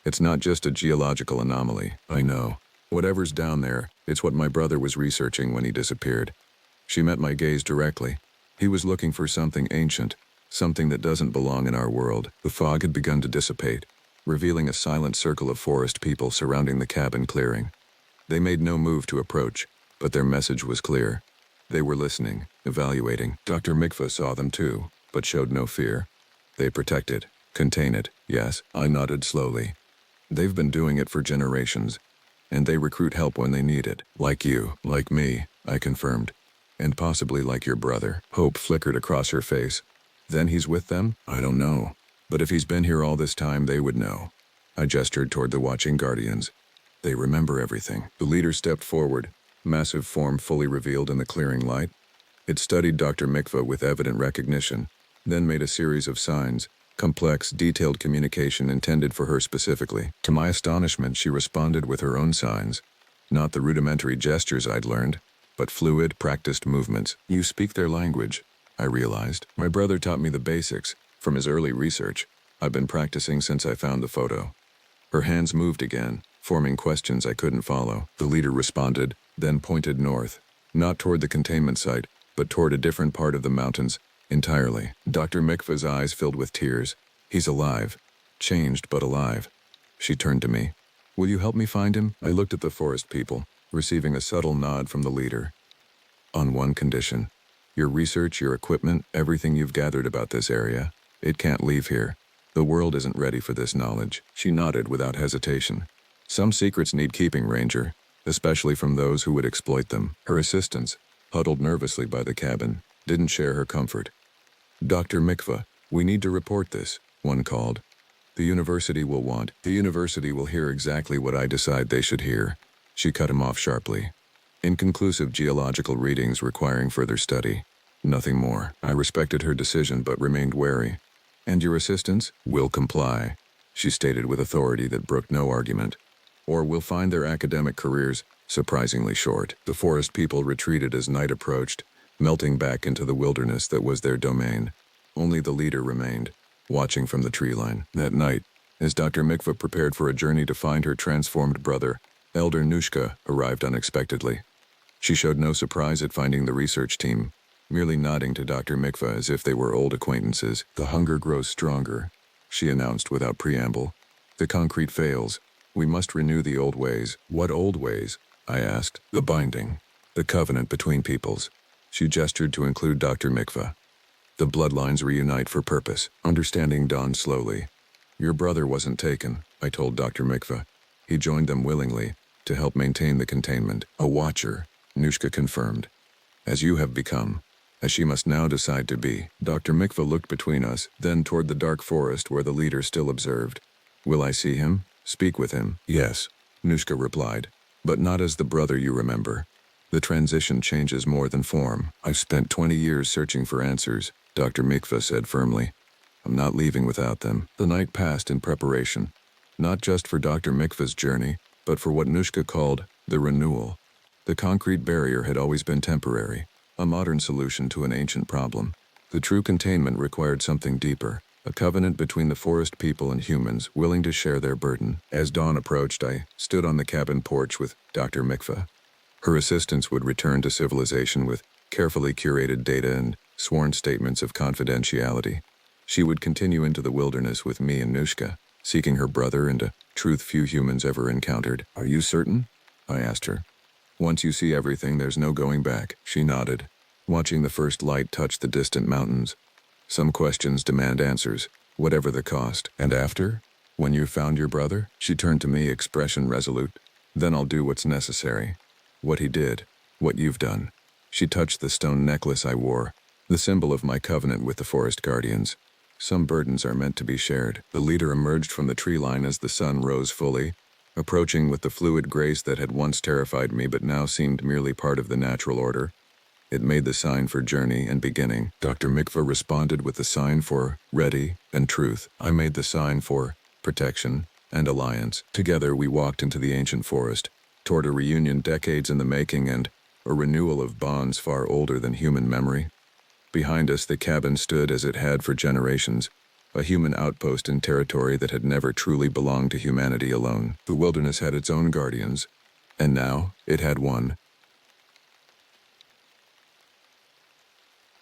Speaker 1: It's not just a geological anomaly, I know. Whatever's down there, it's what my brother was researching when he disappeared. She met my gaze directly. He was looking for something ancient, something that doesn't belong in our world. The fog had begun to dissipate, revealing a silent circle of forest people surrounding the cabin clearing. They made no move to approach, but their message was clear. They were listening, evaluating. Dr. Mikva saw them too, but showed no fear. They protect it, contain it, yes, I nodded slowly. They've been doing it for generations, and they recruit help when they need it. Like you, like me, I confirmed. And possibly like your brother. Hope flickered across her face. Then he's with them? I don't know. But if he's been here all this time, they would know. I gestured toward the watching guardians. They remember everything. The leader stepped forward, massive form fully revealed in the clearing light. It studied Dr. Mikva with evident recognition, then made a series of signs, complex, detailed communication intended for her specifically. To my astonishment, she responded with her own signs. Not the rudimentary gestures I'd learned, but fluid, practiced movements. You speak their language, I realized. My brother taught me the basics, from his early research. I've been practicing since I found the photo. Her hands moved again, forming questions I couldn't follow. The leader responded, then pointed north, not toward the containment site, but toward a different part of the mountains, entirely. Dr. Mikva's eyes filled with tears. He's alive. Changed, but alive. She turned to me. Will you help me find him? I looked at the forest people, receiving a subtle nod from the leader. On one condition. Your research, your equipment, everything you've gathered about this area, it can't leave here. The world isn't ready for this knowledge. She nodded without hesitation. Some secrets need keeping, Ranger, especially from those who would exploit them. Her assistants, huddled nervously by the cabin, didn't share her comfort. Dr. Mikva, we need to report this, one called. The university will hear exactly what I decide they should hear. She cut him off sharply. Inconclusive geological readings requiring further study. Nothing more. I respected her decision but remained wary. And your assistants will comply, she stated with authority that brooked no argument. Or will find their academic careers surprisingly short. The forest people retreated as night approached, melting back into the wilderness that was their domain. Only the leader remained, watching from the tree line. That night, as Dr. Mikva prepared for a journey to find her transformed brother, Elder Nushka arrived unexpectedly. She showed no surprise at finding the research team, merely nodding to Dr. Mikva as if they were old acquaintances. The hunger grows stronger, she announced without preamble. The concrete fails. We must renew the old ways. What old ways? I asked. The binding. The covenant between peoples. She gestured to include Dr. Mikva. The bloodlines reunite for purpose. Understanding dawned slowly. Your brother wasn't taken, I told Dr. Mikva. He joined them willingly, to help maintain the containment. A watcher, Nushka confirmed. As you have become. As she must now decide to be. Dr. Mikva looked between us, then toward the dark forest where the leader still observed. Will I see him? Speak with him? Yes, Nushka replied. But not as the brother you remember. The transition changes more than form. I've spent 20 years searching for answers, Dr. Mikva said firmly. I'm not leaving without them. The night passed in preparation. Not just for Dr. Mikva's journey, but for what Nushka called the renewal. The concrete barrier had always been temporary, a modern solution to an ancient problem. The true containment required something deeper, a covenant between the forest people and humans willing to share their burden. As dawn approached, I stood on the cabin porch with Dr. Mikva. Her assistants would return to civilization with carefully curated data and sworn statements of confidentiality. She would continue into the wilderness with me and Nushka, seeking her brother and a truth few humans ever encountered. Are you certain? I asked her. Once you see everything, there's no going back, she nodded, watching the first light touch the distant mountains. Some questions demand answers, whatever the cost. And after? When you've found your brother? She turned to me, expression resolute. Then I'll do what's necessary. What he did, what you've done. She touched the stone necklace I wore, the symbol of my covenant with the forest guardians. Some burdens are meant to be shared. The leader emerged from the tree line as the sun rose fully, approaching with the fluid grace that had once terrified me but now seemed merely part of the natural order. It made the sign for journey and beginning. Dr. Mikva responded with the sign for ready and truth. I made the sign for protection and alliance. Together we walked into the ancient forest, toward a reunion decades in the making and a renewal of bonds far older than human memory. Behind us the cabin stood as it had for generations, a human outpost in territory that had never truly belonged to humanity alone. The wilderness had its own guardians, and now it had one.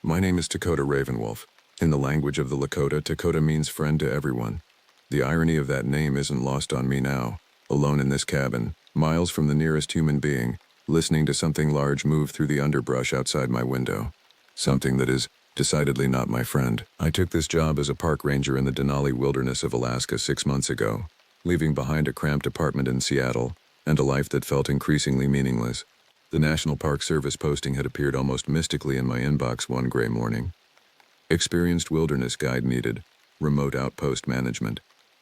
Speaker 1: My name is Dakota Ravenwolf. In the language of the Lakota, Dakota means friend to everyone. The irony of that name isn't lost on me now, alone in this cabin, miles from the nearest human being, listening to something large move through the underbrush outside my window. Something that is decidedly not my friend. I took this job as a park ranger in the Denali Wilderness of Alaska 6 months ago, leaving behind a cramped apartment in Seattle and a life that felt increasingly meaningless. The National Park Service posting had appeared almost mystically in my inbox one gray morning. Experienced wilderness guide needed, remote outpost management.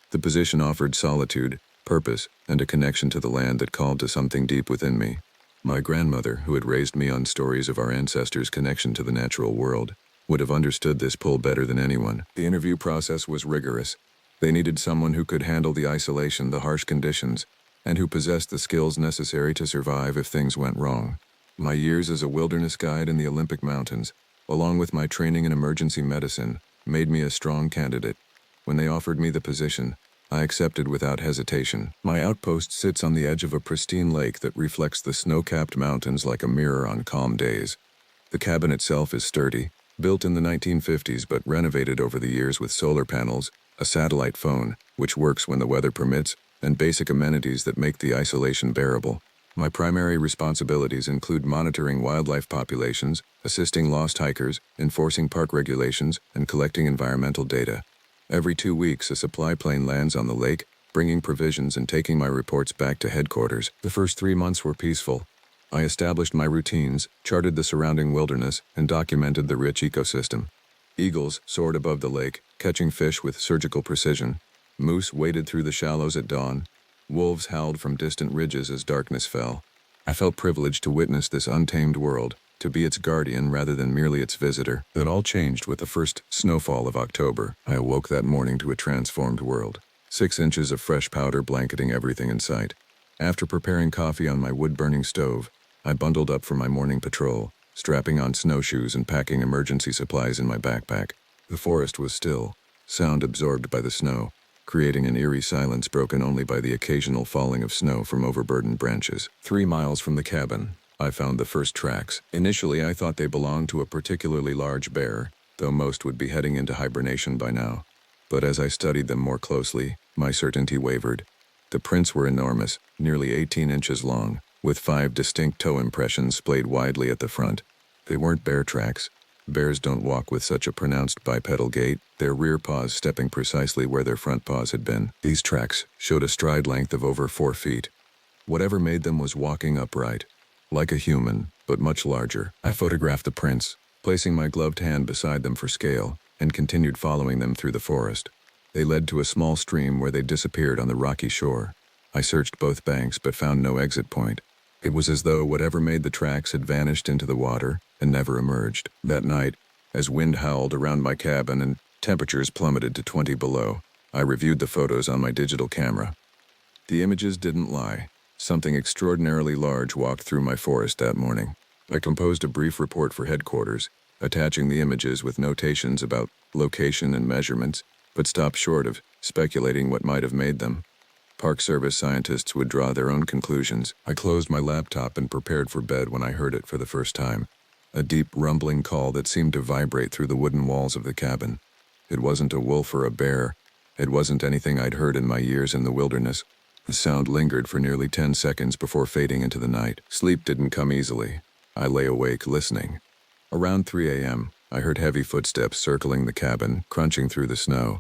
Speaker 1: The position offered solitude, purpose, and a connection to the land that called to something deep within me. My grandmother, who had raised me on stories of our ancestors' connection to the natural world, would have understood this pull better than anyone. The interview process was rigorous. They needed someone who could handle the isolation, the harsh conditions, and who possessed the skills necessary to survive if things went wrong. My years as a wilderness guide in the Olympic Mountains, along with my training in emergency medicine, made me a strong candidate. When they offered me the position, I accepted without hesitation. My outpost sits on the edge of a pristine lake that reflects the snow-capped mountains like a mirror on calm days. The cabin itself is sturdy, built in the 1950s but renovated over the years with solar panels, a satellite phone, which works when the weather permits, and basic amenities that make the isolation bearable. My primary responsibilities include monitoring wildlife populations, assisting lost hikers, enforcing park regulations, and collecting environmental data. Every 2 weeks, a supply plane lands on the lake, bringing provisions and taking my reports back to headquarters. The first 3 months were peaceful. I established my routines, charted the surrounding wilderness, and documented the rich ecosystem. Eagles soared above the lake, catching fish with surgical precision. Moose waded through the shallows at dawn. Wolves howled from distant ridges as darkness fell. I felt privileged to witness this untamed world, to be its guardian rather than merely its visitor. That all changed with the first snowfall of October. I awoke that morning to a transformed world. 6 inches of fresh powder blanketing everything in sight. After preparing coffee on my wood-burning stove, I bundled up for my morning patrol, strapping on snowshoes and packing emergency supplies in my backpack. The forest was still, sound absorbed by the snow, creating an eerie silence broken only by the occasional falling of snow from overburdened branches. 3 miles from the cabin, I found the first tracks. Initially, I thought they belonged to a particularly large bear, though most would be heading into hibernation by now. But as I studied them more closely, my certainty wavered. The prints were enormous, nearly 18 inches long, with 5 distinct toe impressions splayed widely at the front. They weren't bear tracks. Bears don't walk with such a pronounced bipedal gait, their rear paws stepping precisely where their front paws had been. These tracks showed a stride length of over 4 feet. Whatever made them was walking upright, like a human, but much larger. I photographed the prints, placing my gloved hand beside them for scale, and continued following them through the forest. They led to a small stream where they disappeared on the rocky shore. I searched both banks but found no exit point. It was as though whatever made the tracks had vanished into the water and never emerged. That night, as wind howled around my cabin and temperatures plummeted to 20 below, I reviewed the photos on my digital camera. The images didn't lie. Something extraordinarily large walked through my forest that morning. I composed a brief report for headquarters, attaching the images with notations about location and measurements, but stopped short of speculating what might have made them. Park Service scientists would draw their own conclusions. I closed my laptop and prepared for bed when I heard it for the first time. A deep, rumbling call that seemed to vibrate through the wooden walls of the cabin. It wasn't a wolf or a bear. It wasn't anything I'd heard in my years in the wilderness. The sound lingered for nearly 10 seconds before fading into the night. Sleep didn't come easily. I lay awake, listening. Around 3 a.m., I heard heavy footsteps circling the cabin, crunching through the snow.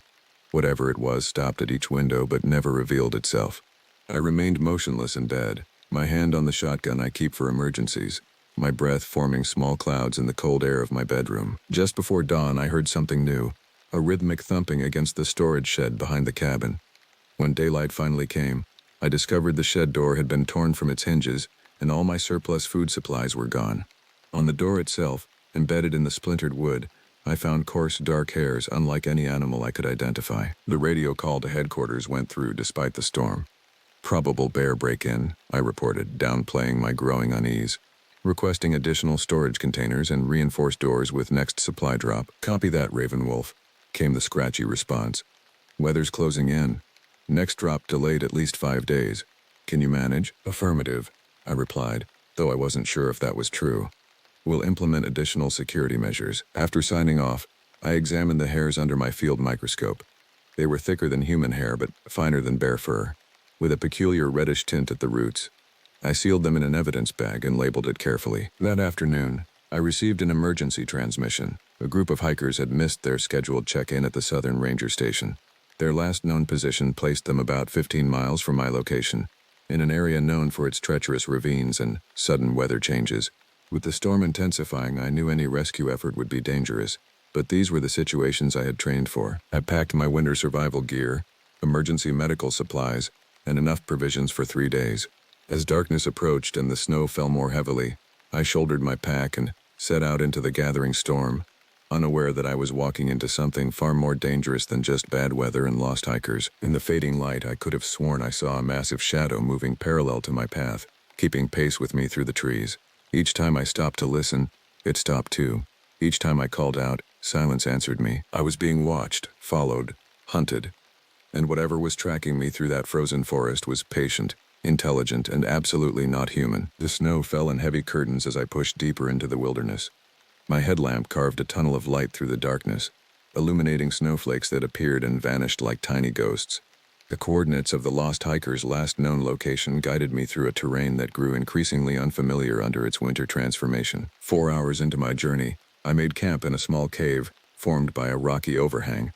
Speaker 1: Whatever it was stopped at each window but never revealed itself. I remained motionless in bed, my hand on the shotgun I keep for emergencies, my breath forming small clouds in the cold air of my bedroom. Just before dawn, I heard something new, a rhythmic thumping against the storage shed behind the cabin. When daylight finally came, I discovered the shed door had been torn from its hinges and all my surplus food supplies were gone. On the door itself, embedded in the splintered wood, I found coarse dark hairs unlike any animal I could identify. The radio call to headquarters went through despite the storm. "Probable bear break-in," I reported, downplaying my growing unease. "Requesting additional storage containers and reinforced doors with next supply drop." "Copy that, Ravenwolf," came the scratchy response. "Weather's closing in. Next drop delayed at least 5 days. Can you manage?" "Affirmative," I replied, though I wasn't sure if that was true. "We'll implement additional security measures." After signing off, I examined the hairs under my field microscope. They were thicker than human hair but finer than bear fur, with a peculiar reddish tint at the roots. I sealed them in an evidence bag and labeled it carefully. That afternoon, I received an emergency transmission. A group of hikers had missed their scheduled check-in at the Southern Ranger Station. Their last known position placed them about 15 miles from my location, in an area known for its treacherous ravines and sudden weather changes. With the storm intensifying, I knew any rescue effort would be dangerous, but these were the situations I had trained for. I packed my winter survival gear, emergency medical supplies, and enough provisions for 3 days. As darkness approached and the snow fell more heavily, I shouldered my pack and set out into the gathering storm, unaware that I was walking into something far more dangerous than just bad weather and lost hikers. In the fading light, I could have sworn I saw a massive shadow moving parallel to my path, keeping pace with me through the trees. Each time I stopped to listen, it stopped too. Each time I called out, silence answered me. I was being watched, followed, hunted. And whatever was tracking me through that frozen forest was patient, intelligent, and absolutely not human. The snow fell in heavy curtains as I pushed deeper into the wilderness. My headlamp carved a tunnel of light through the darkness, illuminating snowflakes that appeared and vanished like tiny ghosts. The coordinates of the lost hiker's last known location guided me through a terrain that grew increasingly unfamiliar under its winter transformation. 4 hours into my journey, I made camp in a small cave formed by a rocky overhang.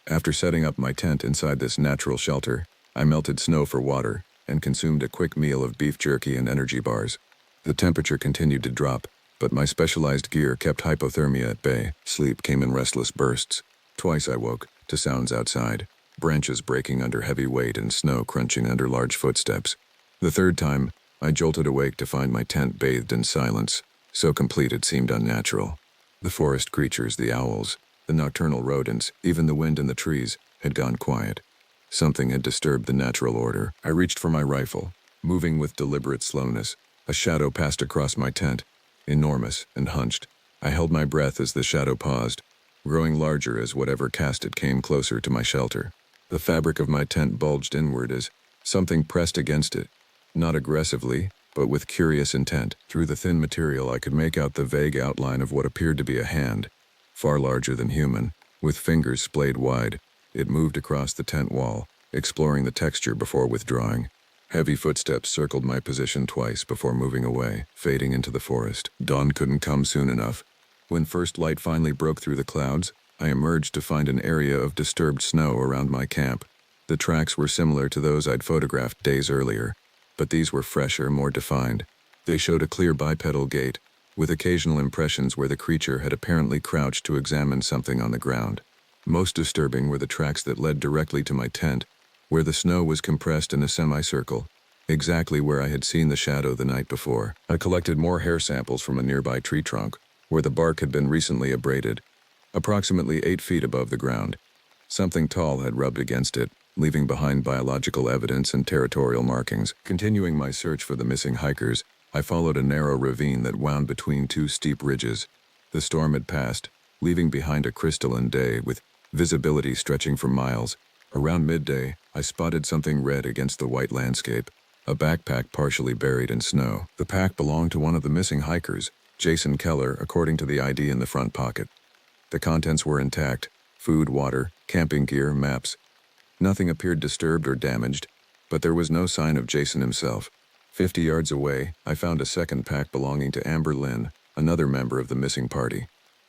Speaker 1: After setting up my tent inside this natural shelter, I melted snow for water and consumed a quick meal of beef jerky and energy bars. The temperature continued to drop, but my specialized gear kept hypothermia at bay. Sleep came in restless bursts. Twice I woke to sounds outside, branches breaking under heavy weight and snow crunching under large footsteps. The third time, I jolted awake to find my tent bathed in silence, so complete it seemed unnatural. The forest creatures, the owls, the nocturnal rodents, even the wind in the trees, had gone quiet. Something had disturbed the natural order. I reached for my rifle. Moving with deliberate slowness, a shadow passed across my tent, enormous and hunched. I held my breath as the shadow paused, growing larger as whatever cast it came closer to my shelter. The fabric of my tent bulged inward as something pressed against it, not aggressively, but with curious intent. Through the thin material I could make out the vague outline of what appeared to be a hand, far larger than human, with fingers splayed wide. It moved across the tent wall, exploring the texture before withdrawing. Heavy footsteps circled my position twice before moving away, fading into the forest. Dawn couldn't come soon enough. When first light finally broke through the clouds, I emerged to find an area of disturbed snow around my camp. The tracks were similar to those I'd photographed days earlier, but these were fresher, more defined. They showed a clear bipedal gait, with occasional impressions where the creature had apparently crouched to examine something on the ground. Most disturbing were the tracks that led directly to my tent, where the snow was compressed in a semicircle, exactly where I had seen the shadow the night before. I collected more hair samples from a nearby tree trunk, where the bark had been recently abraded, approximately 8 feet above the ground. Something tall had rubbed against it, leaving behind biological evidence and territorial markings. Continuing my search for the missing hikers, I followed a narrow ravine that wound between 2 steep ridges. The storm had passed, leaving behind a crystalline day with visibility stretching for miles. Around midday, I spotted something red against the white landscape, a backpack partially buried in snow. The pack belonged to one of the missing hikers, Jason Keller, according to the ID in the front pocket. The contents were intact: food, water, camping gear, maps. Nothing appeared disturbed or damaged, but there was no sign of Jason himself. 50 yards away, I found a second pack belonging to Amber Lynn, another member of the missing party.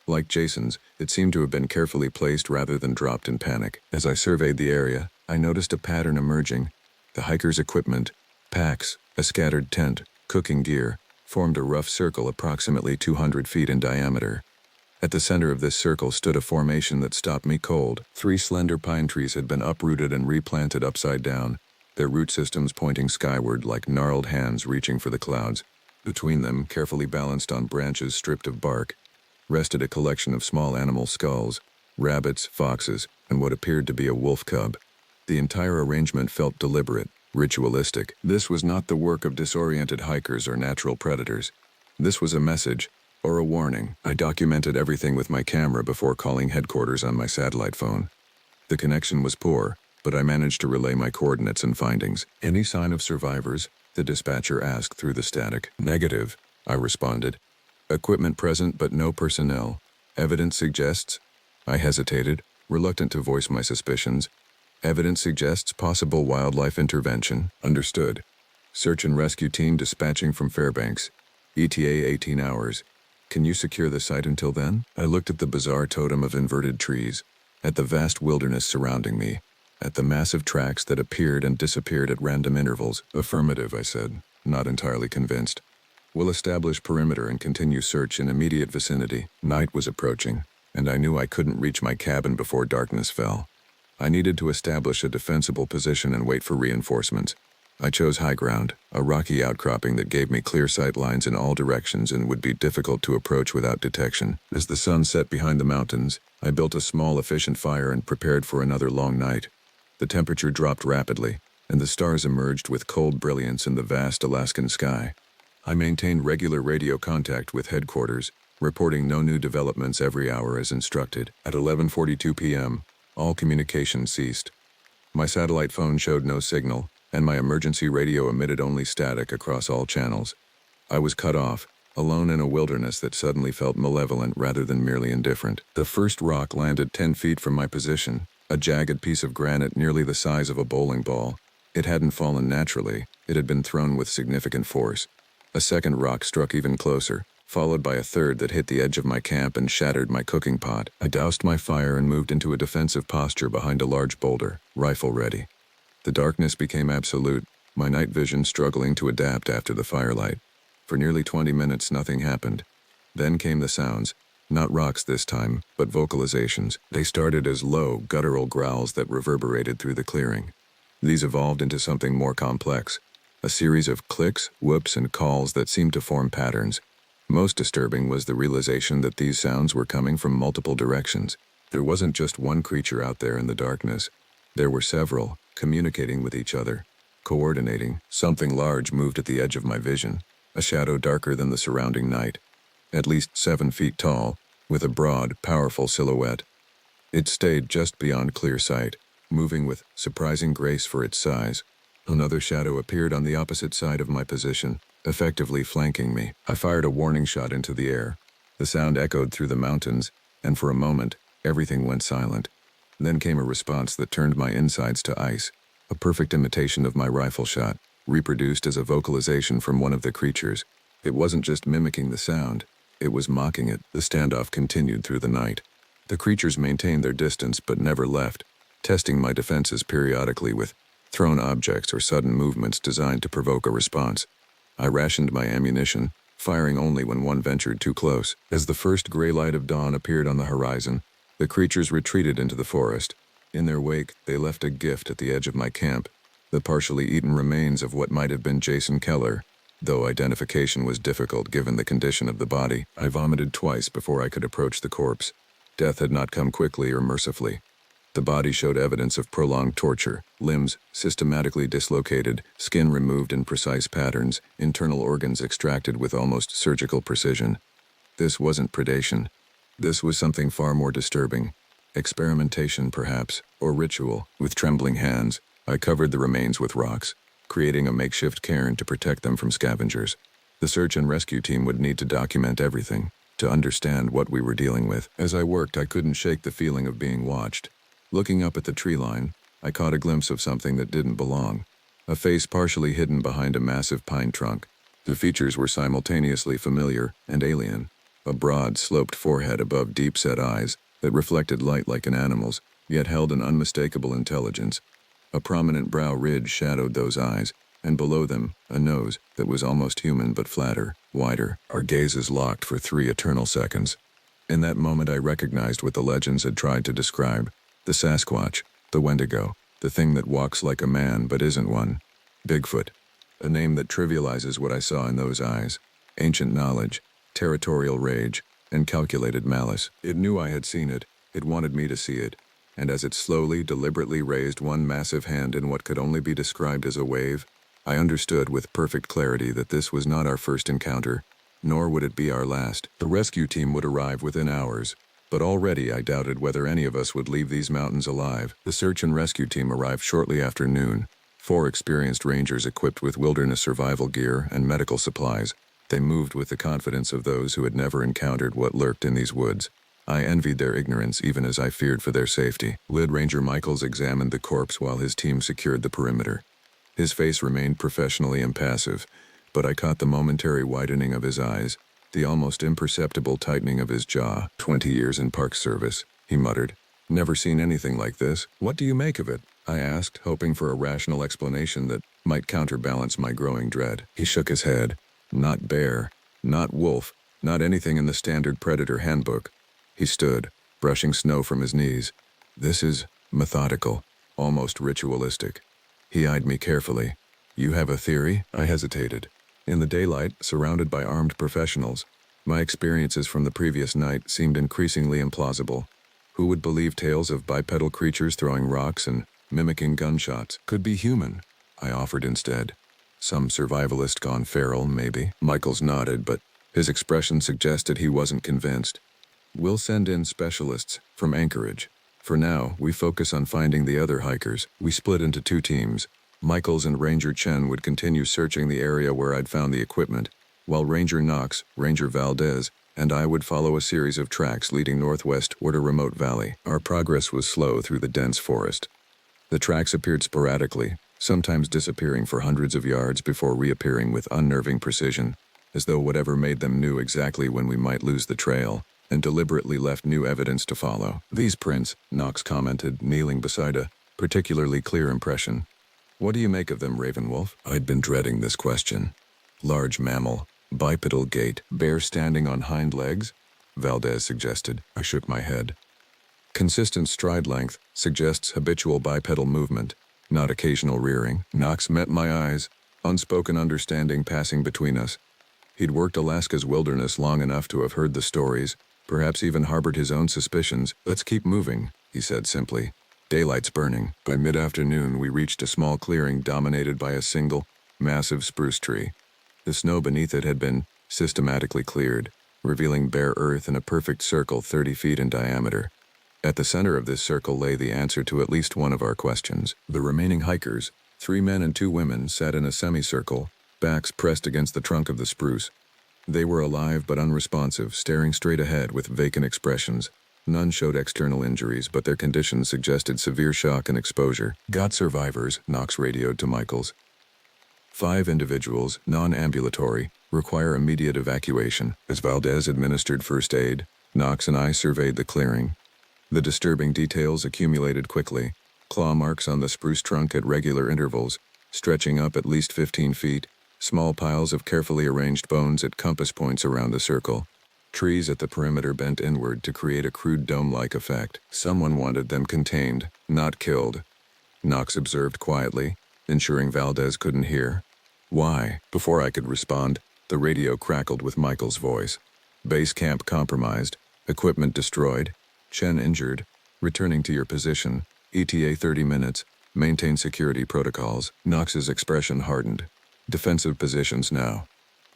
Speaker 1: Like Jason's, it seemed to have been carefully placed rather than dropped in panic. As I surveyed the area, I noticed a pattern emerging. The hikers' equipment, packs, a scattered tent, cooking gear, formed a rough circle approximately 200 feet in diameter. At the center of this circle stood a formation that stopped me cold. 3 slender pine trees had been uprooted and replanted upside down, their root systems pointing skyward like gnarled hands reaching for the clouds. Between them, carefully balanced on branches stripped of bark, rested a collection of small animal skulls, rabbits, foxes, and what appeared to be a wolf cub. The entire arrangement felt deliberate, ritualistic. This was not the work of disoriented hikers or natural predators. This was a message, or a warning. I documented everything with my camera before calling headquarters on my satellite phone. The connection was poor, but I managed to relay my coordinates and findings. "Any sign of survivors?" the dispatcher asked through the static. "Negative," I responded. "Equipment present but no personnel. Evidence suggests—" I hesitated, reluctant to voice my suspicions. "Evidence suggests possible wildlife intervention." "Understood. Search and rescue team dispatching from Fairbanks. ETA 18 hours. Can you secure the site until then?" I looked at the bizarre totem of inverted trees, at the vast wilderness surrounding me, at the massive tracks that appeared and disappeared at random intervals. "Affirmative," I said, not entirely convinced. "We'll establish perimeter and continue search in immediate vicinity." Night was approaching, and I knew I couldn't reach my cabin before darkness fell. I needed to establish a defensible position and wait for reinforcements. I chose high ground, a rocky outcropping that gave me clear sight lines in all directions and would be difficult to approach without detection. As the sun set behind the mountains, I built a small, efficient fire and prepared for another long night. The temperature dropped rapidly, and the stars emerged with cold brilliance in the vast Alaskan sky. I maintained regular radio contact with headquarters, reporting no new developments every hour as instructed. At 11:42 p.m., all communication ceased. My satellite phone showed no signal, and my emergency radio emitted only static across all channels. I was cut off, alone in a wilderness that suddenly felt malevolent rather than merely indifferent. The first rock landed 10 feet from my position, a jagged piece of granite nearly the size of a bowling ball. It hadn't fallen naturally, it had been thrown with significant force. A second rock struck even closer, followed by a third that hit the edge of my camp and shattered my cooking pot. I doused my fire and moved into a defensive posture behind a large boulder, rifle ready. The darkness became absolute, my night vision struggling to adapt after the firelight. For nearly 20 minutes nothing happened. Then came the sounds, not rocks this time, but vocalizations. They started as low, guttural growls that reverberated through the clearing. These evolved into something more complex, a series of clicks, whoops, and calls that seemed to form patterns. Most disturbing was the realization that these sounds were coming from multiple directions. There wasn't just one creature out there in the darkness. There were several, communicating with each other, coordinating. Something large moved at the edge of my vision, a shadow darker than the surrounding night, at least 7 feet tall, with a broad, powerful silhouette. It stayed just beyond clear sight, moving with surprising grace for its size. Another shadow appeared on the opposite side of my position, effectively flanking me. I fired a warning shot into the air. The sound echoed through the mountains, and for a moment, everything went silent. Then came a response that turned my insides to ice, a perfect imitation of my rifle shot, reproduced as a vocalization from one of the creatures. It wasn't just mimicking the sound, it was mocking it. The standoff continued through the night. The creatures maintained their distance but never left, testing my defenses periodically with thrown objects or sudden movements designed to provoke a response. I rationed my ammunition, firing only when one ventured too close. As the first gray light of dawn appeared on the horizon, the creatures retreated into the forest. In their wake, they left a gift at the edge of my camp, the partially eaten remains of what might have been Jason Keller, though identification was difficult given the condition of the body. I vomited twice before I could approach the corpse. Death had not come quickly or mercifully. The body showed evidence of prolonged torture, limbs systematically dislocated, skin removed in precise patterns, internal organs extracted with almost surgical precision. This wasn't predation. This was something far more disturbing. Experimentation, perhaps, or ritual. With trembling hands, I covered the remains with rocks, creating a makeshift cairn to protect them from scavengers. The search and rescue team would need to document everything, to understand what we were dealing with. As I worked, I couldn't shake the feeling of being watched. Looking up at the tree line, I caught a glimpse of something that didn't belong. A face partially hidden behind a massive pine trunk. The features were simultaneously familiar and alien. A broad, sloped forehead above deep-set eyes that reflected light like an animal's, yet held an unmistakable intelligence. A prominent brow ridge shadowed those eyes, and below them, a nose that was almost human but flatter, wider. Our gazes locked for 3 eternal seconds. In that moment I recognized what the legends had tried to describe. The Sasquatch, the Wendigo, the thing that walks like a man but isn't one. Bigfoot. A name that trivializes what I saw in those eyes. Ancient knowledge, territorial rage, and calculated malice. It knew I had seen it. It wanted me to see it. And as it slowly, deliberately raised one massive hand in what could only be described as a wave, I understood with perfect clarity that this was not our first encounter, nor would it be our last. The rescue team would arrive within hours, but already I doubted whether any of us would leave these mountains alive. The search and rescue team arrived shortly after noon, 4 experienced rangers equipped with wilderness survival gear and medical supplies. They moved with the confidence of those who had never encountered what lurked in these woods. I envied their ignorance even as I feared for their safety. Lead Ranger Michaels examined the corpse while his team secured the perimeter. His face remained professionally impassive, but I caught the momentary widening of his eyes, the almost imperceptible tightening of his jaw. 20 years in park service, he muttered. Never seen anything like this. What do you make of it? I asked, hoping for a rational explanation that might counterbalance my growing dread. He shook his head. Not bear, not wolf, not anything in the standard predator handbook. He stood, brushing snow from his knees. This is methodical, almost ritualistic. He eyed me carefully. You have a theory? I hesitated. In the daylight, surrounded by armed professionals, my experiences from the previous night seemed increasingly implausible. Who would believe tales of bipedal creatures throwing rocks and mimicking gunshots? Could be human, I offered instead. Some survivalist gone feral, maybe. Michaels nodded, but his expression suggested he wasn't convinced. We'll send in specialists from Anchorage. For now, we focus on finding the other hikers. We split into 2 teams. Michaels and Ranger Chen would continue searching the area where I'd found the equipment, while Ranger Knox, Ranger Valdez, and I would follow a series of tracks leading northwest toward a remote valley. Our progress was slow through the dense forest. The tracks appeared sporadically, sometimes disappearing for hundreds of yards before reappearing with unnerving precision, as though whatever made them knew exactly when we might lose the trail, and deliberately left new evidence to follow. These prints, Knox commented, kneeling beside a particularly clear impression. What do you make of them, Ravenwolf? I'd been dreading this question. Large mammal, bipedal gait, bear standing on hind legs? Valdez suggested. I shook my head. Consistent stride length suggests habitual bipedal movement, not occasional rearing. Knox met my eyes, unspoken understanding passing between us. He'd worked Alaska's wilderness long enough to have heard the stories, perhaps even harbored his own suspicions. Let's keep moving, he said simply. Daylight's burning. By mid-afternoon, we reached a small clearing dominated by a single, massive spruce tree. The snow beneath it had been systematically cleared, revealing bare earth in a perfect circle 30 feet in diameter. At the center of this circle lay the answer to at least one of our questions. The remaining hikers, 3 men and 2 women, sat in a semicircle, backs pressed against the trunk of the spruce. They were alive but unresponsive, staring straight ahead with vacant expressions. None showed external injuries, but their conditions suggested severe shock and exposure. Got survivors, Knox radioed to Michaels. 5 individuals, non-ambulatory, require immediate evacuation. As Valdez administered first aid, Knox and I surveyed the clearing. The disturbing details accumulated quickly. Claw marks on the spruce trunk at regular intervals, stretching up at least 15 feet, small piles of carefully arranged bones at compass points around the circle. Trees at the perimeter bent inward to create a crude dome-like effect. Someone wanted them contained, not killed. Knox observed quietly, ensuring Valdez couldn't hear. Why? Before I could respond, the radio crackled with Michael's voice. Base camp compromised, equipment destroyed, Chen injured, returning to your position, ETA 30 minutes, maintain security protocols. Knox's expression hardened. Defensive positions now.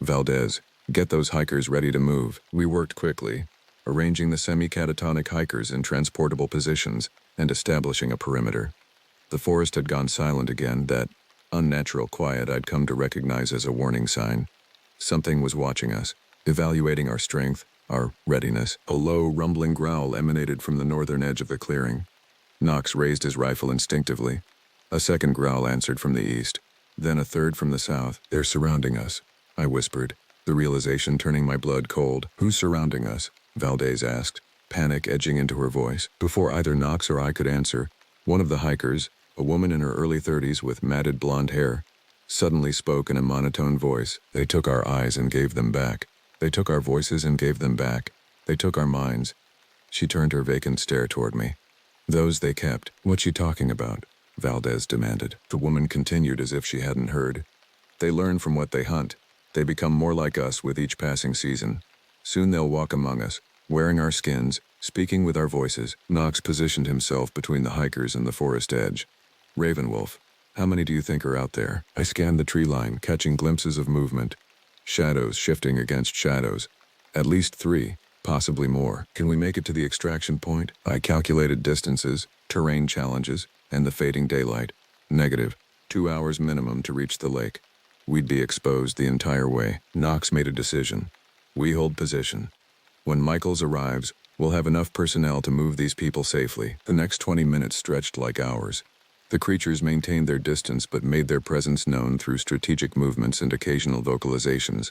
Speaker 1: Valdez, get those hikers ready to move. We worked quickly, arranging the semi-catatonic hikers in transportable positions and establishing a perimeter. The forest had gone silent again, that unnatural quiet I'd come to recognize as a warning sign. Something was watching us, evaluating our strength, our readiness. A low, rumbling growl emanated from the northern edge of the clearing. Knox raised his rifle instinctively. A second growl answered from the east, then a third from the south. They're surrounding us, I whispered, the realization turning my blood cold. Who's surrounding us? Valdez asked, panic edging into her voice. Before either Knox or I could answer, one of the hikers, a woman in her early 30s with matted blonde hair, suddenly spoke in a monotone voice. They took our eyes and gave them back. They took our voices and gave them back. They took our minds. She turned her vacant stare toward me. Those they kept. What's she talking about? Valdez demanded. The woman continued as if she hadn't heard. They learn from what they hunt. They become more like us with each passing season. Soon they'll walk among us, wearing our skins, speaking with our voices. Knox positioned himself between the hikers and the forest edge. Ravenwolf, how many do you think are out there? I scanned the tree line, catching glimpses of movement. Shadows shifting against shadows. At least 3, possibly more. Can we make it to the extraction point? I calculated distances, terrain challenges, and the fading daylight. Negative. 2 hours minimum to reach the lake. We'd be exposed the entire way. Knox made a decision. We hold position. When Michaels arrives, we'll have enough personnel to move these people safely. The next 20 minutes stretched like hours. The creatures maintained their distance but made their presence known through strategic movements and occasional vocalizations.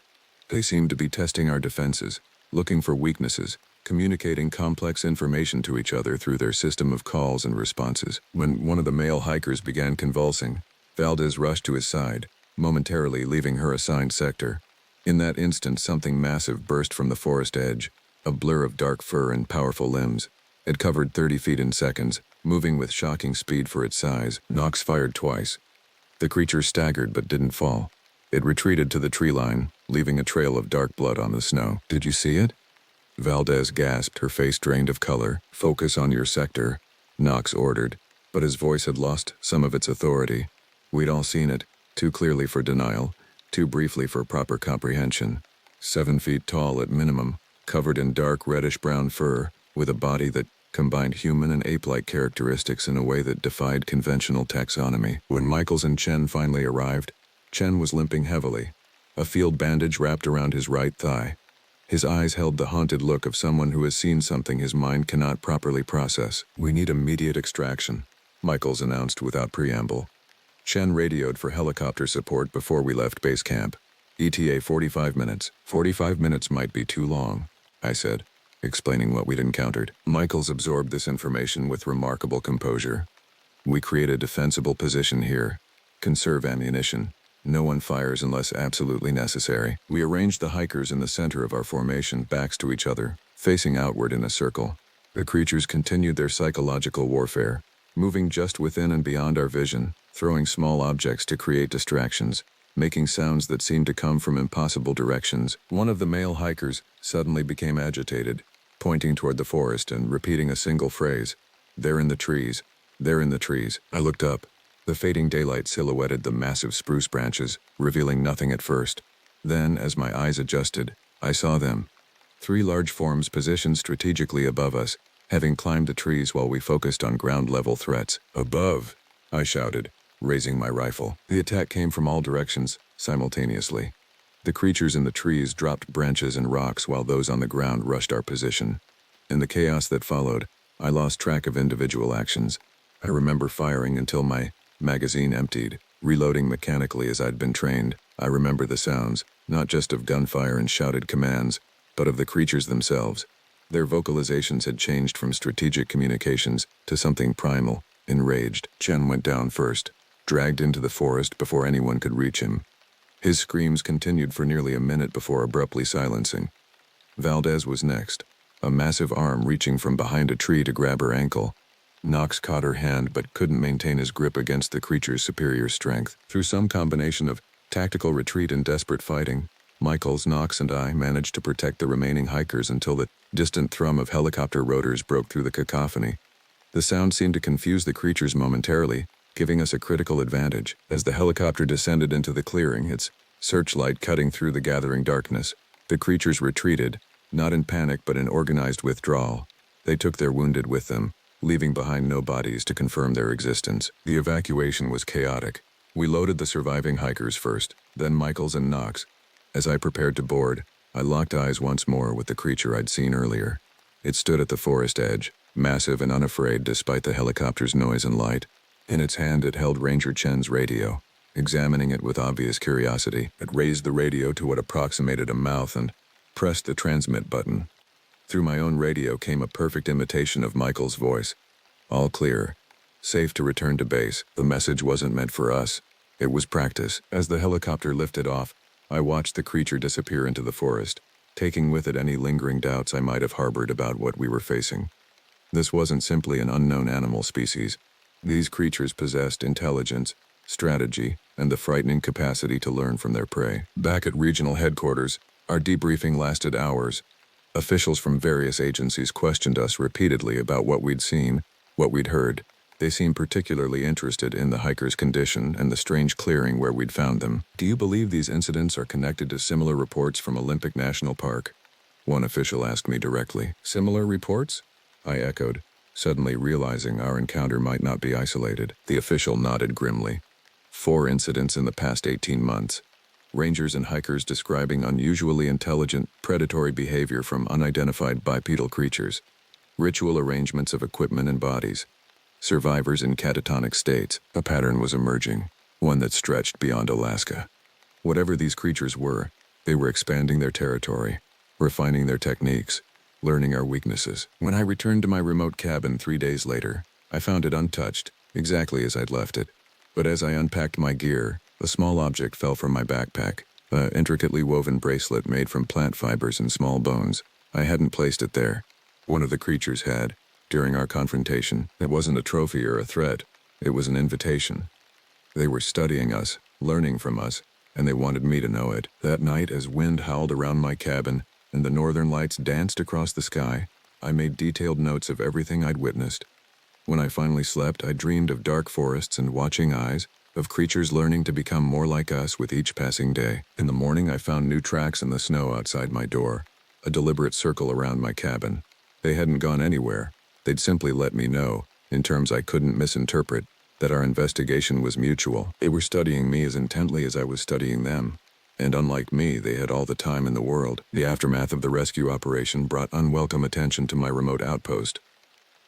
Speaker 1: They seemed to be testing our defenses, looking for weaknesses, communicating complex information to each other through their system of calls and responses. When one of the male hikers began convulsing, Valdez rushed to his side, momentarily leaving her assigned sector. In that instant, something massive burst from the forest edge, a blur of dark fur and powerful limbs. It covered 30 feet in seconds, moving with shocking speed for its size. Knox fired twice. The creature staggered but didn't fall. It retreated to the tree line, leaving a trail of dark blood on the snow. Did you see it? Valdez gasped, her face drained of color. Focus on your sector, Knox ordered, but his voice had lost some of its authority. We'd all seen it, too clearly for denial, too briefly for proper comprehension. 7 feet tall at minimum, covered in dark reddish-brown fur, with a body that combined human and ape-like characteristics in a way that defied conventional taxonomy. When Michaels and Chen finally arrived, Chen was limping heavily, a field bandage wrapped around his right thigh. His eyes held the haunted look of someone who has seen something his mind cannot properly process. We need immediate extraction, Michaels announced without preamble. Chen radioed for helicopter support before we left base camp. ETA 45 minutes. 45 minutes might be too long, I said, explaining what we'd encountered. Michaels absorbed this information with remarkable composure. We create a defensible position here. Conserve ammunition. No one fires unless absolutely necessary. We arranged the hikers in the center of our formation, backs to each other, facing outward in a circle. The creatures continued their psychological warfare, moving just within and beyond our vision, throwing small objects to create distractions, making sounds that seemed to come from impossible directions. One of the male hikers suddenly became agitated, pointing toward the forest and repeating a single phrase. "They're in the trees. They're in the trees." I looked up. The fading daylight silhouetted the massive spruce branches, revealing nothing at first. Then, as my eyes adjusted, I saw them. 3 large forms positioned strategically above us, having climbed the trees while we focused on ground-level threats. "Above!" I shouted, raising my rifle. The attack came from all directions, simultaneously. The creatures in the trees dropped branches and rocks while those on the ground rushed our position. In the chaos that followed, I lost track of individual actions. I remember firing until my magazine emptied, reloading mechanically as I'd been trained. I remember the sounds, not just of gunfire and shouted commands, but of the creatures themselves. Their vocalizations had changed from strategic communications to something primal, enraged. Chen went down first, dragged into the forest before anyone could reach him. His screams continued for nearly a minute before abruptly silencing. Valdez was next, a massive arm reaching from behind a tree to grab her ankle. Knox caught her hand but couldn't maintain his grip against the creature's superior strength. Through some combination of tactical retreat and desperate fighting, Michaels, Knox, and I managed to protect the remaining hikers until the distant thrum of helicopter rotors broke through the cacophony. The sound seemed to confuse the creatures momentarily, giving us a critical advantage. As the helicopter descended into the clearing, its searchlight cutting through the gathering darkness, the creatures retreated, not in panic but in organized withdrawal. They took their wounded with them, leaving behind no bodies to confirm their existence. The evacuation was chaotic. We loaded the surviving hikers first, then Michaels and Knox. As I prepared to board, I locked eyes once more with the creature I'd seen earlier. It stood at the forest edge, massive and unafraid despite the helicopter's noise and light. In its hand it held Ranger Chen's radio. Examining it with obvious curiosity, it raised the radio to what approximated a mouth and pressed the transmit button. Through my own radio came a perfect imitation of Michael's voice. "All clear. Safe to return to base." The message wasn't meant for us. It was practice. As the helicopter lifted off, I watched the creature disappear into the forest, taking with it any lingering doubts I might have harbored about what we were facing. This wasn't simply an unknown animal species. These creatures possessed intelligence, strategy, and the frightening capacity to learn from their prey. Back at regional headquarters, our debriefing lasted hours. Officials from various agencies questioned us repeatedly about what we'd seen, what we'd heard. They seemed particularly interested in the hikers' condition and the strange clearing where we'd found them. "Do you believe these incidents are connected to similar reports from Olympic National Park?" one official asked me directly. "Similar reports?" I echoed, suddenly realizing our encounter might not be isolated. The official nodded grimly. 4 incidents in the past 18 months. Rangers and hikers describing unusually intelligent, predatory behavior from unidentified bipedal creatures. Ritual arrangements of equipment and bodies. Survivors in catatonic states. A pattern was emerging, one that stretched beyond Alaska. Whatever these creatures were, they were expanding their territory, refining their techniques, learning our weaknesses. When I returned to my remote cabin 3 days later, I found it untouched, exactly as I'd left it. But as I unpacked my gear, a small object fell from my backpack, an intricately woven bracelet made from plant fibers and small bones. I hadn't placed it there. One of the creatures had. During our confrontation, it wasn't a trophy or a threat. It was an invitation. They were studying us, learning from us, and they wanted me to know it. That night, as wind howled around my cabin and the northern lights danced across the sky, I made detailed notes of everything I'd witnessed. When I finally slept, I dreamed of dark forests and watching eyes, of creatures learning to become more like us with each passing day. In the morning, I found new tracks in the snow outside my door, a deliberate circle around my cabin. They hadn't gone anywhere. They'd simply let me know, in terms I couldn't misinterpret, that our investigation was mutual. They were studying me as intently as I was studying them. And unlike me, they had all the time in the world. The aftermath of the rescue operation brought unwelcome attention to my remote outpost.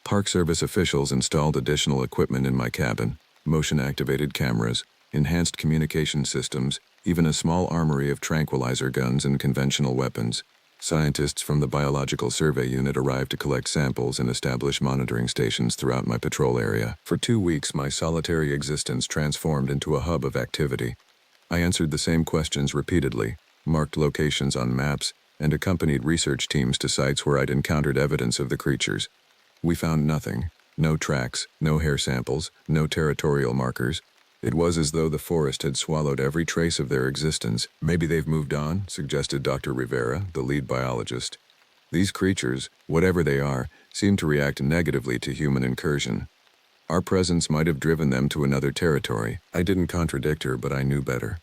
Speaker 1: Park Service officials installed additional equipment in my cabin, motion-activated cameras, enhanced communication systems, even a small armory of tranquilizer guns and conventional weapons. Scientists from the Biological Survey Unit arrived to collect samples and establish monitoring stations throughout my patrol area. For 2 weeks, my solitary existence transformed into a hub of activity. I answered the same questions repeatedly, marked locations on maps, and accompanied research teams to sites where I'd encountered evidence of the creatures. We found nothing. No tracks, no hair samples, no territorial markers. It was as though the forest had swallowed every trace of their existence. "Maybe they've moved on," suggested Dr. Rivera, the lead biologist. "These creatures, whatever they are, seem to react negatively to human incursion. Our presence might have driven them to another territory." I didn't contradict her, but I knew better.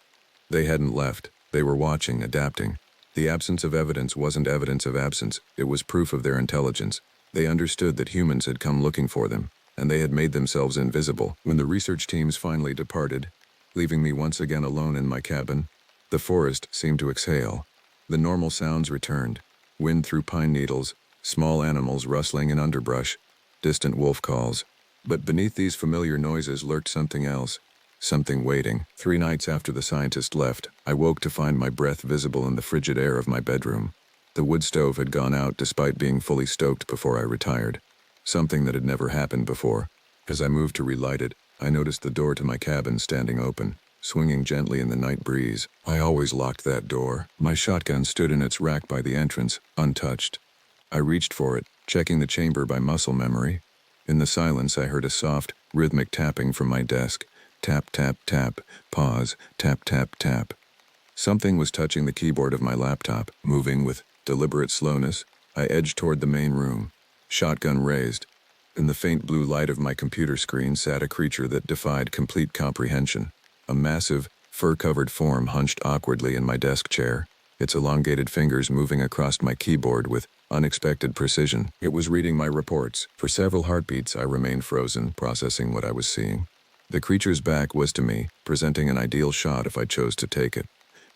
Speaker 1: They hadn't left. They were watching, adapting. The absence of evidence wasn't evidence of absence. It was proof of their intelligence. They understood that humans had come looking for them, and they had made themselves invisible. When the research teams finally departed, leaving me once again alone in my cabin, the forest seemed to exhale. The normal sounds returned. Wind through pine needles, small animals rustling in underbrush, distant wolf calls. But beneath these familiar noises lurked something else, something waiting. 3 nights after the scientist left, I woke to find my breath visible in the frigid air of my bedroom. The wood stove had gone out despite being fully stoked before I retired, something that had never happened before. As I moved to relight it, I noticed the door to my cabin standing open, swinging gently in the night breeze. I always locked that door. My shotgun stood in its rack by the entrance, untouched. I reached for it, checking the chamber by muscle memory. In the silence, I heard a soft, rhythmic tapping from my desk. Tap, tap, tap, pause, tap, tap, tap. Something was touching the keyboard of my laptop, moving with deliberate slowness. I edged toward the main room, shotgun raised. In the faint blue light of my computer screen sat a creature that defied complete comprehension. A massive, fur-covered form hunched awkwardly in my desk chair, its elongated fingers moving across my keyboard with unexpected precision. It was reading my reports. For several heartbeats, I remained frozen, processing what I was seeing. The creature's back was to me, presenting an ideal shot if I chose to take it.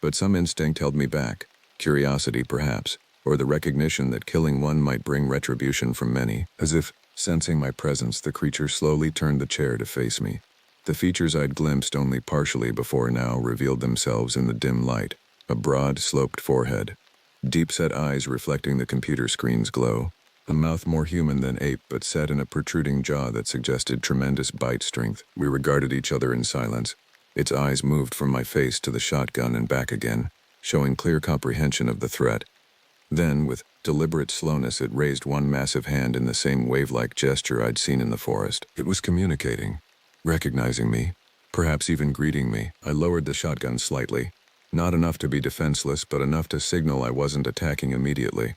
Speaker 1: But some instinct held me back. Curiosity, perhaps, or the recognition that killing one might bring retribution from many. As if sensing my presence, the creature slowly turned the chair to face me. The features I'd glimpsed only partially before now revealed themselves in the dim light. A broad, sloped forehead, deep-set eyes reflecting the computer screen's glow, a mouth more human than ape but set in a protruding jaw that suggested tremendous bite strength. We regarded each other in silence. Its eyes moved from my face to the shotgun and back again, showing clear comprehension of the threat. Then, with deliberate slowness, it raised one massive hand in the same wave-like gesture I'd seen in the forest. It was communicating, recognizing me, perhaps even greeting me. I lowered the shotgun slightly, not enough to be defenseless, but enough to signal I wasn't attacking immediately.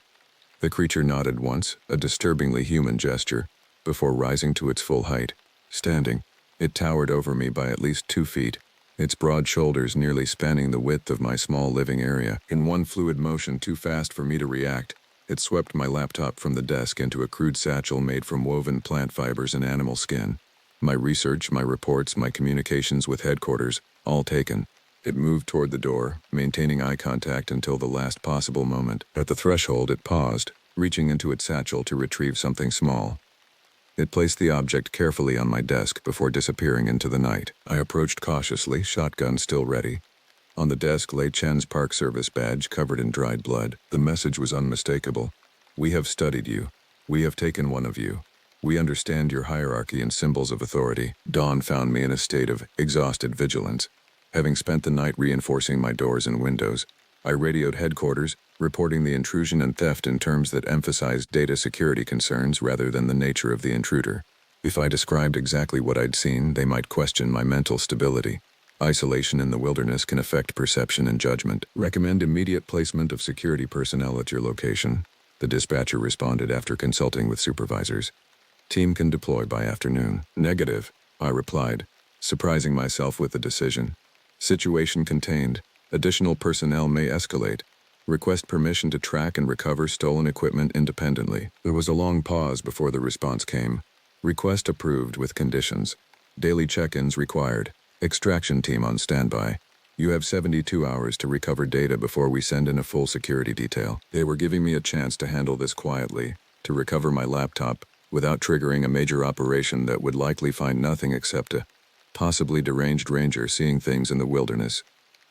Speaker 1: The creature nodded once, a disturbingly human gesture, before rising to its full height. Standing, it towered over me by at least 2 feet, its broad shoulders nearly spanning the width of my small living area. In one fluid motion too fast for me to react, it swept my laptop from the desk into a crude satchel made from woven plant fibers and animal skin. My research, my reports, my communications with headquarters, all taken. It moved toward the door, maintaining eye contact until the last possible moment. At the threshold, it paused, reaching into its satchel to retrieve something small. It placed the object carefully on my desk before disappearing into the night. I approached cautiously, shotgun still ready. On the desk lay Chen's Park Service badge covered in dried blood. The message was unmistakable. "We have studied you. We have taken one of you. We understand your hierarchy and symbols of authority." Dawn found me in a state of exhausted vigilance. Having spent the night reinforcing my doors and windows, I radioed headquarters, reporting the intrusion and theft in terms that emphasized data security concerns rather than the nature of the intruder. If I described exactly what I'd seen, they might question my mental stability. Isolation in the wilderness can affect perception and judgment. "Recommend immediate placement of security personnel at your location," the dispatcher responded after consulting with supervisors. "Team can deploy by afternoon." "Negative," I replied, surprising myself with the decision. "Situation contained. Additional personnel may escalate. Request permission to track and recover stolen equipment independently." There was a long pause before the response came. "Request approved with conditions. Daily check-ins required. Extraction team on standby. You have 72 hours to recover data before we send in a full security detail." They were giving me a chance to handle this quietly, to recover my laptop, without triggering a major operation that would likely find nothing except a possibly deranged ranger seeing things in the wilderness.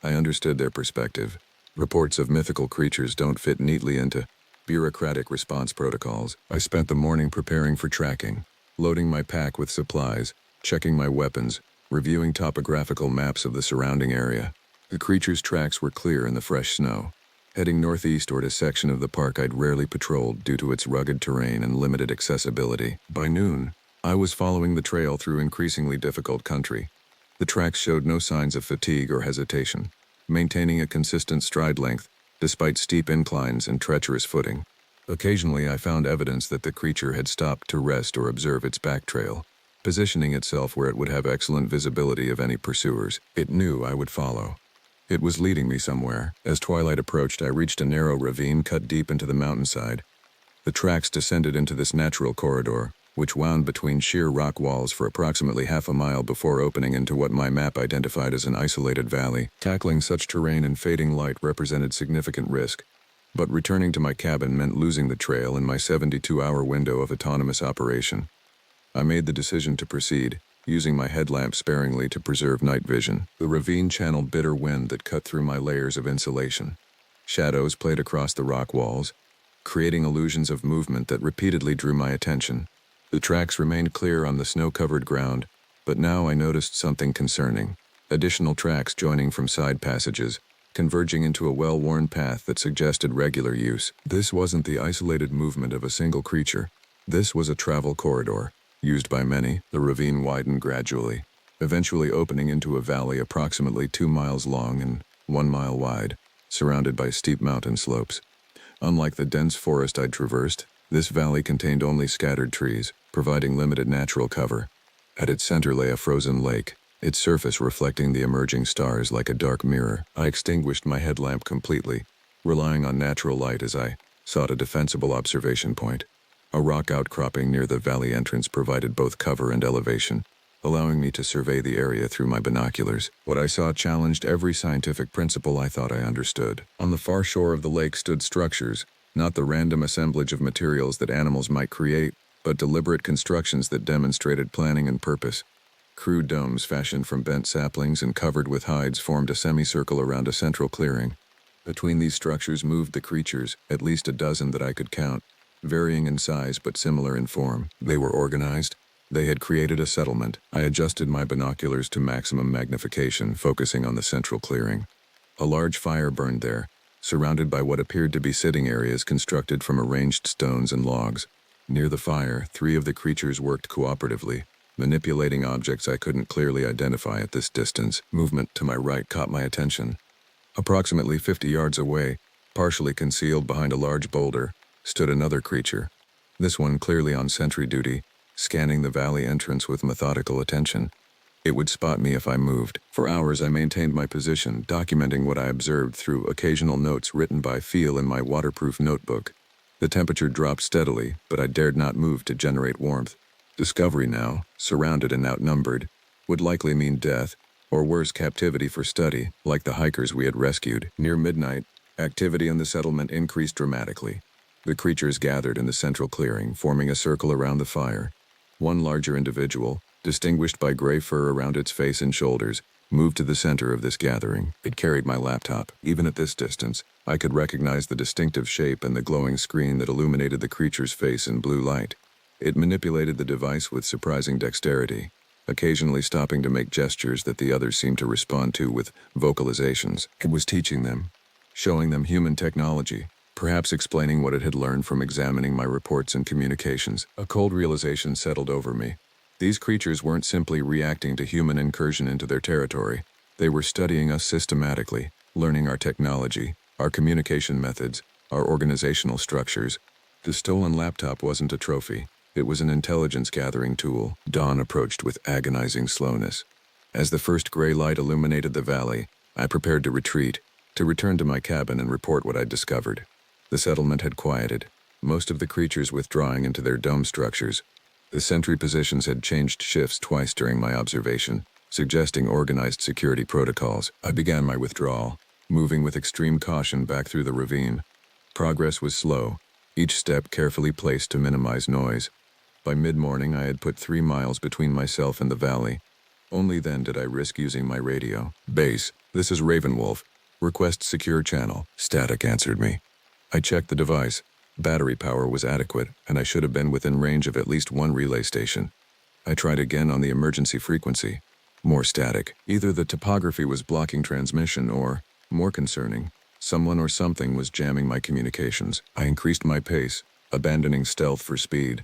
Speaker 1: I understood their perspective. Reports of mythical creatures don't fit neatly into bureaucratic response protocols. I spent the morning preparing for tracking, loading my pack with supplies, checking my weapons, reviewing topographical maps of the surrounding area. The creature's tracks were clear in the fresh snow, heading northeast toward a section of the park I'd rarely patrolled due to its rugged terrain and limited accessibility. By noon, I was following the trail through increasingly difficult country. The tracks showed no signs of fatigue or hesitation, maintaining a consistent stride length despite steep inclines and treacherous footing. Occasionally, I found evidence that the creature had stopped to rest or observe its back trail, positioning itself where it would have excellent visibility of any pursuers. It knew I would follow. It was leading me somewhere. As twilight approached, I reached a narrow ravine cut deep into the mountainside. The tracks descended into this natural corridor, which wound between sheer rock walls for approximately half a mile before opening into what my map identified as an isolated valley. Tackling such terrain in fading light represented significant risk, but returning to my cabin meant losing the trail in my 72-hour window of autonomous operation. I made the decision to proceed, using my headlamp sparingly to preserve night vision. The ravine channeled bitter wind that cut through my layers of insulation. Shadows played across the rock walls, creating illusions of movement that repeatedly drew my attention. The tracks remained clear on the snow-covered ground, but now I noticed something concerning. Additional tracks joining from side passages, converging into a well-worn path that suggested regular use. This wasn't the isolated movement of a single creature. This was a travel corridor, used by many. The ravine widened gradually, eventually opening into a valley approximately 2 miles long and 1 mile wide, surrounded by steep mountain slopes. Unlike the dense forest I'd traversed, this valley contained only scattered trees, providing limited natural cover. At its center lay a frozen lake, its surface reflecting the emerging stars like a dark mirror. I extinguished my headlamp completely, relying on natural light as I sought a defensible observation point. A rock outcropping near the valley entrance provided both cover and elevation, allowing me to survey the area through my binoculars. What I saw challenged every scientific principle I thought I understood. On the far shore of the lake stood structures, not the random assemblage of materials that animals might create, but deliberate constructions that demonstrated planning and purpose. Crude domes fashioned from bent saplings and covered with hides formed a semicircle around a central clearing. Between these structures moved the creatures, at least a dozen that I could count, varying in size but similar in form. They were organized. They had created a settlement. I adjusted my binoculars to maximum magnification, focusing on the central clearing. A large fire burned there, surrounded by what appeared to be sitting areas constructed from arranged stones and logs. Near the fire, 3 of the creatures worked cooperatively, manipulating objects I couldn't clearly identify at this distance. Movement to my right caught my attention. Approximately 50 yards away, partially concealed behind a large boulder, stood another creature. This one clearly on sentry duty, scanning the valley entrance with methodical attention. It would spot me if I moved. For hours I maintained my position, documenting what I observed through occasional notes written by feel in my waterproof notebook. The temperature dropped steadily, but I dared not move to generate warmth. Discovery now, surrounded and outnumbered, would likely mean death, or worse, captivity for study, like the hikers we had rescued. Near midnight, activity in the settlement increased dramatically. The creatures gathered in the central clearing, forming a circle around the fire. One larger individual, distinguished by gray fur around its face and shoulders, moved to the center of this gathering. It carried my laptop. Even at this distance, I could recognize the distinctive shape and the glowing screen that illuminated the creature's face in blue light. It manipulated the device with surprising dexterity, occasionally stopping to make gestures that the others seemed to respond to with vocalizations. It was teaching them, showing them human technology, perhaps explaining what it had learned from examining my reports and communications. A cold realization settled over me. These creatures weren't simply reacting to human incursion into their territory. They were studying us systematically, learning our technology, our communication methods, our organizational structures. The stolen laptop wasn't a trophy. It was an intelligence-gathering tool. Dawn approached with agonizing slowness. As the first gray light illuminated the valley, I prepared to retreat, to return to my cabin and report what I'd discovered. The settlement had quieted, most of the creatures withdrawing into their dome structures. The sentry positions had changed shifts twice during my observation, suggesting organized security protocols. I began my withdrawal, moving with extreme caution back through the ravine. Progress was slow, each step carefully placed to minimize noise. By mid-morning, I had put 3 miles between myself and the valley. Only then did I risk using my radio. "Base, this is Ravenwolf. Request secure channel." Static answered me. I checked the device. Battery power was adequate, and I should have been within range of at least one relay station. I tried again on the emergency frequency. More static. Either the topography was blocking transmission or, more concerning, someone or something was jamming my communications. I increased my pace, abandoning stealth for speed.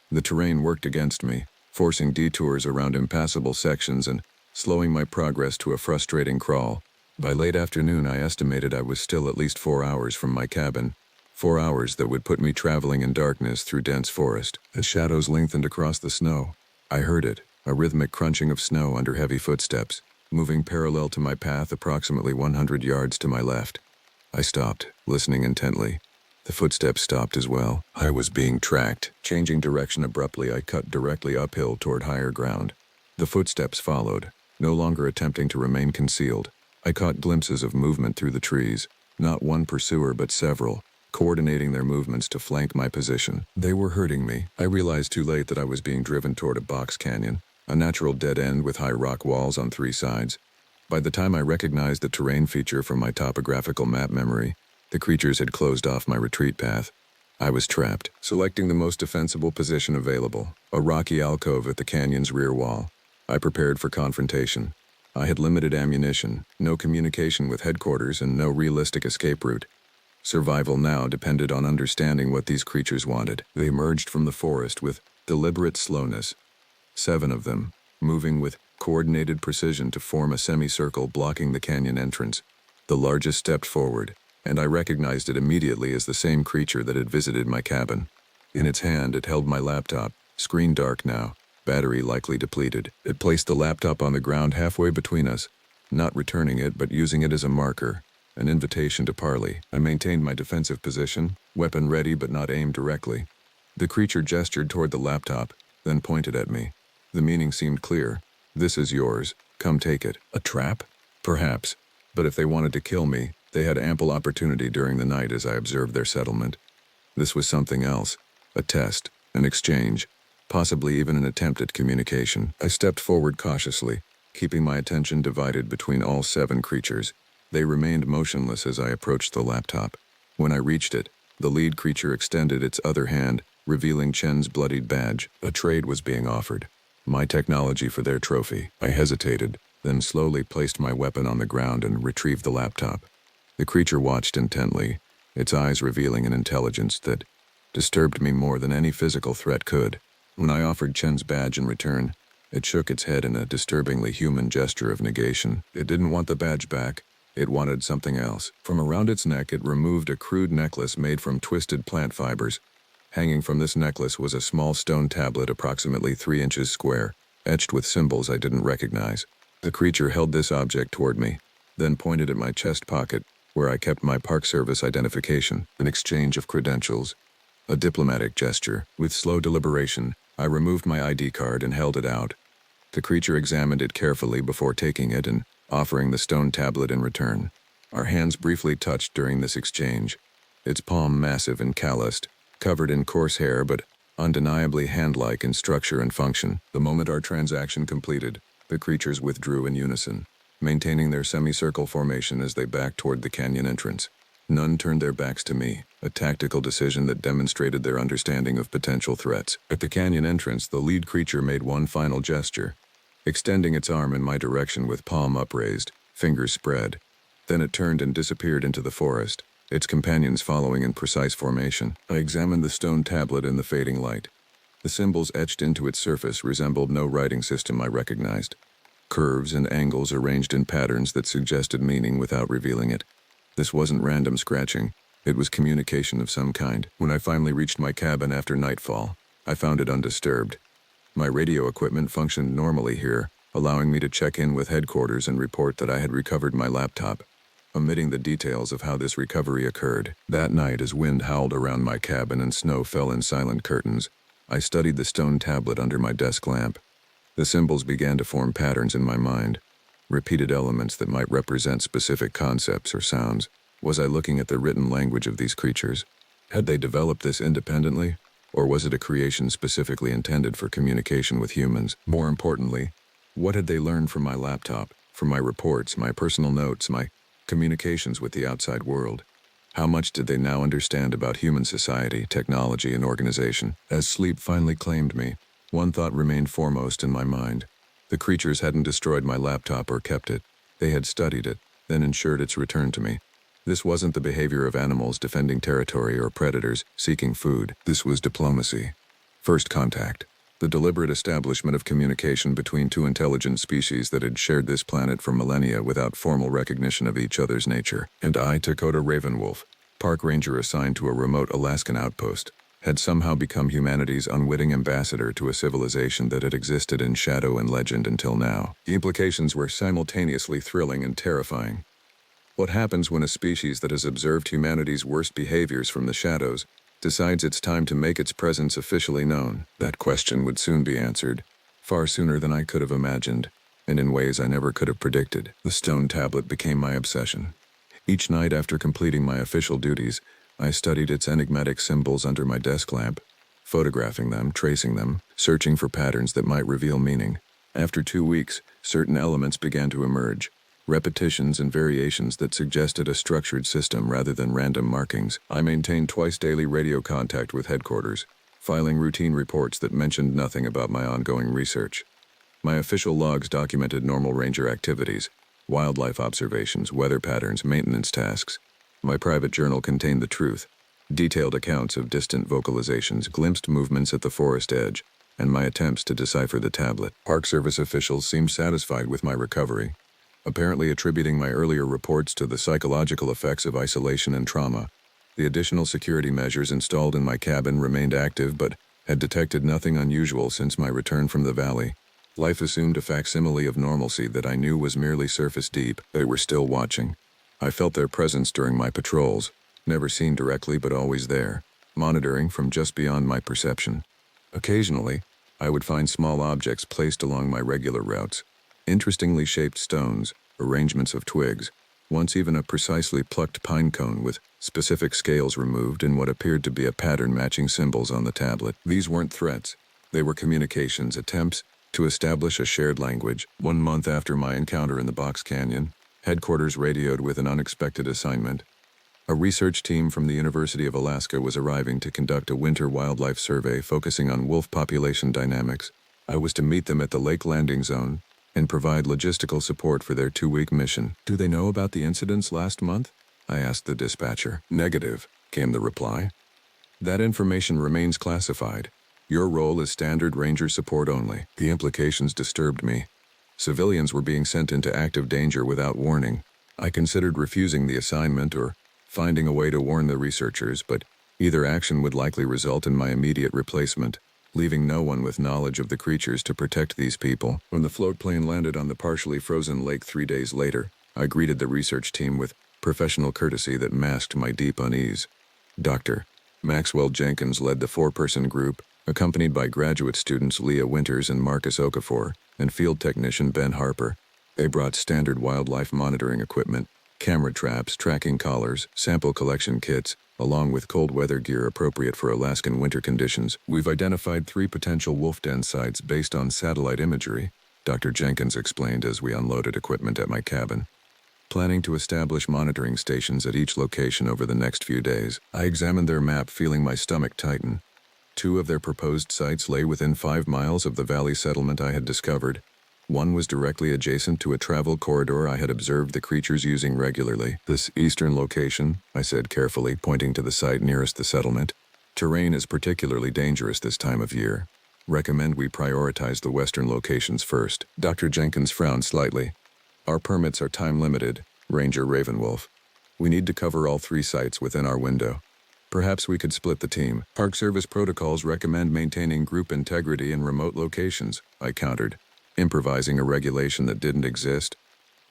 Speaker 1: The terrain worked against me, forcing detours around impassable sections and slowing my progress to a frustrating crawl. By late afternoon, I estimated I was still at least 4 hours from my cabin. 4 hours that would put me traveling in darkness through dense forest. As shadows lengthened across the snow, I heard it, a rhythmic crunching of snow under heavy footsteps, moving parallel to my path approximately 100 yards to my left. I stopped, listening intently. The footsteps stopped as well. I was being tracked. Changing direction abruptly, I cut directly uphill toward higher ground. The footsteps followed, no longer attempting to remain concealed. I caught glimpses of movement through the trees, not one pursuer but several, coordinating their movements to flank my position. They were hurting me. I realized too late that I was being driven toward a box canyon, a natural dead end with high rock walls on 3 sides. By the time I recognized the terrain feature from my topographical map memory, the creatures had closed off my retreat path. I was trapped, selecting the most defensible position available, a rocky alcove at the canyon's rear wall. I prepared for confrontation. I had limited ammunition, no communication with headquarters, and no realistic escape route. Survival now depended on understanding what these creatures wanted. They emerged from the forest with deliberate slowness. 7 of them, moving with coordinated precision to form a semicircle blocking the canyon entrance. The largest stepped forward, and I recognized it immediately as the same creature that had visited my cabin. In its hand, it held my laptop, screen dark now, battery likely depleted. It placed the laptop on the ground halfway between us, not returning it but using it as a marker, an invitation to parley. I maintained my defensive position, weapon ready but not aimed directly. The creature gestured toward the laptop, then pointed at me. The meaning seemed clear. "This is yours. Come take it." A trap? Perhaps. But if they wanted to kill me, they had ample opportunity during the night as I observed their settlement. This was something else. A test, an exchange, possibly even an attempt at communication. I stepped forward cautiously, keeping my attention divided between all 7 creatures. They remained motionless as I approached the laptop. When I reached it, the lead creature extended its other hand, revealing Chen's bloodied badge. A trade was being offered. My technology for their trophy. I hesitated, then slowly placed my weapon on the ground and retrieved the laptop. The creature watched intently, its eyes revealing an intelligence that disturbed me more than any physical threat could. When I offered Chen's badge in return, It shook its head in a disturbingly human gesture of negation. It didn't want the badge back. It wanted something else. From around its neck, it removed a crude necklace made from twisted plant fibers. Hanging from this necklace was a small stone tablet approximately 3 inches square, etched with symbols I didn't recognize. The creature held this object toward me, then pointed at my chest pocket, where I kept my Park Service identification, an exchange of credentials. A diplomatic gesture. With slow deliberation, I removed my ID card and held it out. The creature examined it carefully before taking it and offering the stone tablet in return. Our hands briefly touched during this exchange, its palm massive and calloused, covered in coarse hair but undeniably hand-like in structure and function. The moment our transaction completed, the creatures withdrew in unison, maintaining their semicircle formation as they backed toward the canyon entrance. None turned their backs to me, a tactical decision that demonstrated their understanding of potential threats. At the canyon entrance, the lead creature made one final gesture, extending its arm in my direction with palm upraised, fingers spread. Then it turned and disappeared into the forest, its companions following in precise formation. I examined the stone tablet in the fading light. The symbols etched into its surface resembled no writing system I recognized. Curves and angles arranged in patterns that suggested meaning without revealing it. This wasn't random scratching. It was communication of some kind. When I finally reached my cabin after nightfall, I found it undisturbed. My radio equipment functioned normally here, allowing me to check in with headquarters and report that I had recovered my laptop, omitting the details of how this recovery occurred. That night, as wind howled around my cabin and snow fell in silent curtains, I studied the stone tablet under my desk lamp. The symbols began to form patterns in my mind, repeated elements that might represent specific concepts or sounds. Was I looking at the written language of these creatures? Had they developed this independently, or was it a creation specifically intended for communication with humans? More importantly, what had they learned from my laptop, from my reports, my personal notes, my communications with the outside world? How much did they now understand about human society, technology, and organization? As sleep finally claimed me, one thought remained foremost in my mind. The creatures hadn't destroyed my laptop or kept it. They had studied it, then ensured its return to me. This wasn't the behavior of animals defending territory or predators seeking food. This was diplomacy. First contact. The deliberate establishment of communication between two intelligent species that had shared this planet for millennia without formal recognition of each other's nature. And I, Dakota Ravenwolf, park ranger assigned to a remote Alaskan outpost, had somehow become humanity's unwitting ambassador to a civilization that had existed in shadow and legend until now. The implications were simultaneously thrilling and terrifying. What happens when a species that has observed humanity's worst behaviors from the shadows decides it's time to make its presence officially known? That question would soon be answered, far sooner than I could have imagined, and in ways I never could have predicted. The stone tablet became my obsession. Each night after completing my official duties, I studied its enigmatic symbols under my desk lamp, photographing them, tracing them, searching for patterns that might reveal meaning. After 2 weeks, certain elements began to emerge, repetitions and variations that suggested a structured system rather than random markings. I maintained twice daily radio contact with headquarters, filing routine reports that mentioned nothing about my ongoing research. My official logs documented normal ranger activities, wildlife observations, weather patterns, maintenance tasks. My private journal contained the truth, detailed accounts of distant vocalizations, glimpsed movements at the forest edge, and my attempts to decipher the tablet. Park Service officials seemed satisfied with my recovery, apparently attributing my earlier reports to the psychological effects of isolation and trauma. The additional security measures installed in my cabin remained active but had detected nothing unusual since my return from the valley. Life assumed a facsimile of normalcy that I knew was merely surface deep. They were still watching. I felt their presence during my patrols, never seen directly but always there, monitoring from just beyond my perception. Occasionally, I would find small objects placed along my regular routes, interestingly shaped stones, arrangements of twigs, once even a precisely plucked pine cone with specific scales removed and what appeared to be a pattern matching symbols on the tablet. These weren't threats. They were communications, attempts to establish a shared language. 1 month after my encounter in the Box Canyon, headquarters radioed with an unexpected assignment. A research team from the University of Alaska was arriving to conduct a winter wildlife survey focusing on wolf population dynamics. I was to meet them at the lake landing zone and provide logistical support for their 2-week mission. "Do they know about the incidents last month?" I asked the dispatcher. "Negative," came the reply. "That information remains classified. Your role is standard ranger support only. The implications disturbed me. Civilians were being sent into active danger without warning. I considered refusing the assignment or finding a way to warn the researchers, but either action would likely result in my immediate replacement, leaving no one with knowledge of the creatures to protect these people. When the float plane landed on the partially frozen lake 3 days later, I greeted the research team with professional courtesy that masked my deep unease. Dr. Maxwell Jenkins led the 4-person group, accompanied by graduate students Leah Winters and Marcus Okafor, and field technician Ben Harper. They brought standard wildlife monitoring equipment, camera traps, tracking collars, sample collection kits, along with cold weather gear appropriate for Alaskan winter conditions. We've identified 3 potential wolf den sites based on satellite imagery, Dr. Jenkins explained as we unloaded equipment at my cabin. Planning to establish monitoring stations at each location over the next few days. I examined their map, feeling my stomach tighten. 2 of their proposed sites lay within 5 miles of the valley settlement I had discovered. One was directly adjacent to a travel corridor I had observed the creatures using regularly. This eastern location, I said carefully, pointing to the site nearest the settlement. Terrain is particularly dangerous this time of year. Recommend we prioritize the western locations first. Dr. Jenkins frowned slightly. Our permits are time-limited, Ranger Ravenwolf. We need to cover all 3 sites within our window. Perhaps we could split the team. Park Service protocols recommend maintaining group integrity in remote locations, I countered, improvising a regulation that didn't exist.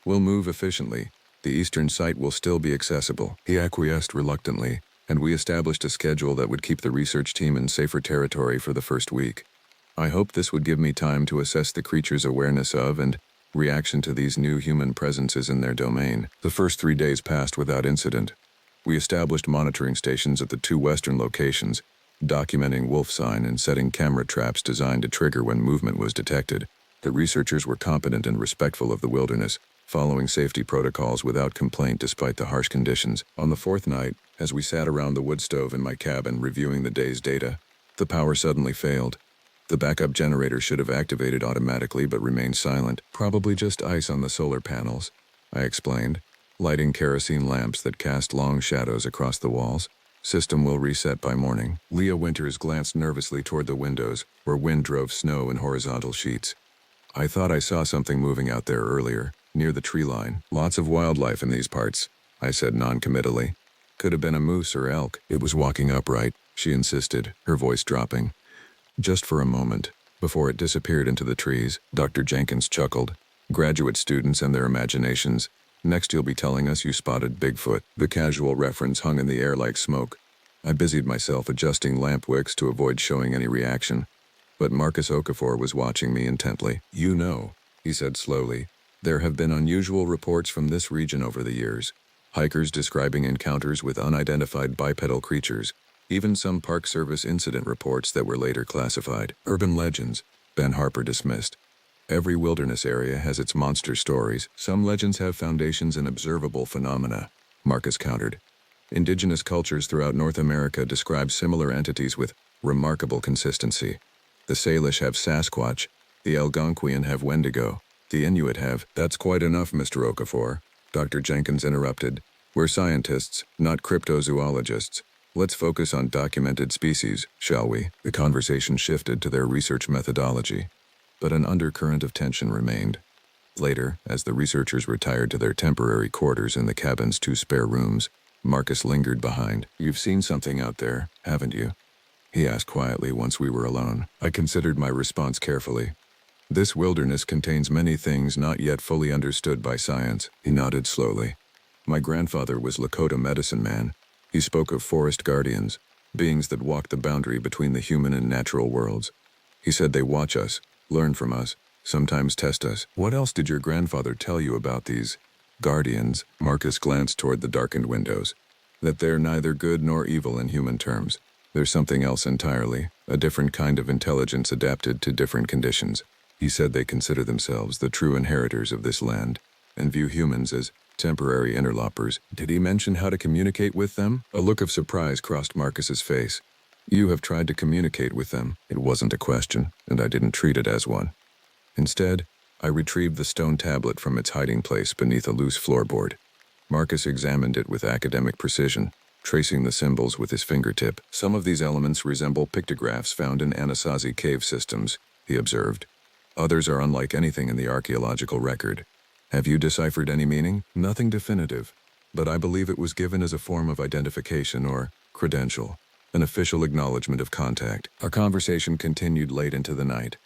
Speaker 1: We'll move efficiently. The eastern site will still be accessible. He acquiesced reluctantly, and we established a schedule that would keep the research team in safer territory for the first week. I hoped this would give me time to assess the creature's awareness of and reaction to these new human presences in their domain. The first 3 days passed without incident. We established monitoring stations at the 2 western locations, documenting wolf sign and setting camera traps designed to trigger when movement was detected. The researchers were competent and respectful of the wilderness, following safety protocols without complaint despite the harsh conditions. On the 4th night, as we sat around the wood stove in my cabin reviewing the day's data, the power suddenly failed. The backup generator should have activated automatically but remained silent. Probably just ice on the solar panels, I explained, lighting kerosene lamps that cast long shadows across the walls. System will reset by morning. Leah Winters glanced nervously toward the windows, where wind drove snow in horizontal sheets. I thought I saw something moving out there earlier, near the tree line. Lots of wildlife in these parts, I said non-committally. Could have been a moose or elk. It was walking upright, she insisted, her voice dropping. Just for a moment, before it disappeared into the trees. Dr. Jenkins chuckled. Graduate students and their imaginations. Next you'll be telling us you spotted Bigfoot. The casual reference hung in the air like smoke. I busied myself adjusting lamp wicks to avoid showing any reaction. But Marcus Okafor was watching me intently. You know, he said slowly, there have been unusual reports from this region over the years. Hikers describing encounters with unidentified bipedal creatures. Even some Park Service incident reports that were later classified. Urban legends, Ben Harper dismissed. Every wilderness area has its monster stories. Some legends have foundations in observable phenomena, Marcus countered. Indigenous cultures throughout North America describe similar entities with remarkable consistency. The Salish have Sasquatch, the Algonquian have Wendigo, the Inuit have... That's quite enough, Mr. Okafor, Dr. Jenkins interrupted. We're scientists, not cryptozoologists. Let's focus on documented species, shall we? The conversation shifted to their research methodology, but an undercurrent of tension remained. Later, as the researchers retired to their temporary quarters in the cabin's 2 spare rooms, Marcus lingered behind. You've seen something out there, haven't you? He asked quietly once we were alone. I considered my response carefully. This wilderness contains many things not yet fully understood by science. He nodded slowly. My grandfather was Lakota medicine man. He spoke of forest guardians, beings that walk the boundary between the human and natural worlds. He said they watch us, learn from us, sometimes test us. What else did your grandfather tell you about these guardians? Marcus glanced toward the darkened windows. That they're neither good nor evil in human terms. There's something else entirely, a different kind of intelligence adapted to different conditions. He said they consider themselves the true inheritors of this land, and view humans as temporary interlopers. Did he mention how to communicate with them? A look of surprise crossed Marcus's face. You have tried to communicate with them. It wasn't a question, and I didn't treat it as one. Instead, I retrieved the stone tablet from its hiding place beneath a loose floorboard. Marcus examined it with academic precision. tracing the symbols with his fingertip. Some of these elements resemble pictographs found in Anasazi cave systems, he observed. Others are unlike anything in the archaeological record. Have you deciphered any meaning? Nothing definitive, but I believe it was given as a form of identification or credential, an official acknowledgement of contact. Our conversation continued late into the night.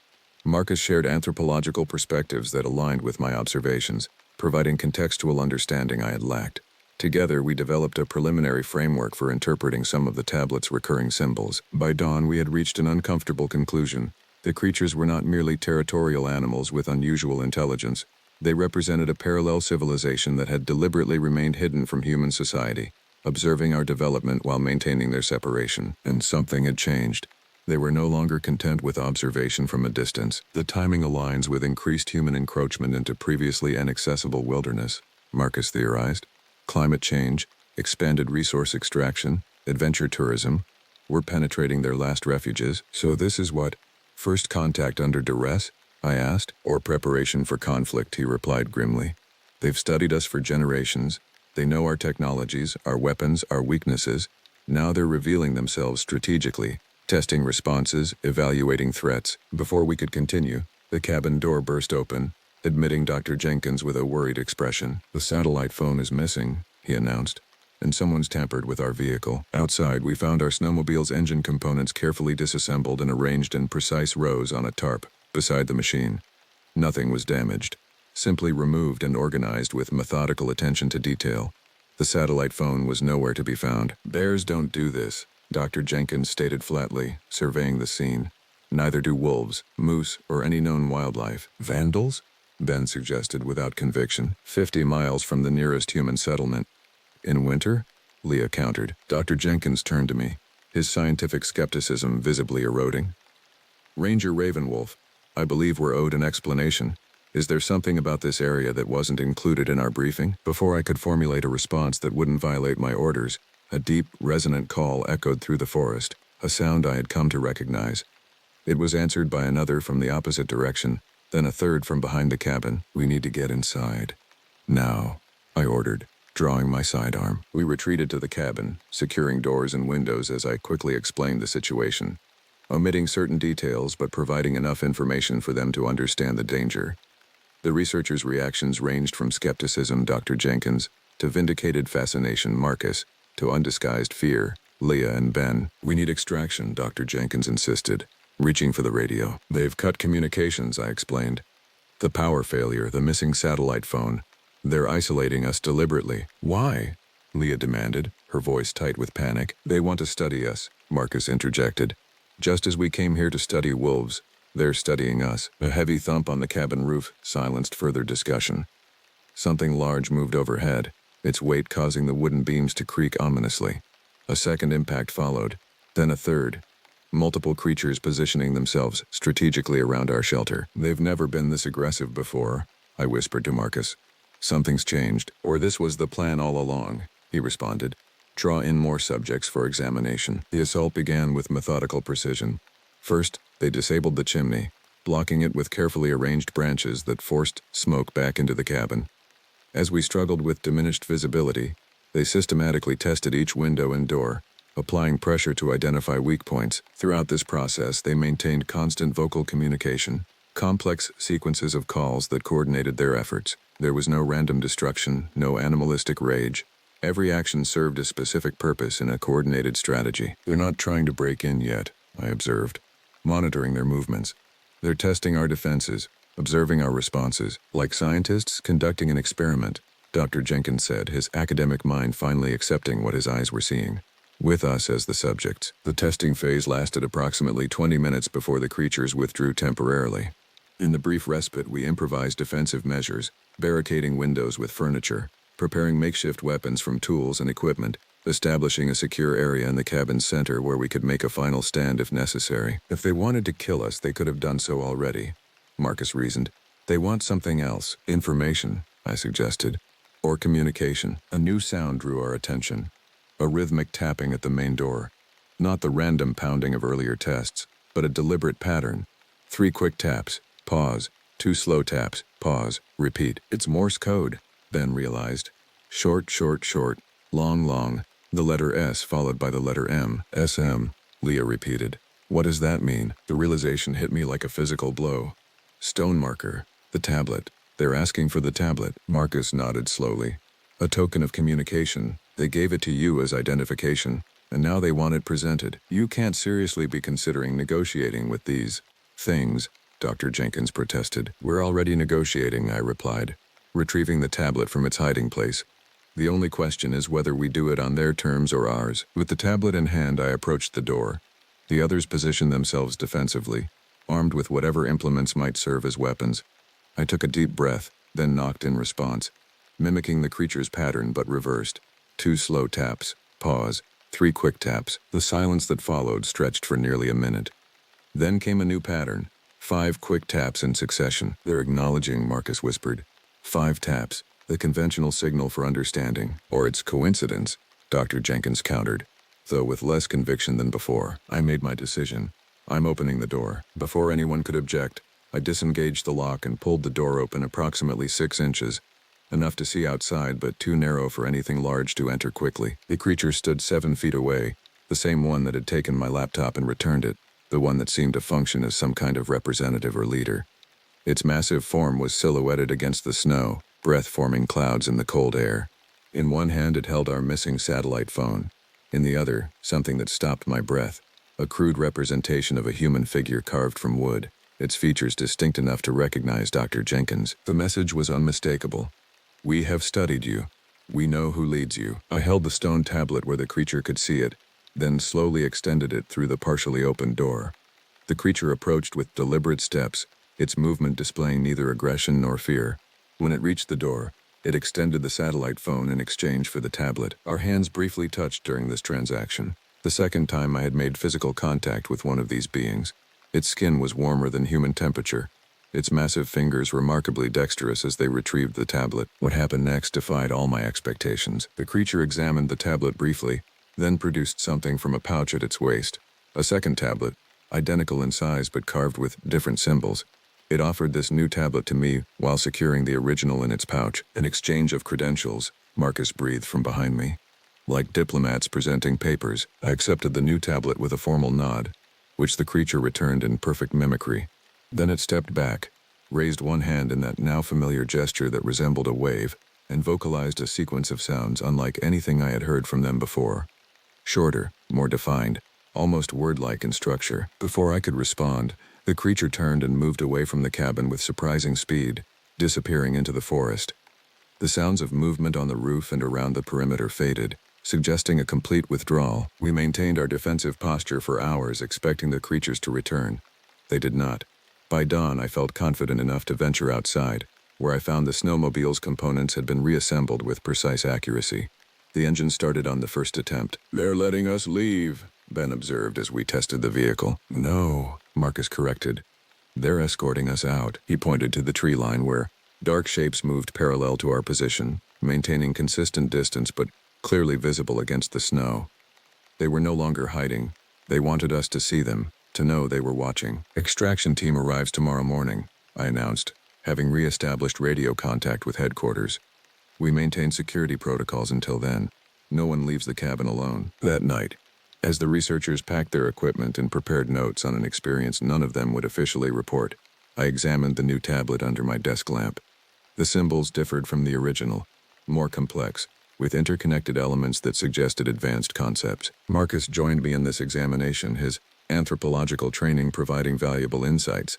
Speaker 1: Marcus shared anthropological perspectives that aligned with my observations, providing contextual understanding I had lacked. Together, we developed a preliminary framework for interpreting some of the tablet's recurring symbols. By dawn, we had reached an uncomfortable conclusion. The creatures were not merely territorial animals with unusual intelligence. They represented a parallel civilization that had deliberately remained hidden from human society, observing our development while maintaining their separation. And something had changed. They were no longer content with observation from a distance. The timing aligns with increased human encroachment into previously inaccessible wilderness, Marcus theorized. Climate change, expanded resource extraction, adventure tourism, were penetrating their last refuges. So this is what? First contact under duress? I asked. Or preparation for conflict, he replied grimly. They've studied us for generations. They know our technologies, our weapons, our weaknesses. Now they're revealing themselves strategically, testing responses, evaluating threats. Before we could continue, the cabin door burst open, admitting Dr. Jenkins with a worried expression. The satellite phone is missing, he announced, and someone's tampered with our vehicle. Outside, we found our snowmobile's engine components carefully disassembled and arranged in precise rows on a tarp beside the machine. Nothing was damaged, simply removed and organized with methodical attention to detail. The satellite phone was nowhere to be found. Bears don't do this, Dr. Jenkins stated flatly, surveying the scene. Neither do wolves, moose, or any known wildlife. Vandals? Ben suggested without conviction. 50 miles from the nearest human settlement. In winter? Leah countered. Dr. Jenkins turned to me, his scientific skepticism visibly eroding. Ranger Ravenwolf, I believe we're owed an explanation. Is there something about this area that wasn't included in our briefing? Before I could formulate a response that wouldn't violate my orders, a deep, resonant call echoed through the forest, a sound I had come to recognize. It was answered by another from the opposite direction, then a third from behind the cabin. We need to get inside. Now, I ordered, drawing my sidearm. We retreated to the cabin, securing doors and windows as I quickly explained the situation, omitting certain details but providing enough information for them to understand the danger. The researchers' reactions ranged from skepticism, Dr. Jenkins, to vindicated fascination, Marcus, to undisguised fear, Leah and Ben. We need extraction, Dr. Jenkins insisted, reaching for the radio. They've cut communications, I explained. The power failure, the missing satellite phone. They're isolating us deliberately. Why? Leah demanded, her voice tight with panic. They want to study us, Marcus interjected. Just as we came here to study wolves, they're studying us. A heavy thump on the cabin roof silenced further discussion. Something large moved overhead, its weight causing the wooden beams to creak ominously. A second impact followed, then a third. Multiple creatures positioning themselves strategically around our shelter. They've never been this aggressive before, I whispered to Marcus. Something's changed, or this was the plan all along, he responded. Draw in more subjects for examination. The assault began with methodical precision. First, they disabled the chimney, blocking it with carefully arranged branches that forced smoke back into the cabin. As we struggled with diminished visibility, they systematically tested each window and door, applying pressure to identify weak points. Throughout this process, they maintained constant vocal communication, complex sequences of calls that coordinated their efforts. There was no random destruction, no animalistic rage. Every action served a specific purpose in a coordinated strategy. They're not trying to break in yet, I observed, monitoring their movements. They're testing our defenses, observing our responses, like scientists conducting an experiment, Dr. Jenkins said, his academic mind finally accepting what his eyes were seeing. With us as the subjects. The testing phase lasted approximately 20 minutes before the creatures withdrew temporarily. In the brief respite, we improvised defensive measures, barricading windows with furniture, preparing makeshift weapons from tools and equipment, establishing a secure area in the cabin's center where we could make a final stand if necessary. If they wanted to kill us, they could have done so already, Marcus reasoned. They want something else. Information, I suggested. Or communication. A new sound drew our attention. A rhythmic tapping at the main door. Not the random pounding of earlier tests, but a deliberate pattern. 3 quick taps, pause, 2 slow taps, pause, repeat. It's Morse code, Ben realized. Short, short, short, long, long. The letter S followed by the letter M. SM, Leah repeated. What does that mean? The realization hit me like a physical blow. Stone marker. The tablet. They're asking for the tablet. Marcus nodded slowly. A token of communication. They gave it to you as identification, and now they want it presented. You can't seriously be considering negotiating with these things, Dr. Jenkins protested. We're already negotiating, I replied, retrieving the tablet from its hiding place. The only question is whether we do it on their terms or ours. With the tablet in hand, I approached the door. The others positioned themselves defensively, armed with whatever implements might serve as weapons. I took a deep breath, then knocked in response, mimicking the creature's pattern but reversed. 2 slow taps, pause, 3 quick taps. The silence that followed stretched for nearly a minute. Then came a new pattern, 5 quick taps in succession. They're acknowledging, Marcus whispered. 5 taps, the conventional signal for understanding. Or it's coincidence, Dr. Jenkins countered, though with less conviction than before. I made my decision. I'm opening the door. Before anyone could object, I disengaged the lock and pulled the door open approximately 6 inches, enough to see outside but too narrow for anything large to enter quickly. The creature stood 7 feet away, the same one that had taken my laptop and returned it, the one that seemed to function as some kind of representative or leader. Its massive form was silhouetted against the snow, breath-forming clouds in the cold air. In one hand it held our missing satellite phone. In the other, something that stopped my breath, a crude representation of a human figure carved from wood, its features distinct enough to recognize Dr. Jenkins. The message was unmistakable. We have studied you. We know who leads you. I held the stone tablet where the creature could see it, then slowly extended it through the partially opened door. The creature approached with deliberate steps, its movement displaying neither aggression nor fear. When it reached the door, it extended the satellite phone in exchange for the tablet. Our hands briefly touched during this transaction, the second time I had made physical contact with one of these beings. Its skin was warmer than human temperature, its massive fingers remarkably dexterous as they retrieved the tablet. What happened next defied all my expectations. The creature examined the tablet briefly, then produced something from a pouch at its waist. A second tablet, identical in size but carved with different symbols. It offered this new tablet to me while securing the original in its pouch. An exchange of credentials, Marcus breathed from behind me. Like diplomats presenting papers, I accepted the new tablet with a formal nod, which the creature returned in perfect mimicry. Then it stepped back, raised one hand in that now familiar gesture that resembled a wave, and vocalized a sequence of sounds unlike anything I had heard from them before. Shorter, more defined, almost word-like in structure. Before I could respond, the creature turned and moved away from the cabin with surprising speed, disappearing into the forest. The sounds of movement on the roof and around the perimeter faded, suggesting a complete withdrawal. We maintained our defensive posture for hours, expecting the creatures to return. They did not. By dawn, I felt confident enough to venture outside, where I found the snowmobile's components had been reassembled with precise accuracy. The engine started on the first attempt. They're letting us leave, Ben observed as we tested the vehicle. No, Marcus corrected. They're escorting us out. He pointed to the tree line where dark shapes moved parallel to our position, maintaining consistent distance but clearly visible against the snow. They were no longer hiding. They wanted us to see them, to know they were watching. Extraction team arrives tomorrow morning, I announced, having re-established radio contact with headquarters. We maintain security protocols until then. No one leaves the cabin alone. That night, as the researchers packed their equipment and prepared notes on an experience none of them would officially report, I examined the new tablet under my desk lamp. The symbols differed from the original, more complex, with interconnected elements that suggested advanced concepts. Marcus joined me in this examination, his anthropological training providing valuable insights.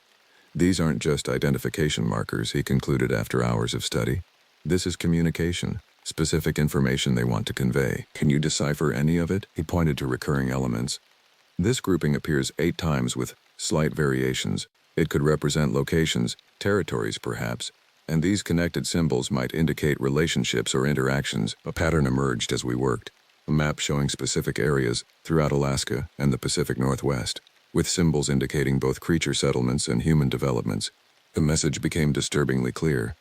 Speaker 1: These aren't just identification markers, he concluded after hours of study. This is communication, specific information they want to convey. Can you decipher any of it? He pointed to recurring elements. This grouping appears 8 times with slight variations. It could represent locations, territories perhaps, and these connected symbols might indicate relationships or interactions. A pattern emerged as we worked, a map showing specific areas throughout Alaska and the Pacific Northwest, with symbols indicating both creature settlements and human developments. The message became disturbingly clear.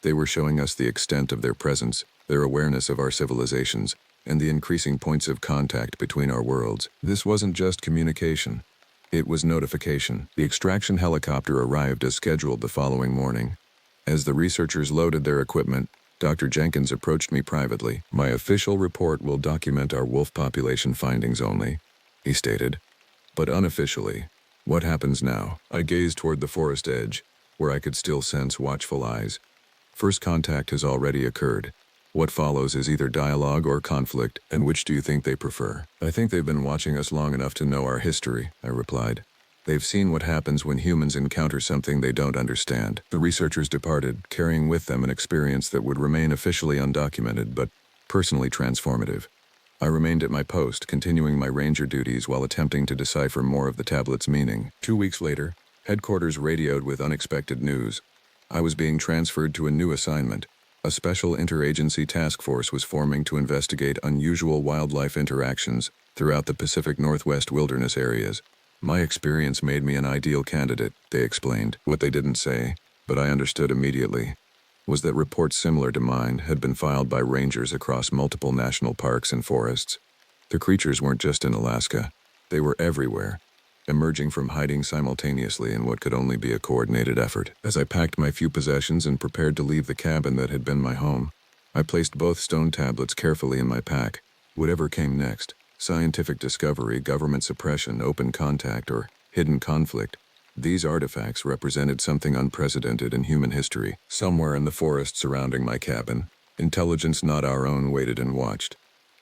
Speaker 1: They were showing us the extent of their presence, their awareness of our civilizations, and the increasing points of contact between our worlds. This wasn't just communication. It was notification. The extraction helicopter arrived as scheduled the following morning. As the researchers loaded their equipment, Dr. Jenkins approached me privately. My official report will document our wolf population findings only, he stated. But unofficially, what happens now? I gazed toward the forest edge, where I could still sense watchful eyes. First contact has already occurred. What follows is either dialogue or conflict, and which do you think they prefer? I think they've been watching us long enough to know our history, I replied. They've seen what happens when humans encounter something they don't understand. The researchers departed, carrying with them an experience that would remain officially undocumented, but personally transformative. I remained at my post, continuing my ranger duties while attempting to decipher more of the tablet's meaning. 2 weeks later, headquarters radioed with unexpected news. I was being transferred to a new assignment. A special interagency task force was forming to investigate unusual wildlife interactions throughout the Pacific Northwest wilderness areas. My experience made me an ideal candidate, they explained. What they didn't say, but I understood immediately, was that reports similar to mine had been filed by rangers across multiple national parks and forests. The creatures weren't just in Alaska. They were everywhere, emerging from hiding simultaneously in what could only be a coordinated effort. As I packed my few possessions and prepared to leave the cabin that had been my home, I placed both stone tablets carefully in my pack. Whatever came next, scientific discovery, government suppression, open contact, or hidden conflict, these artifacts represented something unprecedented in human history. Somewhere in the forest surrounding my cabin, intelligence not our own waited and watched.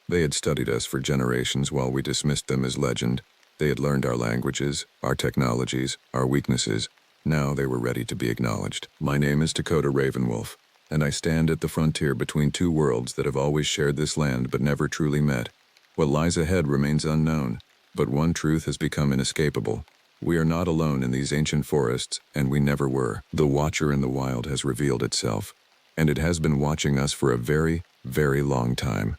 Speaker 1: They had studied us for generations while we dismissed them as legend. They had learned our languages, our technologies, our weaknesses. Now they were ready to be acknowledged. My name is Dakota Ravenwolf, and I stand at the frontier between two worlds that have always shared this land but never truly met. What lies ahead remains unknown, but one truth has become inescapable. We are not alone in these ancient forests, and we never were. The Watcher in the wild has revealed itself, and it has been watching us for a very, very long time.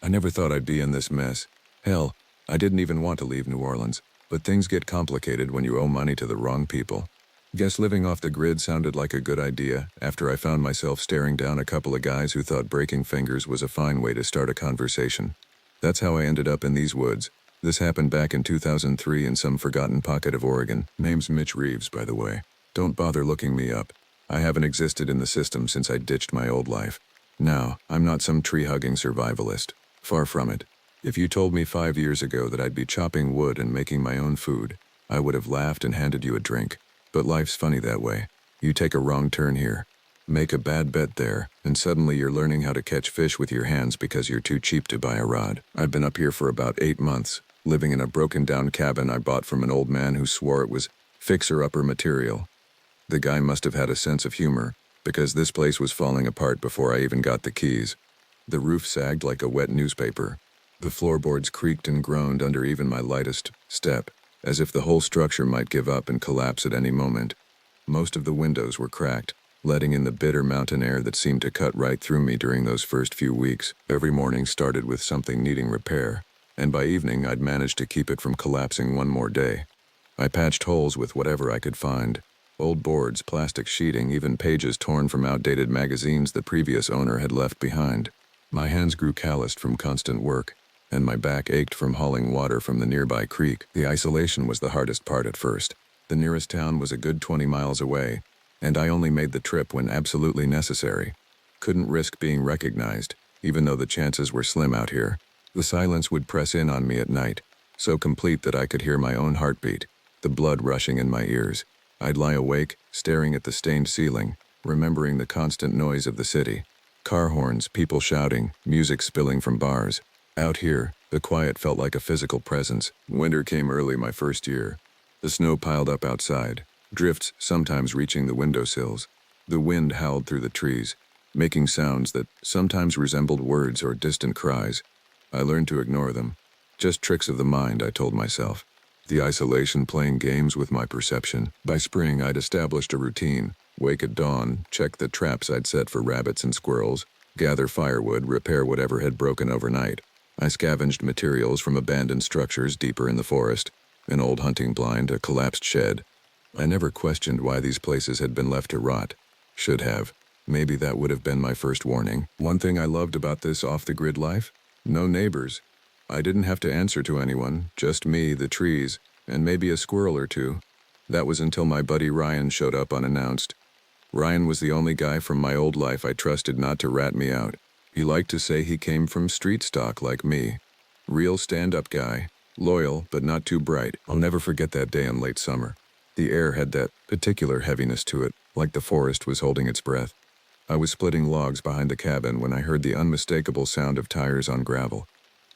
Speaker 1: I never thought I'd be in this mess. Hell, I didn't even want to leave New Orleans, but things get complicated when you owe money to the wrong people. Guess living off the grid sounded like a good idea after I found myself staring down a couple of guys who thought breaking fingers was a fine way to start a conversation. That's how I ended up in these woods. This happened back in 2003 in some forgotten pocket of Oregon. Name's Mitch Reeves, by the way. Don't bother looking me up. I haven't existed in the system since I ditched my old life. Now, I'm not some tree-hugging survivalist. Far from it. If you told me 5 years ago that I'd be chopping wood and making my own food, I would have laughed and handed you a drink. But life's funny that way. You take a wrong turn here, make a bad bet there, and suddenly you're learning how to catch fish with your hands because you're too cheap to buy a rod. I've been up here for about 8 months, living in a broken-down cabin I bought from an old man who swore it was fixer-upper material. The guy must have had a sense of humor, because this place was falling apart before I even got the keys. The roof sagged like a wet newspaper. The floorboards creaked and groaned under even my lightest step, as if the whole structure might give up and collapse at any moment. Most of the windows were cracked, letting in the bitter mountain air that seemed to cut right through me during those first few weeks. Every morning started with something needing repair, and by evening I'd managed to keep it from collapsing one more day. I patched holes with whatever I could find. Old boards, plastic sheeting, even pages torn from outdated magazines the previous owner had left behind. My hands grew calloused from constant work, and my back ached from hauling water from the nearby creek. The isolation was the hardest part at first. The nearest town was a good 20 miles away, and I only made the trip when absolutely necessary. Couldn't risk being recognized, even though the chances were slim out here. The silence would press in on me at night, so complete that I could hear my own heartbeat, the blood rushing in my ears. I'd lie awake, staring at the stained ceiling, remembering the constant noise of the city. Car horns, people shouting, music spilling from bars. Out here, the quiet felt like a physical presence. Winter came early my first year. The snow piled up outside, drifts sometimes reaching the windowsills. The wind howled through the trees, making sounds that sometimes resembled words or distant cries. I learned to ignore them. Just tricks of the mind, I told myself. The isolation playing games with my perception. By spring, I'd established a routine. Wake at dawn, check the traps I'd set for rabbits and squirrels, gather firewood, repair whatever had broken overnight. I scavenged materials from abandoned structures deeper in the forest, an old hunting blind, a collapsed shed. I never questioned why these places had been left to rot. Should have. Maybe that would have been my first warning. One thing I loved about this off-the-grid life? No neighbors. I didn't have to answer to anyone, just me, the trees, and maybe a squirrel or two. That was until my buddy Ryan showed up unannounced. Ryan was the only guy from my old life I trusted not to rat me out. He liked to say he came from street stock like me. Real stand-up guy, loyal but not too bright. I'll never forget that day in late summer. The air had that particular heaviness to it, like the forest was holding its breath. I was splitting logs behind the cabin when I heard the unmistakable sound of tires on gravel.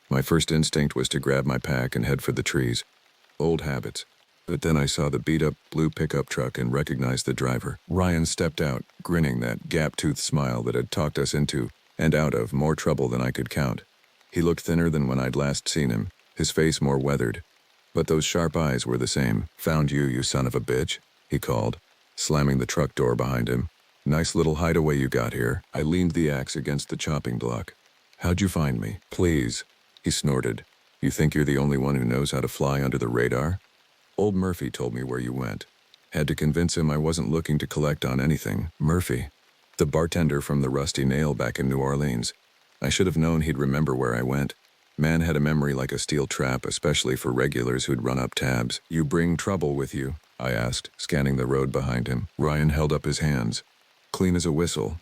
Speaker 1: My first instinct was to grab my pack and head for the trees. Old habits. But then I saw the beat-up blue pickup truck and recognized the driver. Ryan stepped out, grinning that gap-toothed smile that had talked us into and out of more trouble than I could count. He looked thinner than when I'd last seen him, his face more weathered. But those sharp eyes were the same. "Found you, you son of a bitch," he called, slamming the truck door behind him. "Nice little hideaway you got here." I leaned the axe against the chopping block. "How'd you find me?" "Please," he snorted. "You think you're the only one who knows how to fly under the radar? Old Murphy told me where you went." Had to convince him I wasn't looking to collect on anything. Murphy? The bartender from the Rusty Nail back in New Orleans. I should have known he'd remember where I went. Man had a memory like a steel trap, especially for regulars who'd run up tabs. "You bring trouble with you?" I asked, scanning the road behind him. Ryan held up his hands, clean as a whistle.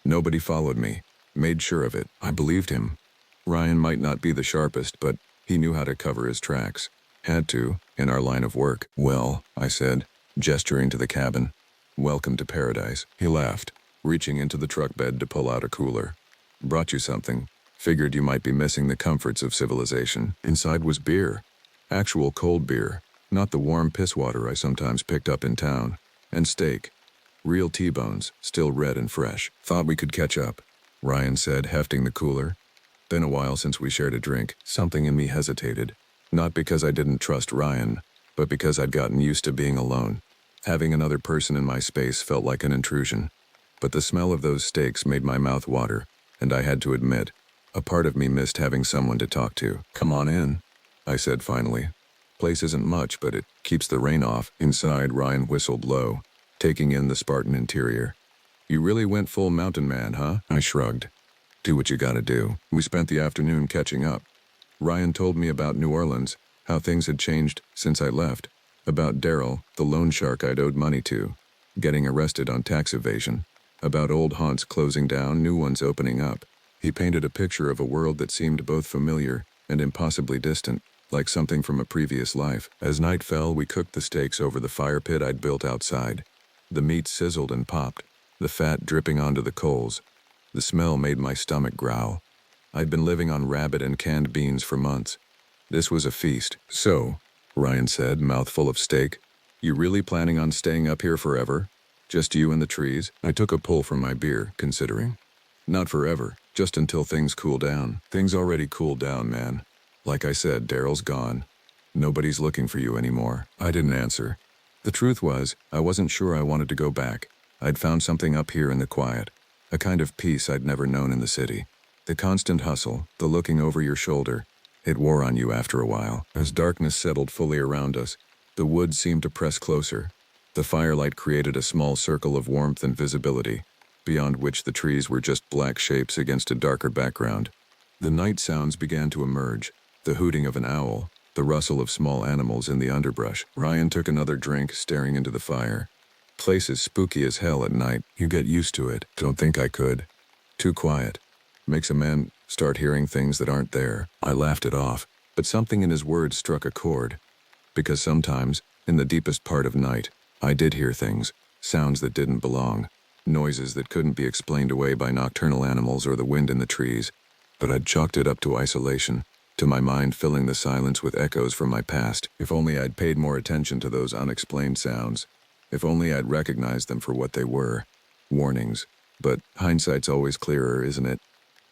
Speaker 1: "Nobody followed me. Made sure of it." I believed him. Ryan might not be the sharpest, but he knew how to cover his tracks. Had to, in our line of work. "Well," I said, gesturing to the cabin, "welcome to paradise." He laughed, reaching into the truck bed to pull out a cooler. "Brought you something. Figured you might be missing the comforts of civilization." Inside was beer. Actual cold beer, not the warm piss water I sometimes picked up in town. And steak. Real T-bones, still red and fresh. "Thought we could catch up," Ryan said, hefting the cooler. "Been a while since we shared a drink." Something in me hesitated. Not because I didn't trust Ryan, but because I'd gotten used to being alone. Having another person in my space felt like an intrusion. But the smell of those steaks made my mouth water, and I had to admit, a part of me missed having someone to talk to. "Come on in," I said finally. "Place isn't much, but it keeps the rain off." Inside, Ryan whistled low, taking in the Spartan interior. "You really went full mountain man, huh?" I shrugged. "Do what you gotta do." We spent the afternoon catching up. Ryan told me about New Orleans, how things had changed since I left, about Daryl, the loan shark I'd owed money to, getting arrested on tax evasion, about old haunts closing down, new ones opening up. He painted a picture of a world that seemed both familiar and impossibly distant, like something from a previous life. As night fell, we cooked the steaks over the fire pit I'd built outside. The meat sizzled and popped, the fat dripping onto the coals. The smell made my stomach growl. I'd been living on rabbit and canned beans for months. This was a feast. "So," Ryan said, mouthful of steak, "you really planning on staying up here forever? Just you and the trees?" I took a pull from my beer, considering. "Not forever, just until things cool down." "Things already cooled down, man. Like I said, Daryl's gone. Nobody's looking for you anymore." I didn't answer. The truth was, I wasn't sure I wanted to go back. I'd found something up here in the quiet, a kind of peace I'd never known in the city. The constant hustle, the looking over your shoulder, it wore on you after a while. As darkness settled fully around us, the woods seemed to press closer. The firelight created a small circle of warmth and visibility, beyond which the trees were just black shapes against a darker background. The night sounds began to emerge, the hooting of an owl, the rustle of small animals in the underbrush. Ryan took another drink, staring into the fire. "Place is spooky as hell at night. You get used to it." "Don't think I could. Too quiet. Makes a man start hearing things that aren't there." I laughed it off, but something in his words struck a chord. Because sometimes, in the deepest part of night, I did hear things, sounds that didn't belong, noises that couldn't be explained away by nocturnal animals or the wind in the trees. But I'd chalked it up to isolation, to my mind filling the silence with echoes from my past. If only I'd paid more attention to those unexplained sounds. If only I'd recognized them for what they were. Warnings. But hindsight's always clearer, isn't it?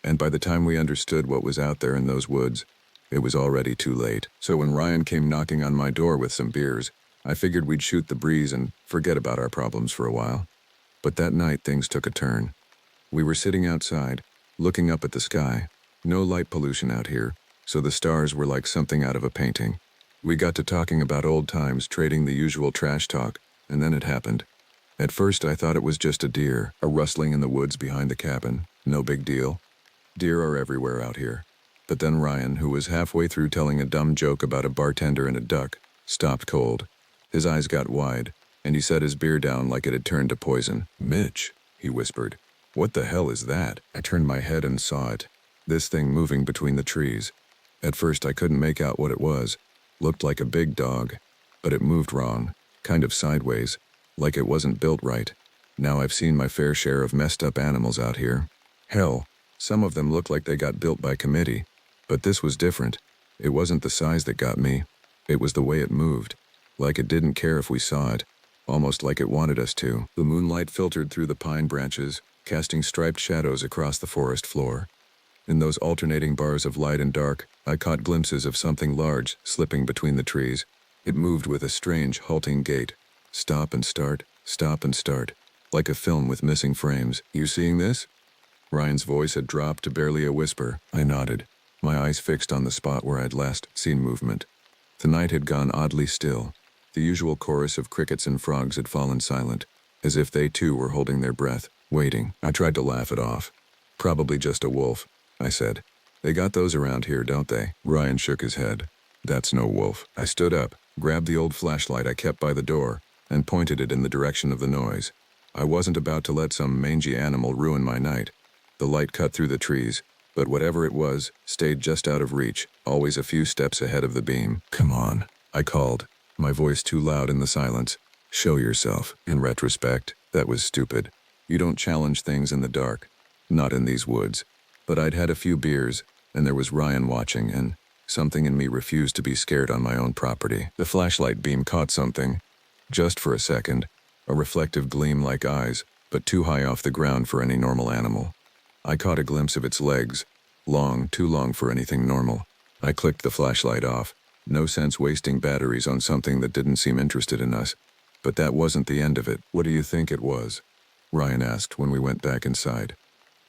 Speaker 1: And by the time we understood what was out there in those woods, it was already too late. So when Ryan came knocking on my door with some beers, I figured we'd shoot the breeze and forget about our problems for a while. But that night things took a turn. We were sitting outside, looking up at the sky. No light pollution out here, so the stars were like something out of a painting. We got to talking about old times, trading the usual trash talk, and then it happened. At first I thought it was just a deer, a rustling in the woods behind the cabin. No big deal. Deer are everywhere out here. But then Ryan, who was halfway through telling a dumb joke about a bartender and a duck, stopped cold. His eyes got wide, and he set his beer down like it had turned to poison. "Mitch," he whispered. "What the hell is that?" I turned my head and saw it. This thing moving between the trees. At first I couldn't make out what it was. Looked like a big dog, but it moved wrong, kind of sideways, like it wasn't built right. Now I've seen my fair share of messed up animals out here. Hell, some of them looked like they got built by committee. But this was different. It wasn't the size that got me. It was the way it moved. Like it didn't care if we saw it. Almost like it wanted us to. The moonlight filtered through the pine branches, casting striped shadows across the forest floor. In those alternating bars of light and dark, I caught glimpses of something large slipping between the trees. It moved with a strange, halting gait. Stop and start, like a film with missing frames. "You seeing this?" Ryan's voice had dropped to barely a whisper. I nodded, my eyes fixed on the spot where I'd last seen movement. The night had gone oddly still. The usual chorus of crickets and frogs had fallen silent, as if they too were holding their breath, waiting. I tried to laugh it off. "Probably just a wolf," I said. "They got those around here, don't they?" Ryan shook his head. "That's no wolf." I stood up, grabbed the old flashlight I kept by the door, and pointed it in the direction of the noise. I wasn't about to let some mangy animal ruin my night. The light cut through the trees, but whatever it was stayed just out of reach, always a few steps ahead of the beam. "Come on," I called, my voice too loud in the silence. "Show yourself." In retrospect, that was stupid. You don't challenge things in the dark. Not in these woods. But I'd had a few beers, and there was Ryan watching, and something in me refused to be scared on my own property. The flashlight beam caught something. Just for a second. A reflective gleam like eyes, but too high off the ground for any normal animal. I caught a glimpse of its legs. Long, too long for anything normal. I clicked the flashlight off. No sense wasting batteries on something that didn't seem interested in us. But that wasn't the end of it. "What do you think it was?" Ryan asked when we went back inside.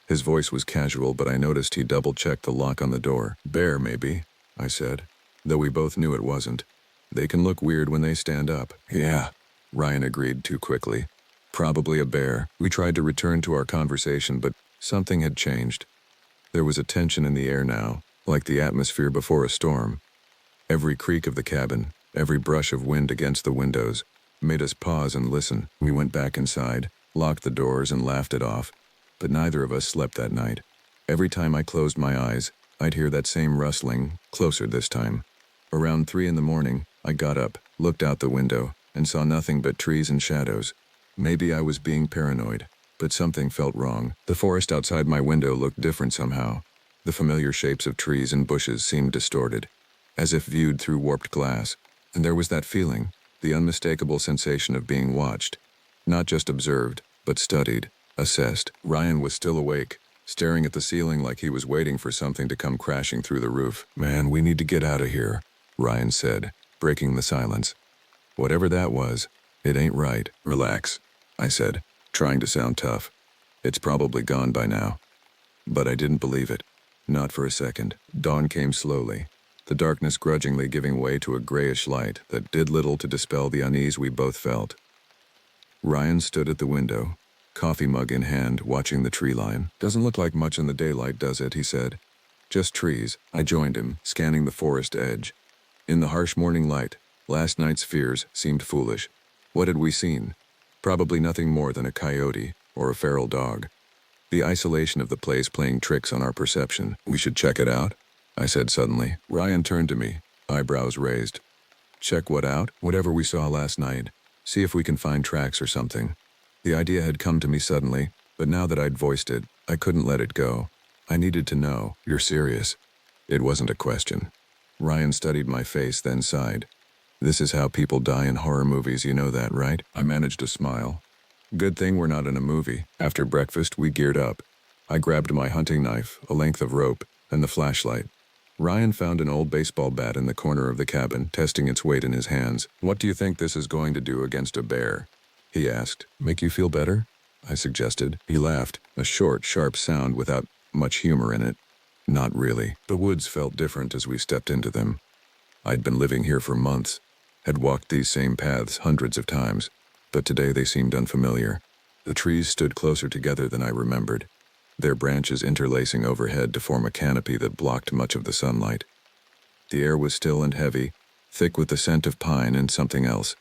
Speaker 1: His voice was casual, but I noticed he double-checked the lock on the door. "Bear, maybe," I said, though we both knew it wasn't. "They can look weird when they stand up." "Yeah," Ryan agreed too quickly. "Probably a bear." We tried to return to our conversation, but something had changed. There was a tension in the air now, like the atmosphere before a storm. Every creak of the cabin, every brush of wind against the windows, made us pause and listen. We went back inside, locked the doors and laughed it off, but neither of us slept that night. Every time I closed my eyes, I'd hear that same rustling, closer this time. Around 3 in the morning, I got up, looked out the window, and saw nothing but trees and shadows. Maybe I was being paranoid, but something felt wrong. The forest outside my window looked different somehow. The familiar shapes of trees and bushes seemed distorted, as if viewed through warped glass. And there was that feeling, the unmistakable sensation of being watched. Not just observed, but studied, assessed. Ryan was still awake, staring at the ceiling like he was waiting for something to come crashing through the roof. "Man, we need to get out of here," Ryan said, breaking the silence. "Whatever that was, it ain't right." "Relax," I said, trying to sound tough. "It's probably gone by now." But I didn't believe it. Not for a second. Dawn came slowly, the darkness grudgingly giving way to a grayish light that did little to dispel the unease we both felt. Ryan stood at the window, coffee mug in hand, watching the tree line. "Doesn't look like much in the daylight, does it?" he said. "Just trees." I joined him, scanning the forest edge. In the harsh morning light, last night's fears seemed foolish. What had we seen? Probably nothing more than a coyote or a feral dog. The isolation of the place playing tricks on our perception. "We should check it out," I said suddenly. Ryan turned to me, eyebrows raised. "Check what out?" "Whatever we saw last night. See if we can find tracks or something." The idea had come to me suddenly, but now that I'd voiced it, I couldn't let it go. I needed to know. "You're serious?" It wasn't a question. Ryan studied my face, then sighed. "This is how people die in horror movies, you know that, right?" I managed a smile. "Good thing we're not in a movie." After breakfast, we geared up. I grabbed my hunting knife, a length of rope, and the flashlight. Ryan found an old baseball bat in the corner of the cabin, testing its weight in his hands. "What do you think this is going to do against a bear?" he asked. "Make you feel better?" I suggested. He laughed, a short, sharp sound without much humor in it. "Not really." The woods felt different as we stepped into them. I'd been living here for months, had walked these same paths hundreds of times, but today they seemed unfamiliar. The trees stood closer together than I remembered, their branches interlacing overhead to form a canopy that blocked much of the sunlight. The air was still and heavy, thick with the scent of pine and something else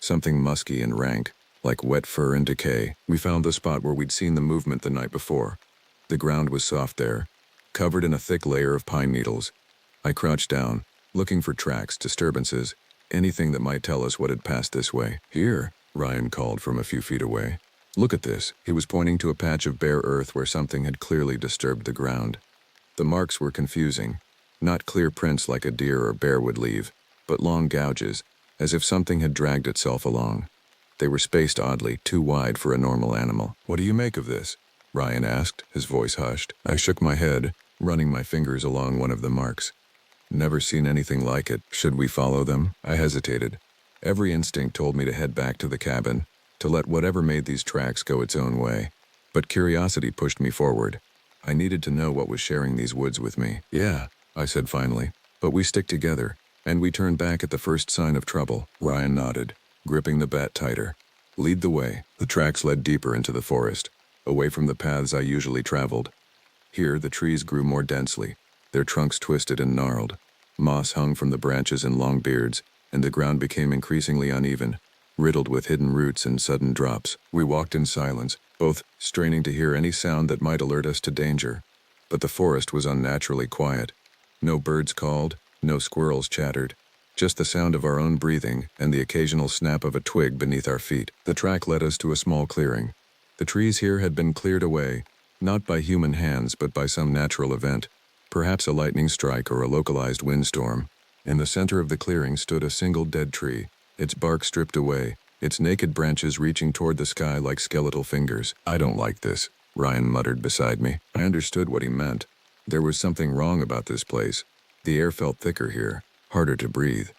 Speaker 1: something musky and rank, like wet fur and decay. We found the spot where we'd seen the movement the night before. The ground was soft there, covered in a thick layer of pine needles. I crouched down, looking for tracks, disturbances, anything that might tell us what had passed this way. "Here," Ryan called from a few feet away. "Look at this." He was pointing to a patch of bare earth where something had clearly disturbed the ground. The marks were confusing, not clear prints like a deer or bear would leave, but long gouges, as if something had dragged itself along. They were spaced oddly, too wide for a normal animal. "What do you make of this?" Ryan asked, his voice hushed. I shook my head, running my fingers along one of the marks. "Never seen anything like it. Should we follow them?" I hesitated. Every instinct told me to head back to the cabin, to let whatever made these tracks go its own way. But curiosity pushed me forward. I needed to know what was sharing these woods with me. "Yeah," I said finally, "but we stick together, and we turn back at the first sign of trouble." Ryan nodded, gripping the bat tighter. "Lead the way." The tracks led deeper into the forest, away from the paths I usually traveled. Here the trees grew more densely, their trunks twisted and gnarled. Moss hung from the branches in long beards, and the ground became increasingly uneven, riddled with hidden roots and sudden drops. We walked in silence, both straining to hear any sound that might alert us to danger. But the forest was unnaturally quiet. No birds called, no squirrels chattered, just the sound of our own breathing and the occasional snap of a twig beneath our feet. The track led us to a small clearing. The trees here had been cleared away, not by human hands but by some natural event, perhaps a lightning strike or a localized windstorm. In the center of the clearing stood a single dead tree, its bark stripped away, its naked branches reaching toward the sky like skeletal fingers. "I don't like this," Ryan muttered beside me. I understood what he meant. There was something wrong about this place. The air felt thicker here, harder to breathe.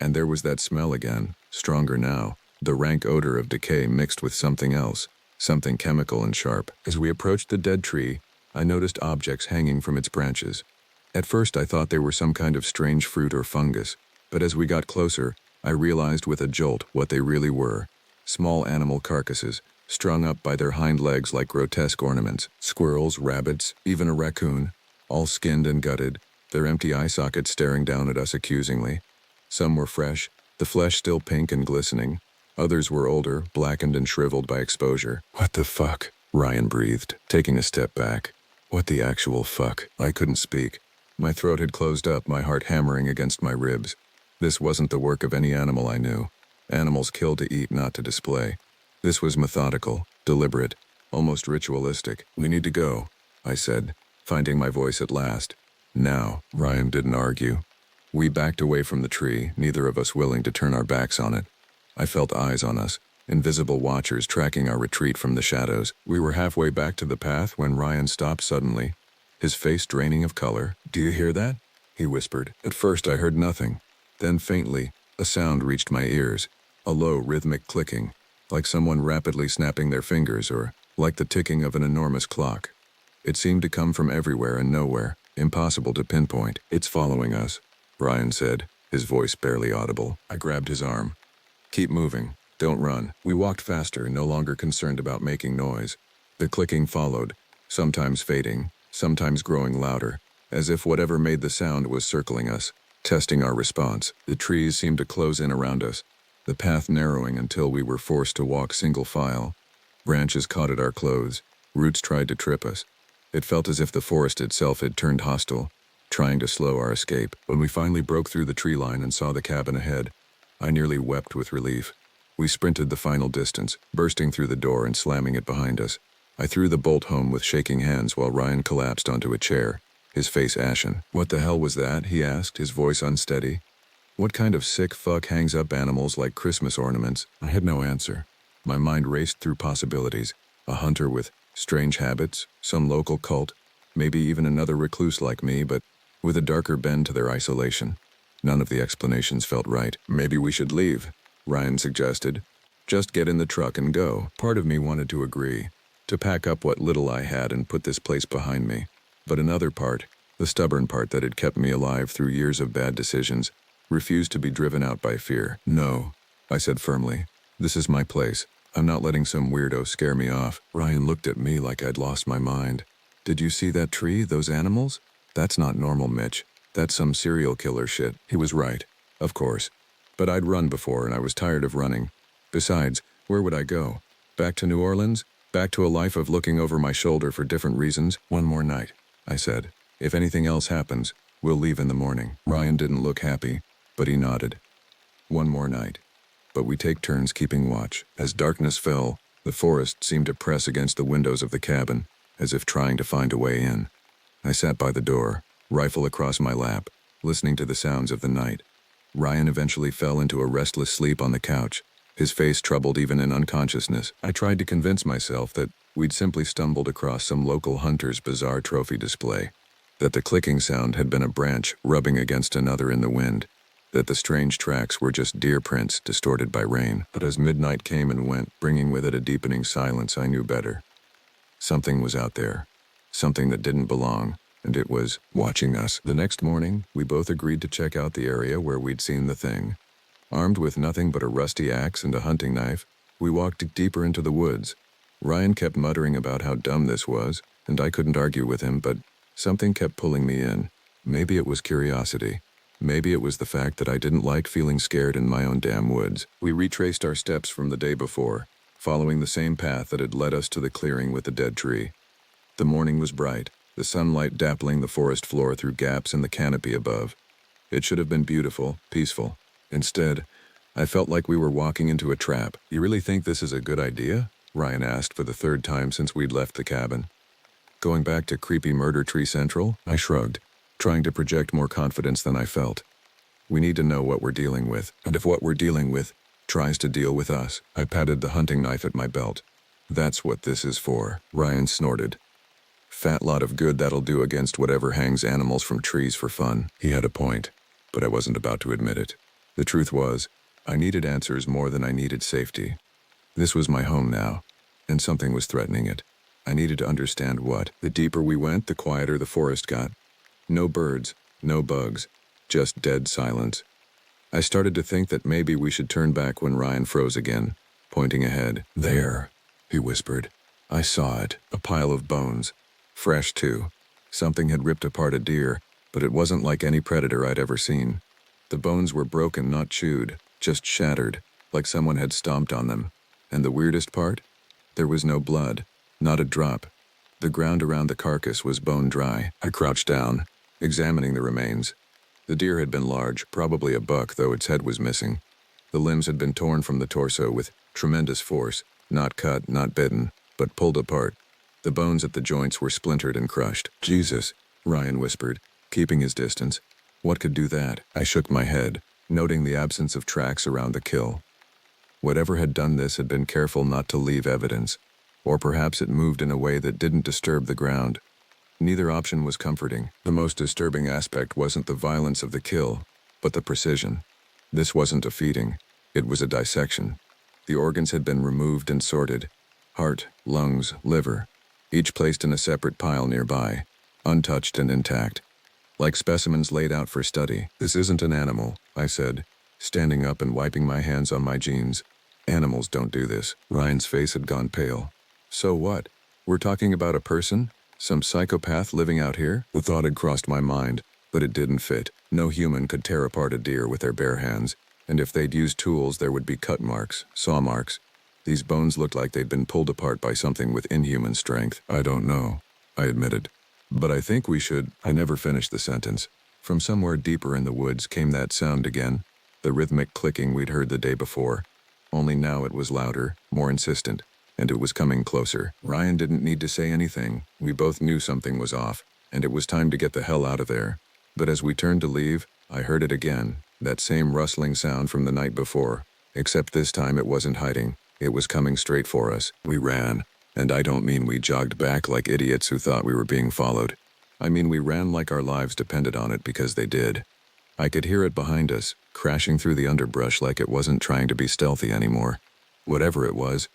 Speaker 1: And there was that smell again, stronger now, the rank odor of decay mixed with something else, something chemical and sharp. As we approached the dead tree, I noticed objects hanging from its branches. At first I thought they were some kind of strange fruit or fungus, but as we got closer, I realized with a jolt what they really were. Small animal carcasses, strung up by their hind legs like grotesque ornaments. Squirrels, rabbits, even a raccoon, all skinned and gutted, their empty eye sockets staring down at us accusingly. Some were fresh, the flesh still pink and glistening. Others were older, blackened and shriveled by exposure. "What the fuck?" Ryan breathed, taking a step back. "What the actual fuck?" I couldn't speak. My throat had closed up, my heart hammering against my ribs. This wasn't the work of any animal I knew. Animals kill to eat, not to display. This was methodical, deliberate, almost ritualistic. "We need to go," I said, finding my voice at last. "Now." Ryan didn't argue. We backed away from the tree, neither of us willing to turn our backs on it. I felt eyes on us, invisible watchers tracking our retreat from the shadows. We were halfway back to the path when Ryan stopped suddenly, his face draining of color. "Do you hear that?" he whispered. At first I heard nothing. Then faintly, a sound reached my ears, a low rhythmic clicking, like someone rapidly snapping their fingers or like the ticking of an enormous clock. It seemed to come from everywhere and nowhere, impossible to pinpoint. "It's following us," Ryan said, his voice barely audible. I grabbed his arm. "Keep moving. Don't run." We walked faster, no longer concerned about making noise. The clicking followed, sometimes fading, sometimes growing louder, as if whatever made the sound was circling us, testing our response. The trees seemed to close in around us, the path narrowing until we were forced to walk single file. Branches caught at our clothes, roots tried to trip us. It felt as if the forest itself had turned hostile, trying to slow our escape. When we finally broke through the tree line and saw the cabin ahead, I nearly wept with relief. We sprinted the final distance, bursting through the door and slamming it behind us. I threw the bolt home with shaking hands while Ryan collapsed onto a chair, his face ashen. "What the hell was that?" he asked, his voice unsteady. "What kind of sick fuck hangs up animals like Christmas ornaments?" I had no answer. My mind raced through possibilities. A hunter with strange habits, some local cult, maybe even another recluse like me, but with a darker bend to their isolation. None of the explanations felt right. "Maybe we should leave," Ryan suggested. "Just get in the truck and go." Part of me wanted to agree, to pack up what little I had and put this place behind me. But another part, the stubborn part that had kept me alive through years of bad decisions, refused to be driven out by fear. "No," I said firmly. "This is my place. I'm not letting some weirdo scare me off." Ryan looked at me like I'd lost my mind. "Did you see that tree, those animals? That's not normal, Mitch. That's some serial killer shit." He was right, of course. But I'd run before and I was tired of running. Besides, where would I go? Back to New Orleans? Back to a life of looking over my shoulder for different reasons? One more night, I said. If anything else happens, we'll leave in the morning. Ryan didn't look happy, but he nodded. One more night. But we take turns keeping watch. As darkness fell, the forest seemed to press against the windows of the cabin, as if trying to find a way in. I sat by the door, rifle across my lap, listening to the sounds of the night. Ryan eventually fell into a restless sleep on the couch, his face troubled even in unconsciousness. I tried to convince myself that we'd simply stumbled across some local hunter's bizarre trophy display, that the clicking sound had been a branch rubbing against another in the wind, that the strange tracks were just deer prints distorted by rain. But as midnight came and went, bringing with it a deepening silence, I knew better. Something was out there, something that didn't belong, and it was watching us. The next morning, we both agreed to check out the area where we'd seen the thing. Armed with nothing but a rusty axe and a hunting knife, we walked deeper into the woods. Ryan kept muttering about how dumb this was, and I couldn't argue with him, but something kept pulling me in. Maybe it was curiosity. Maybe it was the fact that I didn't like feeling scared in my own damn woods. We retraced our steps from the day before, following the same path that had led us to the clearing with the dead tree. The morning was bright, the sunlight dappling the forest floor through gaps in the canopy above. It should have been beautiful, peaceful. Instead, I felt like we were walking into a trap. You really think this is a good idea? Ryan asked for the third time since we'd left the cabin. Going back to creepy Murder Tree Central? I shrugged, trying to project more confidence than I felt. We need to know what we're dealing with, and if what we're dealing with tries to deal with us. I patted the hunting knife at my belt. That's what this is for. Ryan snorted. Fat lot of good that'll do against whatever hangs animals from trees for fun. He had a point, but I wasn't about to admit it. The truth was, I needed answers more than I needed safety. This was my home now, and something was threatening it. I needed to understand what. The deeper we went, the quieter the forest got. No birds, no bugs, just dead silence. I started to think that maybe we should turn back when Ryan froze again, pointing ahead. There, he whispered. I saw it, a pile of bones. Fresh, too. Something had ripped apart a deer, but it wasn't like any predator I'd ever seen. The bones were broken, not chewed, just shattered, like someone had stomped on them. And the weirdest part? There was no blood, not a drop. The ground around the carcass was bone dry. I crouched down, examining the remains. The deer had been large, probably a buck, though its head was missing. The limbs had been torn from the torso with tremendous force, not cut, not bitten, but pulled apart. The bones at the joints were splintered and crushed. Jesus, Ryan whispered, keeping his distance. What could do that? I shook my head, noting the absence of tracks around the kill. Whatever had done this had been careful not to leave evidence, or perhaps it moved in a way that didn't disturb the ground. Neither option was comforting. The most disturbing aspect wasn't the violence of the kill, but the precision. This wasn't a feeding, it was a dissection. The organs had been removed and sorted. Heart, lungs, liver, each placed in a separate pile nearby, untouched and intact, like specimens laid out for study. This isn't an animal, I said, standing up and wiping my hands on my jeans. Animals don't do this. Ryan's face had gone pale. So what? We're talking about a person? Some psychopath living out here? The thought had crossed my mind, but it didn't fit. No human could tear apart a deer with their bare hands, and if they'd used tools there would be cut marks, saw marks. These bones looked like they'd been pulled apart by something with inhuman strength. I don't know, I admitted. But I think we should. I never finished the sentence. From somewhere deeper in the woods came that sound again, the rhythmic clicking we'd heard the day before. Only now it was louder, more insistent, and it was coming closer. Ryan didn't need to say anything. We both knew something was off, and it was time to get the hell out of there. But as we turned to leave, I heard it again, that same rustling sound from the night before, except this time it wasn't hiding. It was coming straight for us. We ran, and I don't mean we jogged back like idiots who thought we were being followed. I mean we ran like our lives depended on it, because they did. I could hear it behind us, crashing through the underbrush like it wasn't trying to be stealthy anymore. Whatever it was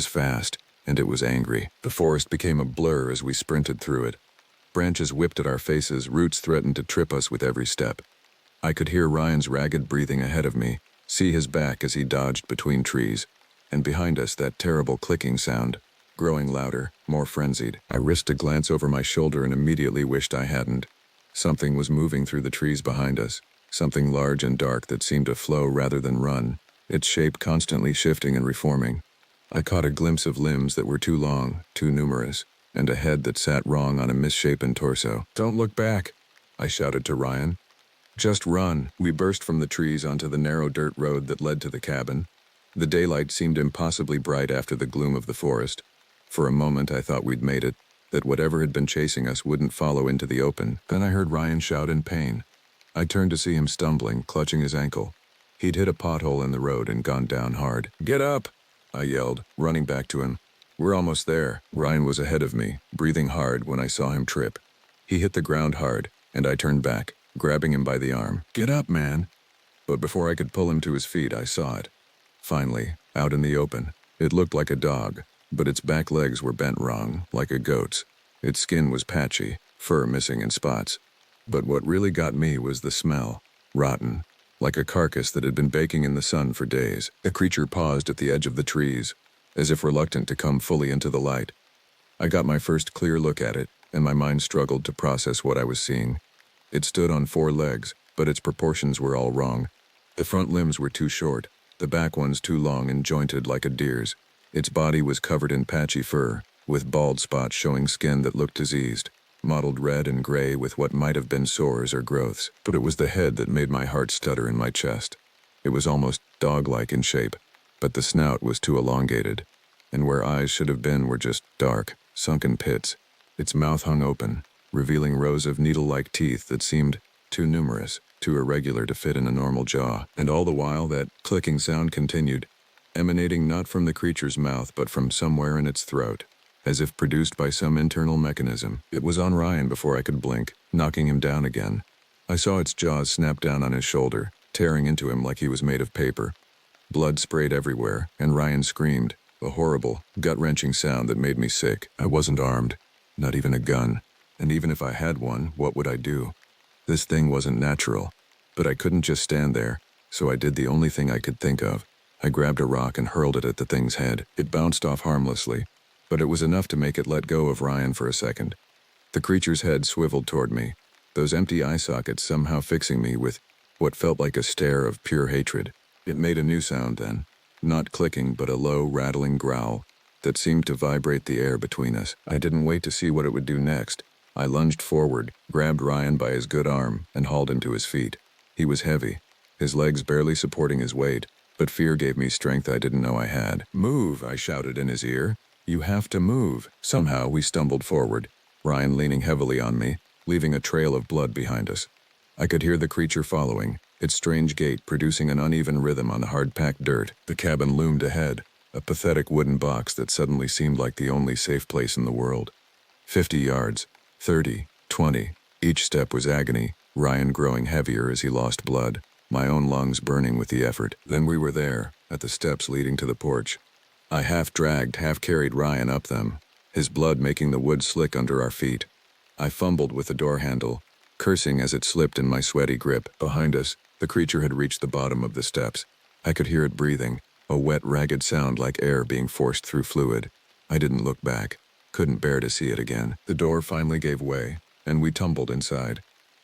Speaker 1: fast, and it was angry. The forest became a blur as we sprinted through it. Branches whipped at our faces, roots threatened to trip us with every step. I could hear Ryan's ragged breathing ahead of me, see his back as he dodged between trees, and behind us that terrible clicking sound, growing louder, more frenzied. I risked a glance over my shoulder and immediately wished I hadn't. Something was moving through the trees behind us, something large and dark that seemed to flow rather than run. its shape constantly shifting and reforming. I caught a glimpse of limbs that were too long, too numerous, and a head that sat wrong on a misshapen torso. "Don't look back," I shouted to Ryan. "Just run." We burst from the trees onto the narrow dirt road that led to the cabin. The daylight seemed impossibly bright after the gloom of the forest. For a moment I thought we'd made it, that whatever had been chasing us wouldn't follow into the open. Then I heard Ryan shout in pain. I turned to see him stumbling, clutching his ankle. He'd hit a pothole in the road and gone down hard. "Get up!" I yelled, running back to him. "We're almost there." Ryan was ahead of me, breathing hard when I saw him trip. He hit the ground hard, and I turned back, grabbing him by the arm. "Get up, man!" But before I could pull him to his feet, I saw it. Finally, out in the open. It looked like a dog, but its back legs were bent wrong, like a goat's. Its skin was patchy, fur missing in spots. But what really got me was the smell. Rotten, like a carcass that had been baking in the sun for days. The creature paused at the edge of the trees, as if reluctant to come fully into the light. I got my first clear look at it, and my mind struggled to process what I was seeing. It stood on 4 legs, but its proportions were all wrong. The front limbs were too short, the back ones too long and jointed like a deer's. Its body was covered in patchy fur, with bald spots showing skin that looked diseased, mottled red and gray with what might have been sores or growths. But it was the head that made my heart stutter in my chest. It was almost dog-like in shape, but the snout was too elongated, and where eyes should have been were just dark, sunken pits. Its mouth hung open, revealing rows of needle-like teeth that seemed too numerous, too irregular to fit in a normal jaw. And all the while that clicking sound continued, emanating not from the creature's mouth but from somewhere in its throat, as if produced by some internal mechanism. It was on Ryan before I could blink, knocking him down again. I saw its jaws snap down on his shoulder, tearing into him like he was made of paper. Blood sprayed everywhere, and Ryan screamed, a horrible, gut-wrenching sound that made me sick. I wasn't armed, not even a gun, and even if I had one, what would I do? This thing wasn't natural, but I couldn't just stand there, so I did the only thing I could think of. I grabbed a rock and hurled it at the thing's head. It bounced off harmlessly, but it was enough to make it let go of Ryan for a second. The creature's head swiveled toward me, those empty eye sockets somehow fixing me with what felt like a stare of pure hatred. It made a new sound then, not clicking but a low, rattling growl that seemed to vibrate the air between us. I didn't wait to see what it would do next. I lunged forward, grabbed Ryan by his good arm, and hauled him to his feet. He was heavy, his legs barely supporting his weight, but fear gave me strength I didn't know I had. "Move," I shouted in his ear. "You have to move." Somehow we stumbled forward, Ryan leaning heavily on me, leaving a trail of blood behind us. I could hear the creature following, its strange gait producing an uneven rhythm on the hard-packed dirt. The cabin loomed ahead, a pathetic wooden box that suddenly seemed like the only safe place in the world. 50 yards, 30, 20. Each step was agony, Ryan growing heavier as he lost blood, my own lungs burning with the effort. Then we were there, at the steps leading to the porch. I half-dragged, half-carried Ryan up them, his blood making the wood slick under our feet. I fumbled with the door handle, cursing as it slipped in my sweaty grip. Behind us, the creature had reached the bottom of the steps. I could hear it breathing, a wet, ragged sound like air being forced through fluid. I didn't look back, couldn't bear to see it again. The door finally gave way, and we tumbled inside.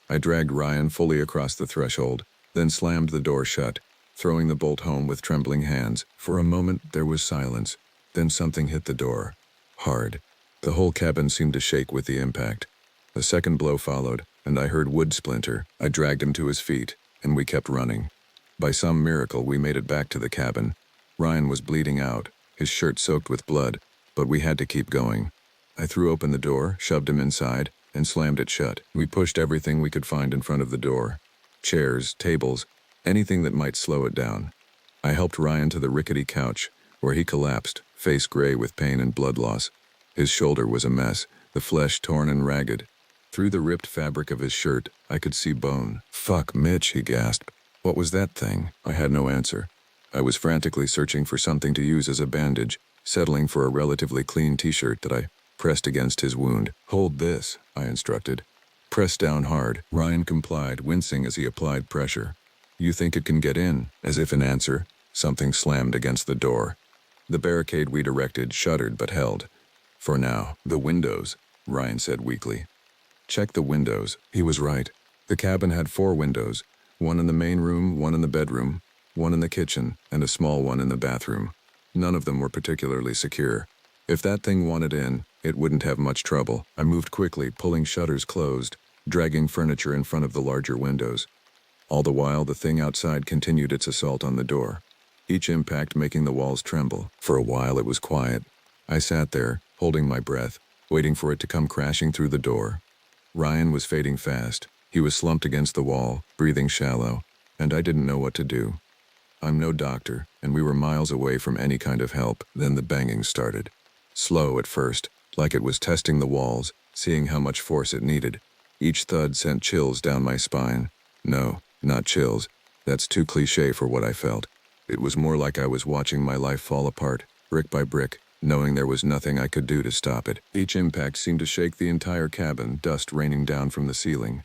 Speaker 1: I dragged Ryan fully across the threshold, then slammed the door shut, throwing the bolt home with trembling hands. For a moment there was silence, then something hit the door. Hard. The whole cabin seemed to shake with the impact. A second blow followed, and I heard wood splinter. I dragged him to his feet, and we kept running. By some miracle we made it back to the cabin. Ryan was bleeding out, his shirt soaked with blood, but we had to keep going. I threw open the door, shoved him inside, and slammed it shut. We pushed everything we could find in front of the door. Chairs, tables, anything that might slow it down. I helped Ryan to the rickety couch, where he collapsed, face gray with pain and blood loss. His shoulder was a mess, the flesh torn and ragged. Through the ripped fabric of his shirt, I could see bone. "Fuck, Mitch," he gasped. "What was that thing?" I had no answer. I was frantically searching for something to use as a bandage, settling for a relatively clean t-shirt that I pressed against his wound. "Hold this," I instructed. "Press down hard." Ryan complied, wincing as he applied pressure. "You think it can get in?" As if in answer, something slammed against the door. The barricade we'd erected shuddered but held. "For now." "The windows," Ryan said weakly. "Check the windows." He was right. The cabin had 4 windows, one in the main room, one in the bedroom. one in the kitchen, and a small one in the bathroom. None of them were particularly secure. If that thing wanted in, it wouldn't have much trouble. I moved quickly, pulling shutters closed, dragging furniture in front of the larger windows. All the while, the thing outside continued its assault on the door, each impact making the walls tremble. For a while, it was quiet. I sat there, holding my breath, waiting for it to come crashing through the door. Ryan was fading fast. He was slumped against the wall, breathing shallow, and I didn't know what to do. I'm no doctor, and we were miles away from any kind of help. Then the banging started. Slow at first, like it was testing the walls, seeing how much force it needed. Each thud sent chills down my spine. No, not chills. That's too cliché for what I felt. It was more like I was watching my life fall apart, brick by brick, knowing there was nothing I could do to stop it. Each impact seemed to shake the entire cabin, dust raining down from the ceiling.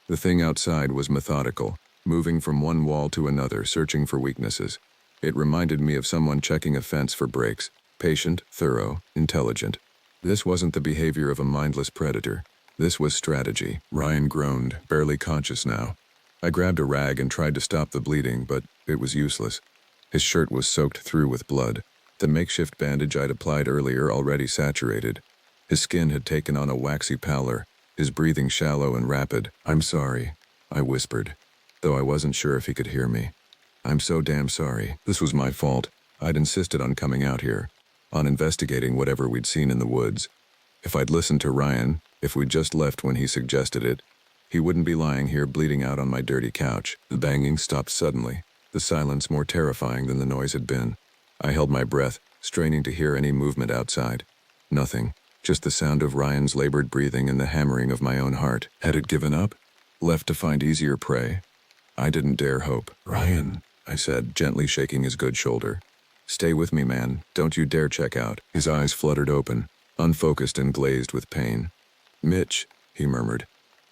Speaker 1: The thing outside was methodical, moving from one wall to another, searching for weaknesses. It reminded me of someone checking a fence for breaks, patient, thorough, intelligent. This wasn't the behavior of a mindless predator. This was strategy. Ryan groaned, barely conscious now. I grabbed a rag and tried to stop the bleeding, but it was useless. His shirt was soaked through with blood. The makeshift bandage I'd applied earlier already saturated. His skin had taken on a waxy pallor, his breathing shallow and rapid. "I'm sorry," I whispered, though I wasn't sure if he could hear me. "I'm so damn sorry. This was my fault. I'd insisted on coming out here, on investigating whatever we'd seen in the woods. If I'd listened to Ryan, if we'd just left when he suggested it, he wouldn't be lying here bleeding out on my dirty couch." The banging stopped suddenly, the silence more terrifying than the noise had been. I held my breath, straining to hear any movement outside. Nothing, just the sound of Ryan's labored breathing and the hammering of my own heart. Had it given up? Left to find easier prey? I didn't dare hope. "Ryan," I said, gently shaking his good shoulder. "Stay with me, man. Don't you dare check out." His eyes fluttered open, unfocused and glazed with pain. "Mitch," he murmured,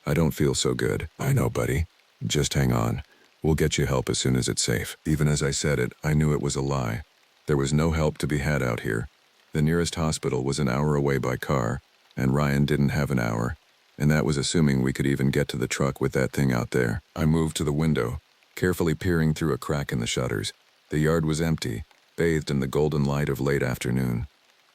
Speaker 1: "I don't feel so good." "I know, buddy. Just hang on. We'll get you help as soon as it's safe." Even as I said it, I knew it was a lie. There was no help to be had out here. The nearest hospital was an hour away by car, and Ryan didn't have an hour, and that was assuming we could even get to the truck with that thing out there. I moved to the window, carefully peering through a crack in the shutters. The yard was empty, bathed in the golden light of late afternoon.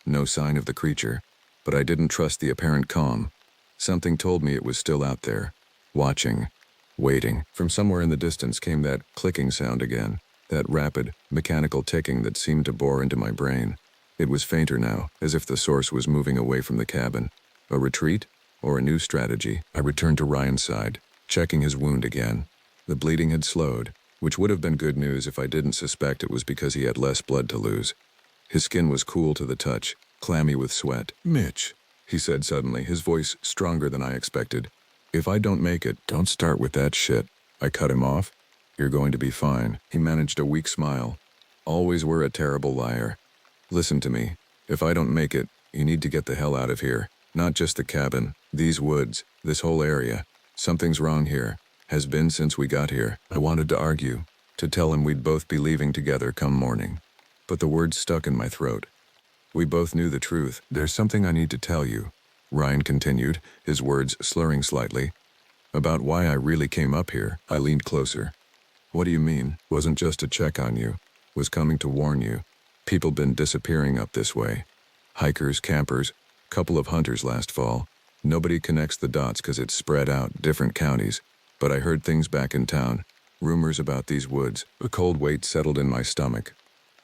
Speaker 1: No sign of the creature, but I didn't trust the apparent calm. Something told me it was still out there, watching, waiting. From somewhere in the distance came that clicking sound again, that rapid, mechanical ticking that seemed to bore into my brain. It was fainter now, as if the source was moving away from the cabin. A retreat? Or a new strategy? I returned to Ryan's side, checking his wound again. The bleeding had slowed, which would have been good news if I didn't suspect it was because he had less blood to lose. His skin was cool to the touch, clammy with sweat. "Mitch," he said suddenly, his voice stronger than I expected. "If I don't make it, don't start with that shit." I cut him off. "You're going to be fine." He managed a weak smile. "Always were a terrible liar. Listen to me. If I don't make it, you need to get the hell out of here. Not just the cabin, these woods, this whole area. Something's wrong here. Has been since we got here." I wanted to argue, to tell him we'd both be leaving together come morning. But the words stuck in my throat. We both knew the truth. "There's something I need to tell you," Ryan continued, his words slurring slightly. "About why I really came up here." I leaned closer. "What do you mean?" "Wasn't just to check on you. Was coming to warn you. People been disappearing up this way. Hikers, campers, couple of hunters last fall. Nobody connects the dots 'cause it's spread out, different counties. But I heard things back in town. Rumors about these woods." A cold weight settled in my stomach.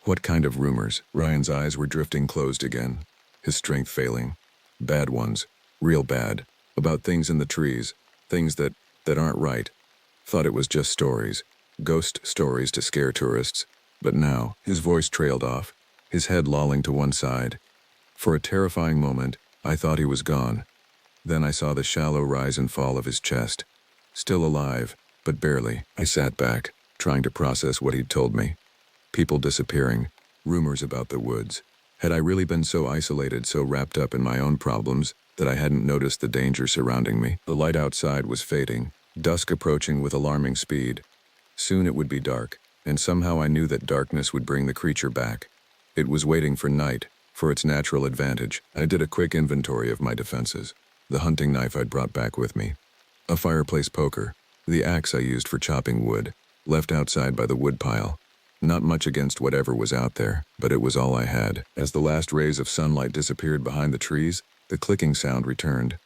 Speaker 1: "What kind of rumors?" Ryan's eyes were drifting closed again, his strength failing. "Bad ones. Real bad. About things in the trees. Things that aren't right. Thought it was just stories. Ghost stories to scare tourists. But now," his voice trailed off, his head lolling to one side. For a terrifying moment, I thought he was gone. Then I saw the shallow rise and fall of his chest. Still alive, but barely. I sat back, trying to process what he'd told me. People disappearing, rumors about the woods. Had I really been so isolated, so wrapped up in my own problems, that I hadn't noticed the danger surrounding me? The light outside was fading, dusk approaching with alarming speed. Soon it would be dark, and somehow I knew that darkness would bring the creature back. It was waiting for night, for its natural advantage. I did a quick inventory of my defenses. The hunting knife I'd brought back with me. A fireplace poker. The axe I used for chopping wood, left outside by the woodpile. Not much against whatever was out there, but it was all I had. As the last rays of sunlight disappeared behind the trees, the clicking sound returned.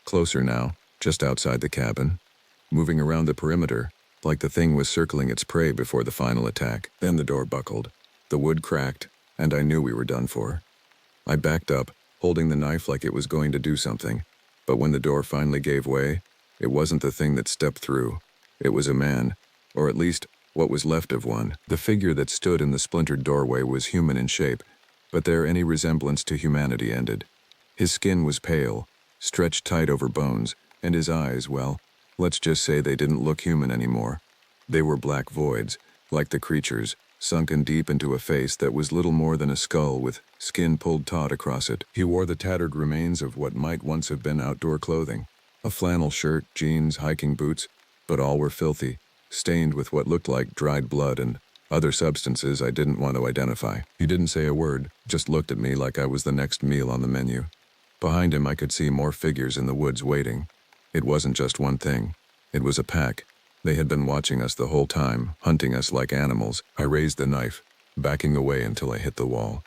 Speaker 1: Closer now, just outside the cabin, moving around the perimeter, like the thing was circling its prey before the final attack. Then the door buckled. The wood cracked, and I knew we were done for. I backed up, holding the knife like it was going to do something, but when the door finally gave way, it wasn't the thing that stepped through. It was a man, or at least what was left of one. The figure that stood in the splintered doorway was human in shape, but there any resemblance to humanity ended. His skin was pale, stretched tight over bones, and his eyes, well, let's just say they didn't look human anymore. They were black voids, like the creature's, sunken deep into a face that was little more than a skull with skin pulled taut across it. He wore the tattered remains of what might once have been outdoor clothing. A flannel shirt, jeans, hiking boots, but all were filthy, stained with what looked like dried blood and other substances I didn't want to identify. He didn't say a word, just looked at me like I was the next meal on the menu. Behind him I could see more figures in the woods waiting. It wasn't just one thing. It was a pack. They had been watching us the whole time, hunting us like animals. I raised the knife, backing away until I hit the wall.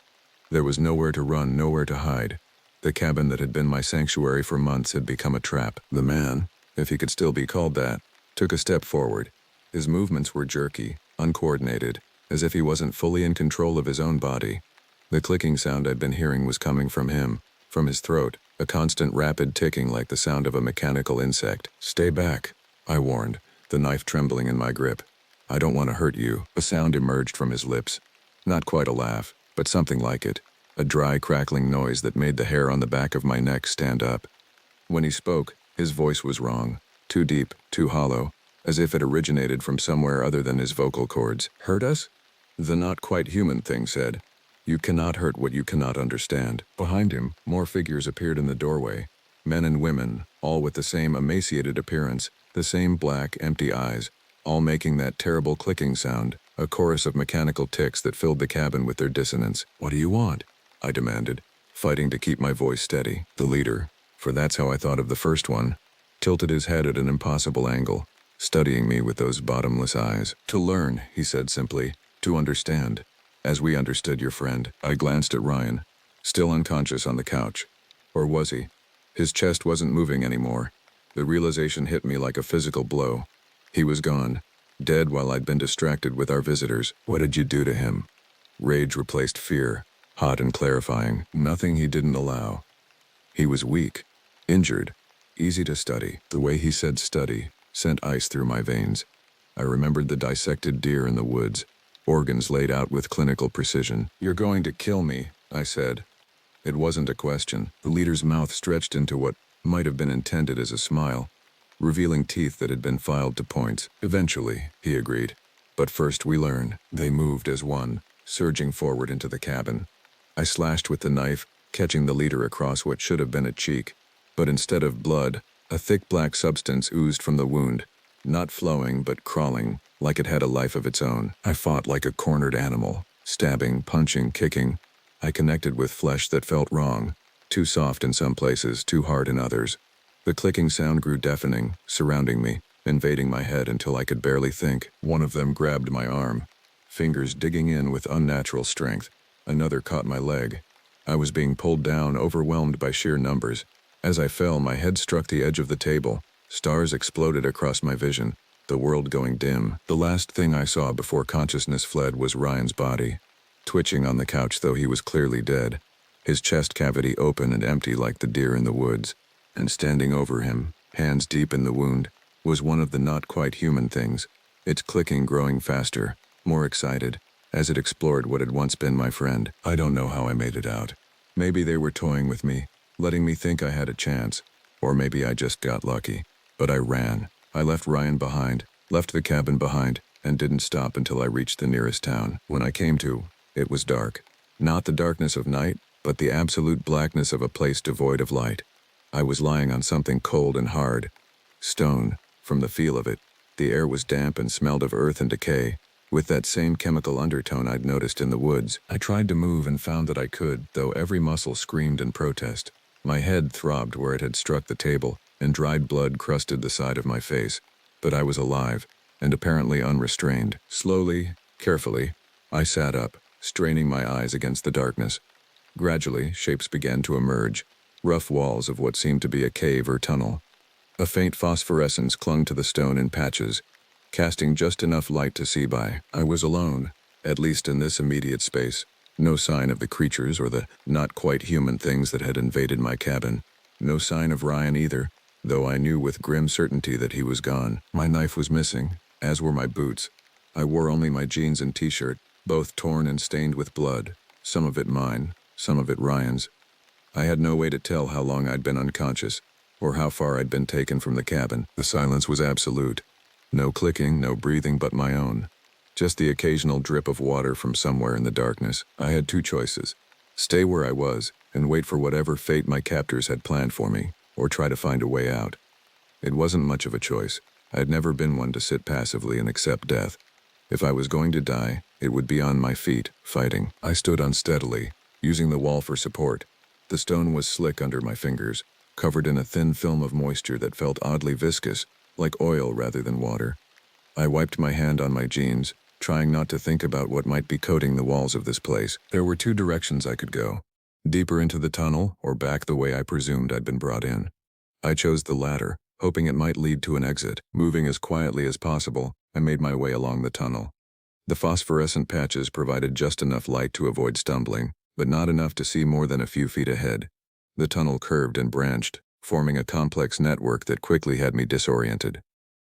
Speaker 1: There was nowhere to run, nowhere to hide. The cabin that had been my sanctuary for months had become a trap. The man, if he could still be called that, took a step forward. His movements were jerky, uncoordinated, as if he wasn't fully in control of his own body. The clicking sound I'd been hearing was coming from him, from his throat, a constant rapid ticking like the sound of a mechanical insect. "Stay back," I warned, the knife trembling in my grip. "I don't want to hurt you." A sound emerged from his lips. Not quite a laugh, but something like it. A dry, crackling noise that made the hair on the back of my neck stand up. When he spoke, his voice was wrong. Too deep, too hollow, as if it originated from somewhere other than his vocal cords. "Hurt us?" The not quite human thing said. "You cannot hurt what you cannot understand." Behind him, more figures appeared in the doorway. Men and women, all with the same emaciated appearance, the same black, empty eyes, all making that terrible clicking sound, a chorus of mechanical ticks that filled the cabin with their dissonance. "What do you want?" I demanded, fighting to keep my voice steady. The leader, for that's how I thought of the first one, tilted his head at an impossible angle, studying me with those bottomless eyes. "To learn," he said simply, "to understand. As we understood your friend." I glanced at Ryan, still unconscious on the couch. Or was he? His chest wasn't moving anymore. The realization hit me like a physical blow. He was gone, dead while I'd been distracted with our visitors. What did you do to him? Rage replaced fear, hot and clarifying. Nothing he didn't allow. He was weak, injured, easy to study. The way he said study sent ice through my veins. I remembered the dissected deer in the woods, organs laid out with clinical precision. "You're going to kill me," I said. It wasn't a question. The leader's mouth stretched into what might have been intended as a smile, revealing teeth that had been filed to points. "Eventually," he agreed. "But first we learn." They moved as one, surging forward into the cabin. I slashed with the knife, catching the leader across what should have been a cheek. But instead of blood, a thick black substance oozed from the wound, not flowing but crawling, like it had a life of its own. I fought like a cornered animal, stabbing, punching, kicking. I connected with flesh that felt wrong, too soft in some places, too hard in others. The clicking sound grew deafening, surrounding me, invading my head until I could barely think. One of them grabbed my arm, fingers digging in with unnatural strength. Another caught my leg. I was being pulled down, overwhelmed by sheer numbers. As I fell, my head struck the edge of the table. Stars exploded across my vision, the world going dim. The last thing I saw before consciousness fled was Ryan's body, twitching on the couch though he was clearly dead, his chest cavity open and empty like the deer in the woods. And standing over him, hands deep in the wound, was one of the not quite human things, its clicking growing faster, more excited, as it explored what had once been my friend. I don't know how I made it out. Maybe they were toying with me, letting me think I had a chance, or maybe I just got lucky. But I ran. I left Ryan behind, left the cabin behind, and didn't stop until I reached the nearest town. When I came to, it was dark. Not the darkness of night, but the absolute blackness of a place devoid of light. I was lying on something cold and hard. Stone, from the feel of it. The air was damp and smelled of earth and decay, with that same chemical undertone I'd noticed in the woods. I tried to move and found that I could, though every muscle screamed in protest. My head throbbed where it had struck the table, and dried blood crusted the side of my face. But I was alive, and apparently unrestrained. Slowly, carefully, I sat up, straining my eyes against the darkness. Gradually, shapes began to emerge, rough walls of what seemed to be a cave or tunnel. A faint phosphorescence clung to the stone in patches, casting just enough light to see by. I was alone, at least in this immediate space. No sign of the creatures or the not-quite-human things that had invaded my cabin. No sign of Ryan either, though I knew with grim certainty that he was gone. My knife was missing, as were my boots. I wore only my jeans and t-shirt, both torn and stained with blood, some of it mine, some of it Ryan's. I had no way to tell how long I'd been unconscious, or how far I'd been taken from the cabin. The silence was absolute. No clicking, no breathing but my own. Just the occasional drip of water from somewhere in the darkness. I had two choices. Stay where I was, and wait for whatever fate my captors had planned for me, or try to find a way out. It wasn't much of a choice. I had never been one to sit passively and accept death. If I was going to die, it would be on my feet, fighting. I stood unsteadily, using the wall for support. The stone was slick under my fingers, covered in a thin film of moisture that felt oddly viscous, like oil rather than water. I wiped my hand on my jeans, trying not to think about what might be coating the walls of this place. There were two directions I could go: deeper into the tunnel, or back the way I presumed I'd been brought in. I chose the latter, hoping it might lead to an exit. Moving as quietly as possible, I made my way along the tunnel. The phosphorescent patches provided just enough light to avoid stumbling, but not enough to see more than a few feet ahead. The tunnel curved and branched, forming a complex network that quickly had me disoriented.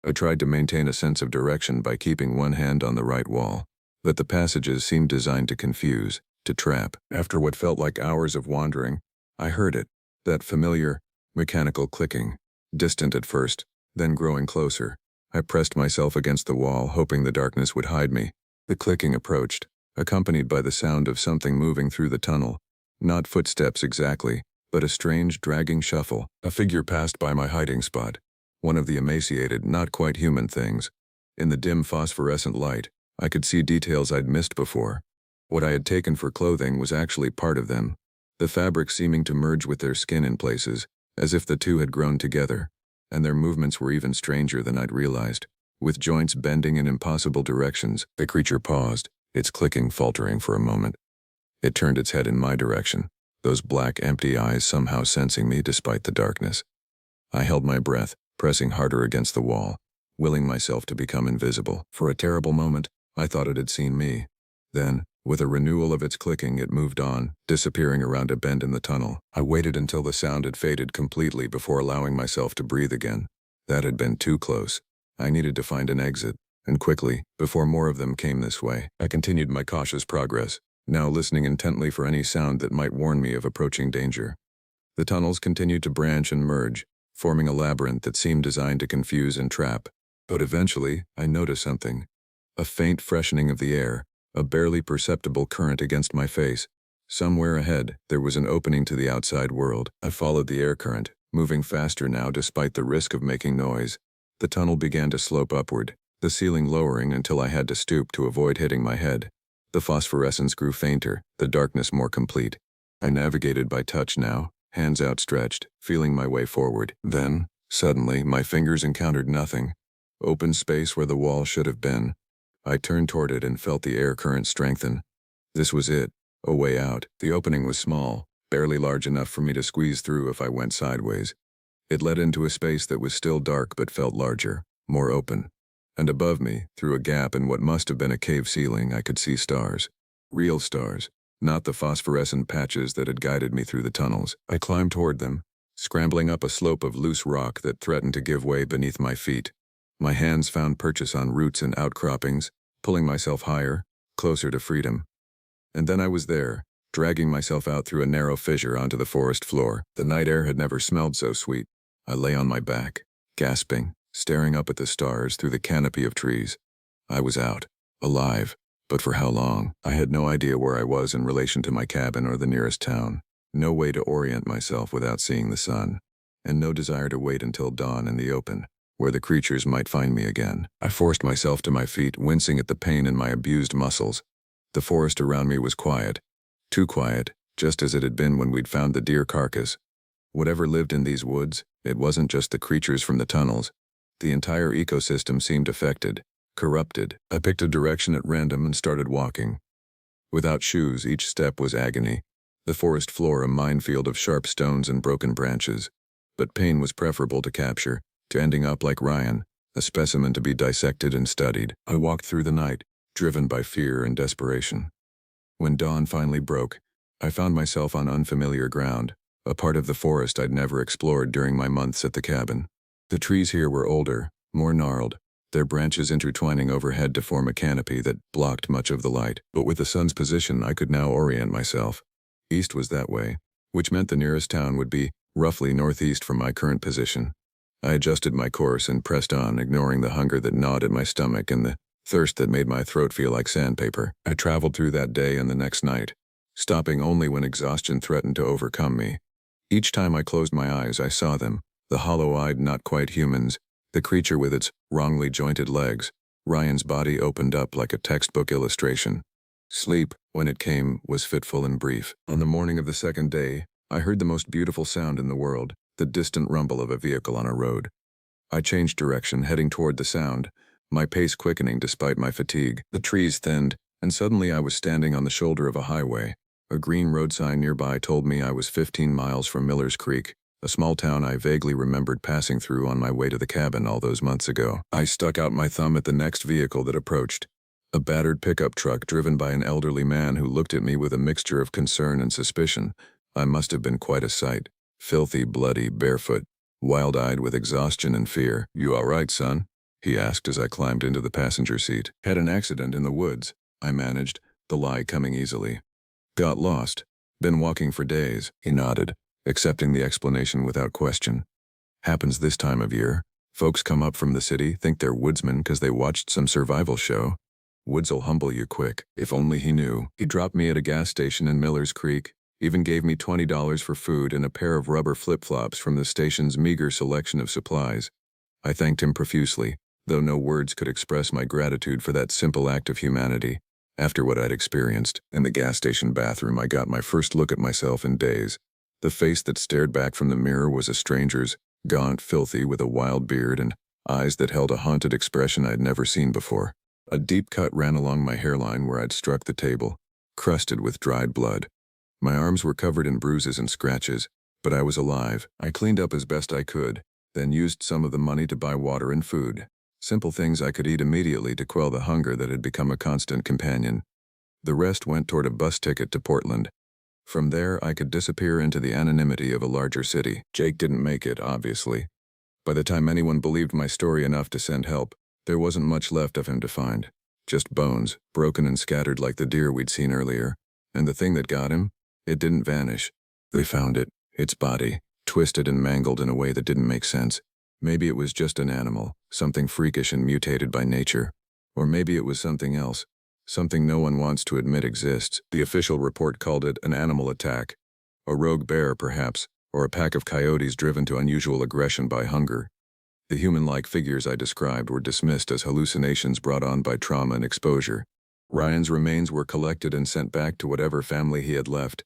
Speaker 1: I tried to maintain a sense of direction by keeping one hand on the right wall, but the passages seemed designed to confuse, to trap. After what felt like hours of wandering, I heard it, that familiar, mechanical clicking, distant at first, then growing closer. I pressed myself against the wall, hoping the darkness would hide me. The clicking approached, accompanied by the sound of something moving through the tunnel. Not footsteps exactly, but a strange, dragging shuffle. A figure passed by my hiding spot. One of the emaciated, not quite human things. In the dim phosphorescent light, I could see details I'd missed before. What I had taken for clothing was actually part of them, the fabric seeming to merge with their skin in places, as if the two had grown together, and their movements were even stranger than I'd realized. With joints bending in impossible directions, the creature paused, its clicking faltering for a moment. It turned its head in my direction, those black, empty eyes somehow sensing me despite the darkness. I held my breath, pressing harder against the wall, willing myself to become invisible. For a terrible moment, I thought it had seen me. Then, with a renewal of its clicking, it moved on, disappearing around a bend in the tunnel. I waited until the sound had faded completely before allowing myself to breathe again. That had been too close. I needed to find an exit, and quickly, before more of them came this way. I continued my cautious progress, now listening intently for any sound that might warn me of approaching danger. The tunnels continued to branch and merge, forming a labyrinth that seemed designed to confuse and trap. But eventually, I noticed something. A faint freshening of the air, a barely perceptible current against my face. Somewhere ahead, there was an opening to the outside world. I followed the air current, moving faster now despite the risk of making noise. The tunnel began to slope upward, the ceiling lowering until I had to stoop to avoid hitting my head. The phosphorescence grew fainter, the darkness more complete. I navigated by touch now, hands outstretched, feeling my way forward. Then, suddenly, my fingers encountered nothing. Open space where the wall should have been. I turned toward it and felt the air current strengthen. This was it, a way out. The opening was small, barely large enough for me to squeeze through if I went sideways. It led into a space that was still dark but felt larger, more open. And above me, through a gap in what must have been a cave ceiling, I could see stars. Real stars, not the phosphorescent patches that had guided me through the tunnels. I climbed toward them, scrambling up a slope of loose rock that threatened to give way beneath my feet. My hands found purchase on roots and outcroppings, pulling myself higher, closer to freedom. And then I was there, dragging myself out through a narrow fissure onto the forest floor. The night air had never smelled so sweet. I lay on my back, gasping, staring up at the stars through the canopy of trees. I was out, alive, but for how long? I had no idea where I was in relation to my cabin or the nearest town. No way to orient myself without seeing the sun, and no desire to wait until dawn in the open, where the creatures might find me again. I forced myself to my feet, wincing at the pain in my abused muscles. The forest around me was quiet. Too quiet, just as it had been when we'd found the deer carcass. Whatever lived in these woods, it wasn't just the creatures from the tunnels. The entire ecosystem seemed affected, corrupted. I picked a direction at random and started walking, Without shoes, each step was agony. The forest floor a minefield of sharp stones and broken branches. But pain was preferable to capture, to ending up like Ryan, a specimen to be dissected and studied. I walked through the night, driven by fear and desperation. When dawn finally broke, I found myself on unfamiliar ground, a part of the forest I'd never explored during my months at the cabin. The trees here were older, more gnarled, their branches intertwining overhead to form a canopy that blocked much of the light. But with the sun's position, I could now orient myself. East was that way, which meant the nearest town would be roughly northeast from my current position. I adjusted my course and pressed on, ignoring the hunger that gnawed at my stomach and the thirst that made my throat feel like sandpaper. I traveled through that day and the next night, stopping only when exhaustion threatened to overcome me. Each time I closed my eyes, I saw them, the hollow-eyed, not quite humans, the creature with its wrongly jointed legs. Ryan's body opened up like a textbook illustration. Sleep, when it came, was fitful and brief. On the morning of the second day, I heard the most beautiful sound in the world, the distant rumble of a vehicle on a road. I changed direction, heading toward the sound, my pace quickening despite my fatigue. The trees thinned, and suddenly I was standing on the shoulder of a highway. A green road sign nearby told me I was 15 miles from Miller's Creek, a small town I vaguely remembered passing through on my way to the cabin all those months ago. I stuck out my thumb at the next vehicle that approached, a battered pickup truck driven by an elderly man who looked at me with a mixture of concern and suspicion. I must have been quite a sight. Filthy, bloody, barefoot, wild-eyed with exhaustion and fear. "You all right, son?" he asked as I climbed into the passenger seat. "Had an accident in the woods," I managed, the lie coming easily. "Got lost. Been walking for days." He nodded, accepting the explanation without question. "Happens this time of year. Folks come up from the city, think they're woodsmen because they watched some survival show. Woods'll humble you quick." If only he knew. He dropped me at a gas station in Miller's Creek, even gave me $20 for food and a pair of rubber flip-flops from the station's meager selection of supplies. I thanked him profusely, though no words could express my gratitude for that simple act of humanity. After what I'd experienced in the gas station bathroom, I got my first look at myself in days. The face that stared back from the mirror was a stranger's, gaunt, filthy, with a wild beard and eyes that held a haunted expression I'd never seen before. A deep cut ran along my hairline where I'd struck the table, crusted with dried blood. My arms were covered in bruises and scratches, but I was alive. I cleaned up as best I could, then used some of the money to buy water and food. Simple things I could eat immediately to quell the hunger that had become a constant companion. The rest went toward a bus ticket to Portland. From there, I could disappear into the anonymity of a larger city. Jake didn't make it, obviously. By the time anyone believed my story enough to send help, there wasn't much left of him to find. Just bones, broken and scattered like the deer we'd seen earlier. And the thing that got him? It didn't vanish. They found it, its body, twisted and mangled in a way that didn't make sense. Maybe it was just an animal, something freakish and mutated by nature. Or maybe it was something else, something no one wants to admit exists. The official report called it an animal attack. A rogue bear, perhaps, or a pack of coyotes driven to unusual aggression by hunger. The human-like figures I described were dismissed as hallucinations brought on by trauma and exposure. Ryan's remains were collected and sent back to whatever family he had left.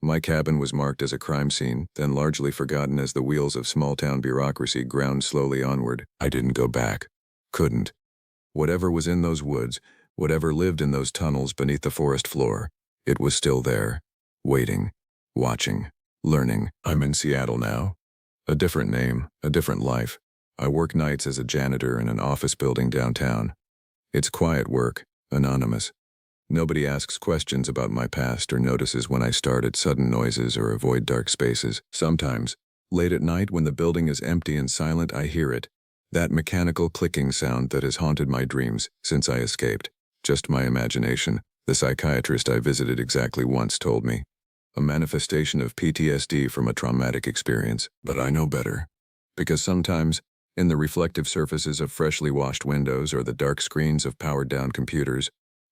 Speaker 1: My cabin was marked as a crime scene, then largely forgotten as the wheels of small-town bureaucracy ground slowly onward. I didn't go back. Couldn't. Whatever was in those woods, whatever lived in those tunnels beneath the forest floor, it was still there, waiting, watching, learning. I'm in Seattle now. A different name, a different life. I work nights as a janitor in an office building downtown. It's quiet work, anonymous. Nobody asks questions about my past or notices when I start at sudden noises or avoid dark spaces. Sometimes, late at night when the building is empty and silent, I hear it. That mechanical clicking sound that has haunted my dreams since I escaped. Just my imagination, the psychiatrist I visited exactly once told me. A manifestation of PTSD from a traumatic experience. But I know better. Because sometimes, in the reflective surfaces of freshly washed windows or the dark screens of powered-down computers,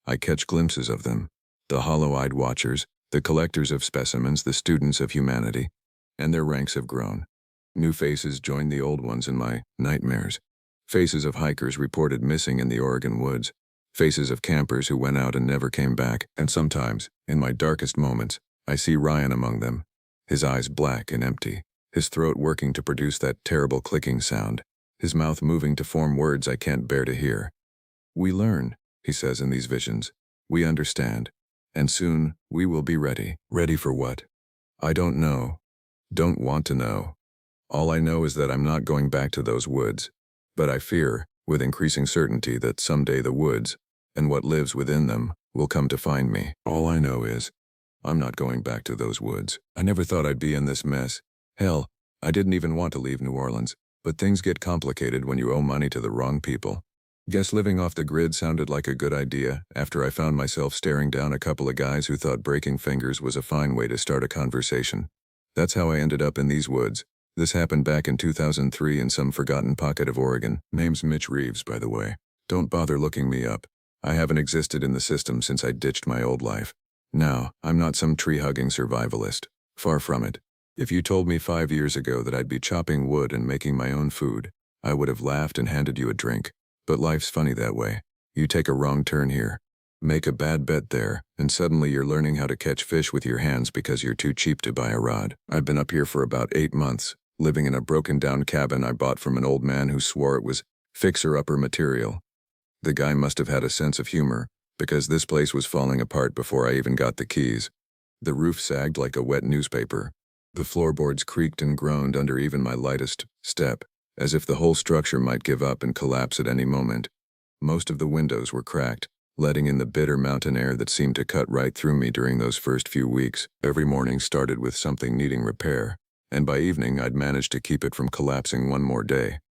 Speaker 1: I catch glimpses of them, the hollow-eyed watchers, the collectors of specimens, the students of humanity, and their ranks have grown. New faces join the old ones in my nightmares. Faces of hikers reported missing in the Oregon woods, faces of campers who went out and never came back, and sometimes, in my darkest moments, I see Ryan among them, his eyes black and empty, his throat working to produce that terrible clicking sound, his mouth moving to form words I can't bear to hear. "We learn," he says in these visions. "We understand. And soon, we will be ready. Ready for what? I don't know. Don't want to know. All I know is that I'm not going back to those woods. But I fear, with increasing certainty, that someday the woods, and what lives within them, will come to find me. All I know is, I'm not going back to those woods. I never thought I'd be in this mess. Hell, I didn't even want to leave New Orleans. But things get complicated when you owe money to the wrong people. Guess living off the grid sounded like a good idea after I found myself staring down a couple of guys who thought breaking fingers was a fine way to start a conversation. That's how I ended up in these woods. This happened back in 2003 in some forgotten pocket of Oregon. Name's Mitch Reeves, by the way. Don't bother looking me up. I haven't existed in the system since I ditched my old life. Now, I'm not some tree-hugging survivalist. Far from it. If you told me 5 years ago that I'd be chopping wood and making my own food, I would have laughed and handed you a drink. But life's funny that way. You take a wrong turn here. Make a bad bet there, and suddenly you're learning how to catch fish with your hands because you're too cheap to buy a rod. I've been up here for about 8 months, living in a broken-down cabin I bought from an old man who swore it was fixer-upper material. The guy must have had a sense of humor, because this place was falling apart before I even got the keys. The roof sagged like a wet newspaper. The floorboards creaked and groaned under even my lightest step, as if the whole structure might give up and collapse at any moment. Most of the windows were cracked, letting in the bitter mountain air that seemed to cut right through me during those first few weeks. Every morning started with something needing repair, and by evening I'd managed to keep it from collapsing one more day.